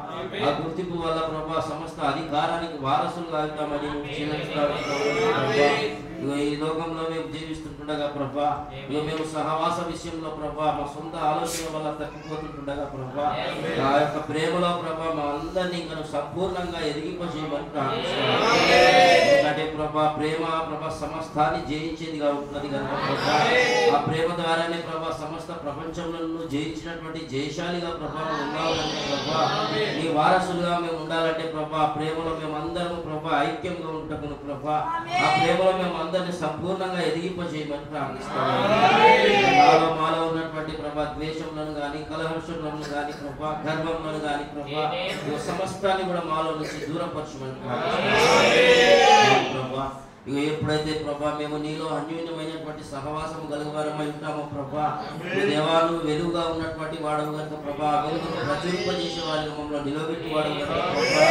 ఆ గుర్తింపు వల్ల ప్రభా సమస్త అధికారానికి వారసులుగా అవుతామని నువ్వు చెల్లిస్తాడు ప్రభా. ఈ లోకంలో మేము జీవిస్తుండగా ప్రభా, మేము సహవాస విషయంలో ప్రభా మా సొంత ఆలోచన వల్ల తప్పిపోతుండగా ప్రభా ఆ యొక్క ప్రేమలో ప్రభా మా అందరినీ ఇంకా సంపూర్ణంగా ఎదిగింపజేయమని ప్రార్థిస్తున్నాము. ఎందుకంటే ప్రభా ప్రేమ ప్రభా సమస్తాన్ని జయించేదిగా ఉంటున్నది కనుక ప్రభా ఆ ప్రేమ ద్వారానే ప్రభా సమస్త ప్రపంచంలో జయించినటువంటి జయశాలిగా ప్రభా ఉండాలంటే ప్రభా నీ వారసులుగా మేము ఉండాలంటే ప్రభా ప్రేమలో మేము అందరం ప్రభా ఐక్యంగా ఉంటకును ప్రభా ఆ ప్రేమలో మేము అందరినీ సంపూర్ణంగా ఎదిగింపజేయమని ప్రార్థిస్తాము. మాలో ఉన్నటువంటి ప్రభా ద్వేషంలను కానీ కలహంశంలను కానీ ప్రభా గర్వంలను కానీ ప్రభా సమస్తాన్ని కూడా మాలో నుంచి దూరపరచమని ప్రార్థిస్తాము ప్రభా. ఇక ఎప్పుడైతే ప్రభా మేము నీలో అన్యోన్యమైనటువంటి సహవాసం గలవారమై ఉంటామో ప్రభా దేవాలు వెలుగుగా ఉన్నటువంటి వాడవు కనుక ప్రభా వెలుగును ప్రచురింపజేసే వారిని మమ్మల్ని నిలబెట్టి వాడవు కనుక ప్రభా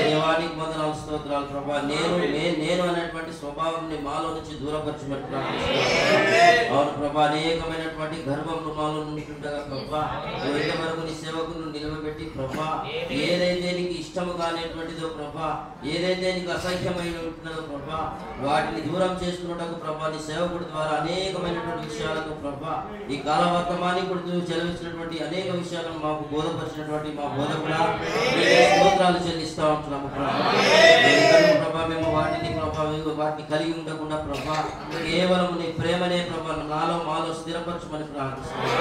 దేవానికి వందనాలు స్తోత్రాలు ప్రభా. నేను అనేటువంటి స్వభావాన్ని మాలో నుంచి దూరపరచమని ప్రార్థిస్తున్నాను. అవును ప్రభా అనేకమైనటువంటి గర్వంలో మాలో ఉంటుండగా ప్రభా ఇంతవరకు నీ సేవకులను నిలబెట్టి ప్రభా ఏదైతే నీకు ఇష్టము కానిటువంటిదో ప్రభా ఏదైతే నీకు అసహ్యమైన ఉంటున్నదో ప్రభా వాటిని దూరం చేసుకున్నటకు ప్రభా నీ సేవకుడి ద్వారా అనేకమైనటువంటి విషయాలకు ప్రభా ఈ కాల వర్తమానికుడు చెలవించినటువంటి అనేక విషయాలను మాకు బోధపరిచినటువంటి మా బోధకుడా స్తోత్రాలు చెల్లిస్తా ఉంటున్నాము ప్రభా. మేము వాటిని ప్రభా వాటిని కలిగి ఉండకుండా ప్రభా కేవలం నీ ప్రేమనే ప్రభా నాలో మాలో స్థిరపరచమని ప్రార్థిస్తున్నాము.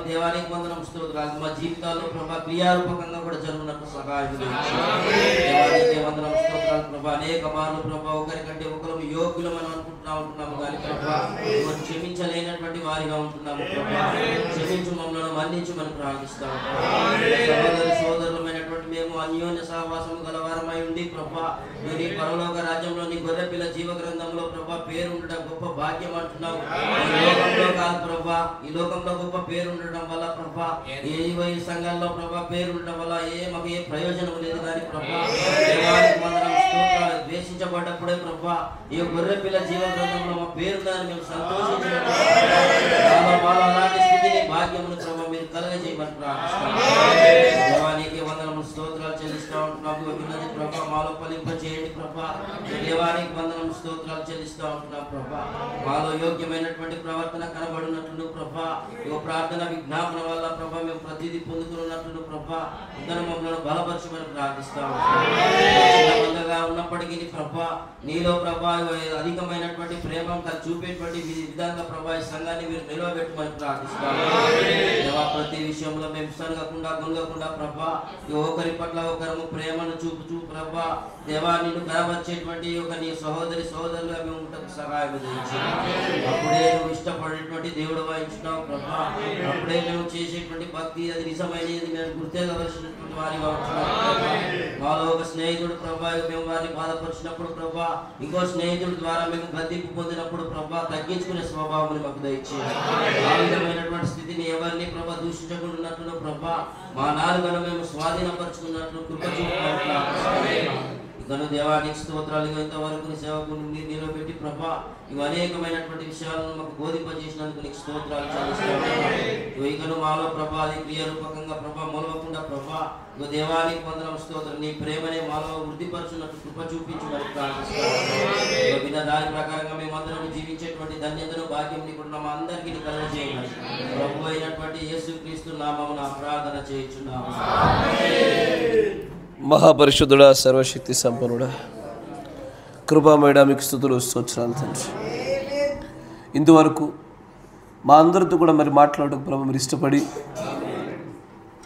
దేవానికి వందనం స్తోత్రాలు. మా జీవితాల్లో ప్రభా క్రియారూపకంగా కూడా జరుగునట్టు సహాయం దేవానికి వందనం స్తోత్రాలు ప్రభా. అనేక మార్లు ప్రభా ఒకరికంటే ఒకరు యోగ్యులమని ఉంటున్నాము కానీ ప్రభా క్షమించలేనటువంటి వారిగా ఉంటున్నాము ప్రభా. క్షమించు మమ్మల్ని మన్నించమని ప్రార్థిస్తాము. సోదరులమైనటువంటి మేము అన్యోన్య సహవాసము గలవారమై ఉండి ప్రభా నీ పరలోక రాజ్యంలో నీ గొర్రె పిల్ల జీవ గ్రంథంలో ప్రభా పేరు ఉండడం గొప్ప భాగ్యం అంటున్నావు. ఈ లోకంలో కాదు ప్రభా ఈ లోకంలో గొప్ప పేరు ఉండడం వల్ల ప్రభా ఈ సంఘాల్లో ప్రభా పేరు ఉండడం వల్ల మాకు ఏ ప్రయోజనం లేదు కానీ ప్రభా ద్వేషించబడ్డప్పుడే ప్రభా ఈ గొర్రె పిల్ల జీవ గ్రంథంలో మా పేరుందని మేము సంతోషించినట్టు అలాంటి స్థితిని భాగ్యమును ప్రభా మీరు కలగజేయమని దేవానికి వందనములు స్తోత్రాలు చెల్లిస్తూ ఉంటున్నాము. విన్నది ప్రభా మాలో ఫలింపజేయండి ప్రభా. దేవానికి వందనములు స్తోత్రాలు చెల్లిస్తూ ఉంటున్నాం ప్రభా. మాలో యోగ్యమైనటువంటి ప్రవర్తన కనబడినట్లు ప్రభా ప్రార్థన విజ్ఞాపన వల్ల ప్రభా మేము ప్రతిదీ పొందుకున్నట్లు ప్రభా ఇద్దరు మమ్మల్ని బలపరచమని ప్రార్థిస్తా ఉంటాం. ఉన్నప్పటికీ ప్రభా నీలో ప్రభా అధికమైనటువంటి ప్రేమ చూపేటువంటి విధంగా ప్రభా ఈ సంఘాన్ని మీరు నిలవబెట్టమని ప్రార్థిస్తాము. ప్రతి విషయంలో మేము సనగకుండా గుంగకుండా ప్రభా ఒకరి పట్ల ఒకరము ప్రేమను చూపుచూ ప్రభా దేవా నిన్ను కనబర్చేటువంటి ఒక నీ సహోదరులుగా మేము ఉండటకు సహాయం చేయించి అప్పుడే నువ్వు ఇష్టపడేటువంటి దేవుడు వాయించున్నావు ప్రభా. అప్పుడే మేము చేసేటువంటి భక్తి అది నిజమైనది మేము గుర్తెరవలసినటువంటి వారిగా ఉంటున్నాం. మాలో ఒక స్నేహితుడు ప్రభా మేము వారిని బాధపరిచినప్పుడు ప్రభా ఇంకో స్నేహితుడి ద్వారా మేము గద్దెంపు పొందినప్పుడు ప్రభా తగ్గించుకునే స్వభావం మాకు దయచేయాలి. ఆ విధమైనటువంటి స్థితిని ఎవరిని ప్రభా దూషించకుండా ఉన్నట్లు ప్రభా మా నాలుగను మేము స్వాధీనపరుచుకున్నట్లు కృప చూపాలి. ఇకను దేవానికి స్తోత్రాలు. ఇంతవరకు నీ సేవకు నిలబెట్టి ప్రభా ఇవి అనేకమైనటువంటి విషయాలను మాకు బోధింపజేసినందుకు నీకు స్తోత్రాలు చెల్లిస్తాము. ఇకను మాలో ప్రభా అది క్రియారూపకంగా ప్రభా మొలవకుండా ప్రభా ఇక దేవానికి వందనం స్తోత్రం. నీ ప్రేమనే మాలో వృద్ధిపరచున్నట్టు కృప చూపించమని ప్రార్థిస్తున్నాము. విన్న దాని ప్రకారంగా మేమందరం జీవించేటువంటి ధన్యతను భాగ్యం నీకు మా అందరికీ కలుగజేయండి. ప్రభు అయినటువంటి యేసుక్రీస్తు నామమున ప్రార్థన చేయుచున్నాము. మహాపరిశుద్ధుడా సర్వశక్తి సంపన్నుడా కృపామయుడా మీకు స్తుతులు స్తోత్రాలు తండ్రి. ఇంతవరకు మా అందరితో కూడా మరి మాట్లాడటం ప్రభు మీరు ఇష్టపడి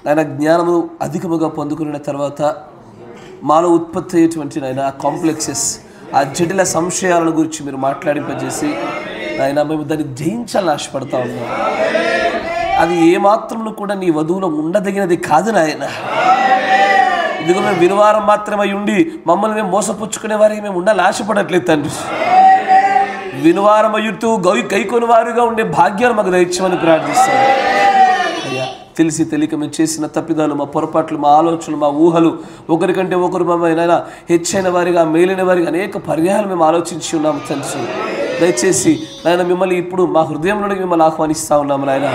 ఆయన జ్ఞానము అధికముగా పొందుకున్న తర్వాత మాలో ఉత్పత్తి అయ్యేటువంటి ఆయన ఆ కాంప్లెక్సెస్ ఆ జటిల సంశయాలను గురించి మీరు మాట్లాడింపజేసి ఆయన మేము దాన్ని జయించాలని ఆశపడతా ఉన్నాం. అది ఏమాత్రము కూడా నీ వధువులో ఉండదగినది కాదు నాయన. ఇదిగో మేము వినువారం మాత్రమై ఉండి మమ్మల్ని మేము మోసపుచ్చుకునే వారికి మేము ఉండాలని ఆశపడట్లేదు తండ్రి. వినువారం అయ్యుతూ గైకొని వారుగా ఉండే భాగ్యాలు మాకు దయచేయమని ప్రార్థిస్తాను అయ్యా. తెలిసి తెలియక మేము చేసిన తప్పిదాలు, మా పొరపాట్లు, మా ఆలోచనలు, మా ఊహలు, ఒకరికంటే ఒకరు మమ్మల్ని హెచ్చైన వారిగా, మేలైన వారిగా అనేక పర్యాయాలు మేము ఆలోచించి ఉన్నాము తండ్రి. దయచేసి నాయన మిమ్మల్ని ఇప్పుడు మా హృదయంలోకి మిమ్మల్ని ఆహ్వానిస్తూ ఉన్నాము నాయన.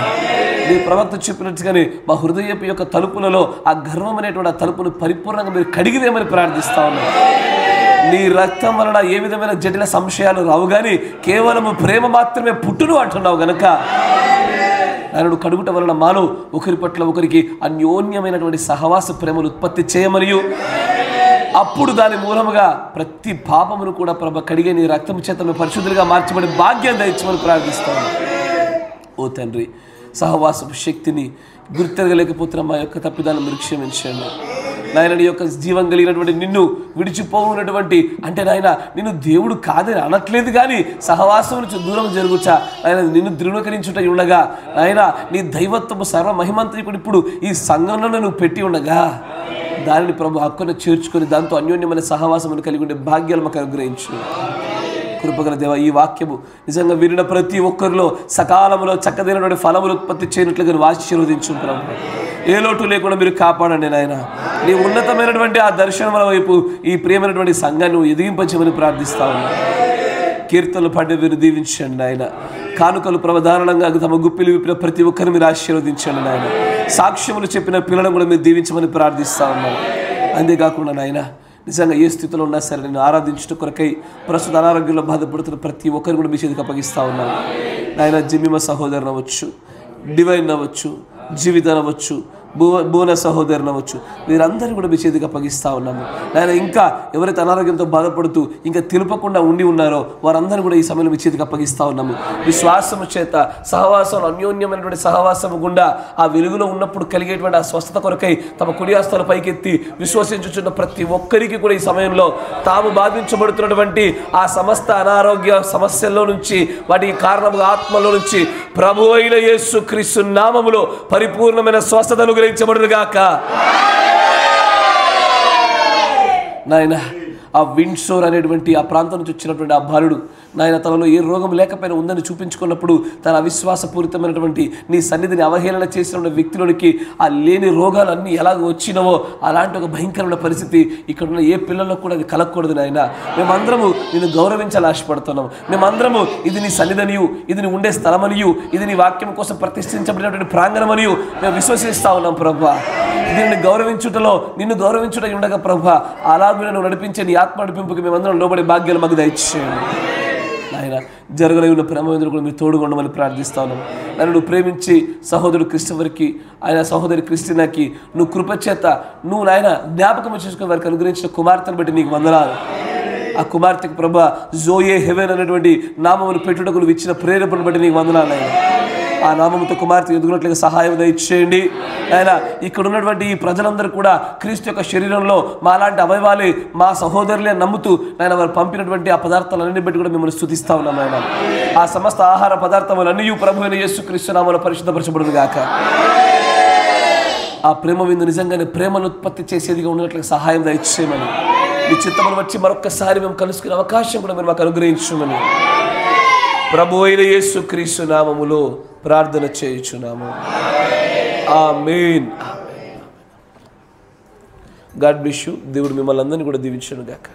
నీ ప్రవక్త చెప్పినట్టుగానే మా హృదయపు యొక్క తలుపులలో ఆ గర్వం అనేటువంటి ఆ తలుపును పరిపూర్ణంగా మీరు కడిగివేయమని ప్రార్థిస్తూ ఉన్నాము. నీ రక్తం వలన ఏ విధమైన జటిల సంశయాలు రావు, కానీ కేవలము ప్రేమ మాత్రమే పుట్టును అంటున్నావు గనక ఆయన కడుగుట వలన మాలో ఒకరి పట్ల ఒకరికి అన్యోన్యమైనటువంటి సహవాస ప్రేమను ఉత్పత్తి చేయమనియు, అప్పుడు దాని మూలముగా ప్రతి పాపమును కూడా ప్రభ కడిగే నీ రక్తం చేత పరిశుద్ధులుగా మార్చబడి భాగ్యం దయచేయమని ప్రార్థిస్తాను. ఓ తండ్రి, సహవాసపు శక్తిని గుర్తెరగలేకపోతున్న మా యొక్క తప్పిదాలను మీరు క్షమించండి నాయన. నీ యొక్క జీవం కలిగినటువంటి నిన్ను విడిచిపోవునటువంటి, అంటే నాయన నిన్ను దేవుడు కాదని అనట్లేదు, కానీ సహవాసం నుంచి దూరం జరుగుచా ఆయన నిన్ను ధృవీకరించుట ఉండగా నాయన నీ దైవత్వము సర్వ మహిమంతకుడు ఇప్పుడు ఈ సంఘంలో నువ్వు పెట్టి ఉండగా దానిని ప్రభు హక్కును చేర్చుకొని దాంతో అన్యోన్యమైన సహవాసమును కలిగి ఉండే భాగ్యాలు మాకు అనుగ్రహించు. కృపగల దేవ, ఈ వాక్యము నిజంగా వినిన ప్రతి ఒక్కరిలో సకాలంలో చక్కదైనటువంటి ఫలములు ఉత్పత్తి చేయనట్లుగా నువ్వు ఆశీర్వదించు ప్రభు. ఏ లోటు లేకుండా మీరు కాపాడండి నాయన. నీ ఉన్నతమైనటువంటి ఆ దర్శనముల వైపు ఈ ప్రియమైనటువంటి సంఘాన్ని నువ్వు ఎదిగింపచేయమని ప్రార్థిస్తా ఉన్నా. కీర్తనలు పాడి మీరు దీవించండి నాయన. కానుకలు ప్రవధారణంగా తమ గుప్పిలు విప్పిన ప్రతి ఒక్కరిని మీరు ఆశీర్వదించండి నాయన. సాక్ష్యములు చెప్పిన పిల్లలను కూడా మీరు దీవించమని ప్రార్థిస్తా ఉన్నాను. అంతేకాకుండా నాయన నిజంగా ఏ స్థితిలో ఉన్నా సరే నేను ఆరాధించడం కొరకై ప్రస్తుత అనారోగ్యంలో బాధపడుతున్న ప్రతి ఒక్కరు కూడా మీ చేతికి అప్పగిస్తూ ఉన్నాను నాయన. జిమ్మిమ సహోదరుని అవ్వచ్చు, డివైన్ అవ్వచ్చు, జీవితం అవ్వచ్చు, భువన సహోదరుని అవ్వచ్చు, వీరందరూ కూడా మీ చేతికి అప్పగిస్తూ ఉన్నాము నాయన. ఇంకా ఎవరైతే అనారోగ్యంతో బాధపడుతూ ఇంకా తెలుపకుండా ఉండి ఉన్నారో వారందరూ కూడా ఈ సమయంలో మీ చేతికి అప్పగిస్తూ ఉన్నాము. విశ్వాసము చేత సహవాసం, అన్యోన్యమైనటువంటి సహవాసము గుండా ఆ వెలుగులో ఉన్నప్పుడు కలిగేటువంటి ఆ స్వస్థత కొరకై తమ కుడి హస్తాల పైకెత్తి విశ్వసించుచున్న ప్రతి ఒక్కరికి కూడా ఈ సమయంలో తాము బాధించబడుతున్నటువంటి ఆ సమస్త అనారోగ్య సమస్యల్లో నుంచి, వాటికి కారణముగా ఆత్మలో నుంచి ప్రభు అయిన యేసుక్రీస్తు నామములో పరిపూర్ణమైన స్వస్థతను గ్రహించబడుగాక నాయన. ఆ విండ్సోర్ అనేటువంటి ఆ ప్రాంతం నుంచి వచ్చినటువంటి ఆ బాలుడు నాయన తనలో ఏ రోగం లేకపోయినా ఉందని చూపించుకున్నప్పుడు తన అవిశ్వాసపూరితమైనటువంటి నీ సన్నిధిని అవహేళన చేసిన వ్యక్తులకి ఆ లేని రోగాలు అన్నీ ఎలాగ వచ్చినవో అలాంటి ఒక భయంకరమైన పరిస్థితి ఇక్కడున్న ఏ పిల్లల్లో కూడా అది కలగకూడదు నాయన. మేమందరము నిన్ను గౌరవించాలని ఆశపడుతున్నాం. మేమందరము ఇది నీ సన్నిధనియు, ఇది నీ ఉండే స్థలమనియు, ఇది నీ వాక్యం కోసం ప్రతిష్ఠించబడినటువంటి ప్రాంగణమనియు మేము విశ్వసిస్తా ఉన్నాం ప్రభా. దీనిని గౌరవించుటలో నిన్ను గౌరవించుట ఉండగా ప్రభా, అలాగే నువ్వు నడిపించే నీ ఆత్మ నడిపింపుకి మేమందరం లోబడే భాగ్యాలు మాకు దయచేయండి ఆయన. జరగలే ఉన్న ప్రేమేంద్రులు కూడా మీరు తోడుగా ఉండమని ప్రార్థిస్తా ఉన్నాము. నన్ను నువ్వు ప్రేమించి సహోదరుడు క్రిస్టఫర్కి, ఆయన సహోదరి క్రిస్టినాకి నువ్వు కృపచేత నువ్వు నాయన జ్ఞాపకం చేసుకుని వారికి అనుగ్రహించిన కుమార్తెను బట్టి నీకు వందనాలు. ఆ కుమార్తెకు ప్రభా జోయే హెవెన్ అనేటువంటి నామమును పెట్టుటకు నువ్వు ఇచ్చిన ప్రేరేపణను బట్టి నీకు వందనాలు ఆయన. ఆ నామముతో కుమార్తె ఎదుగునట్లుగా సహాయం దయచేయండి ఆయన. ఇక్కడ ఉన్నటువంటి ఈ ప్రజలందరూ కూడా క్రీస్తు యొక్క శరీరంలో మాలాంటి అవయవాలే, మా సహోదరులే నమ్ముతూ ఆయన వారు పంపినటువంటి ఆ పదార్థాలన్నింటిని బట్టి కూడా మిమ్మల్ని స్తుతిస్తా ఉన్నాం ఆయన. ఆ సమస్త ఆహార పదార్థములన్నీ ప్రభు అయిన యేసుక్రీస్తు నామములో పరిశుద్ధపరచబడును గాక. ఆ ప్రేమ విందు నిజంగానే ప్రేమను ఉత్పత్తి చేసేదిగా ఉన్నట్లుగా సహాయం దయచేయమని, మీ చిత్తమును వచ్చి మరొక్కసారి మేము కలుసుకునే అవకాశం కూడా మీరు మాకు అనుగ్రహించమని ప్రభు అయిన యేసుక్రీస్తు నామములో ప్రార్థన చేయుచున్నాము. ఆమేన్. God bless you. దేవుడు మిమ్మల్ని అందరినీ కూడా దీవించును గాక.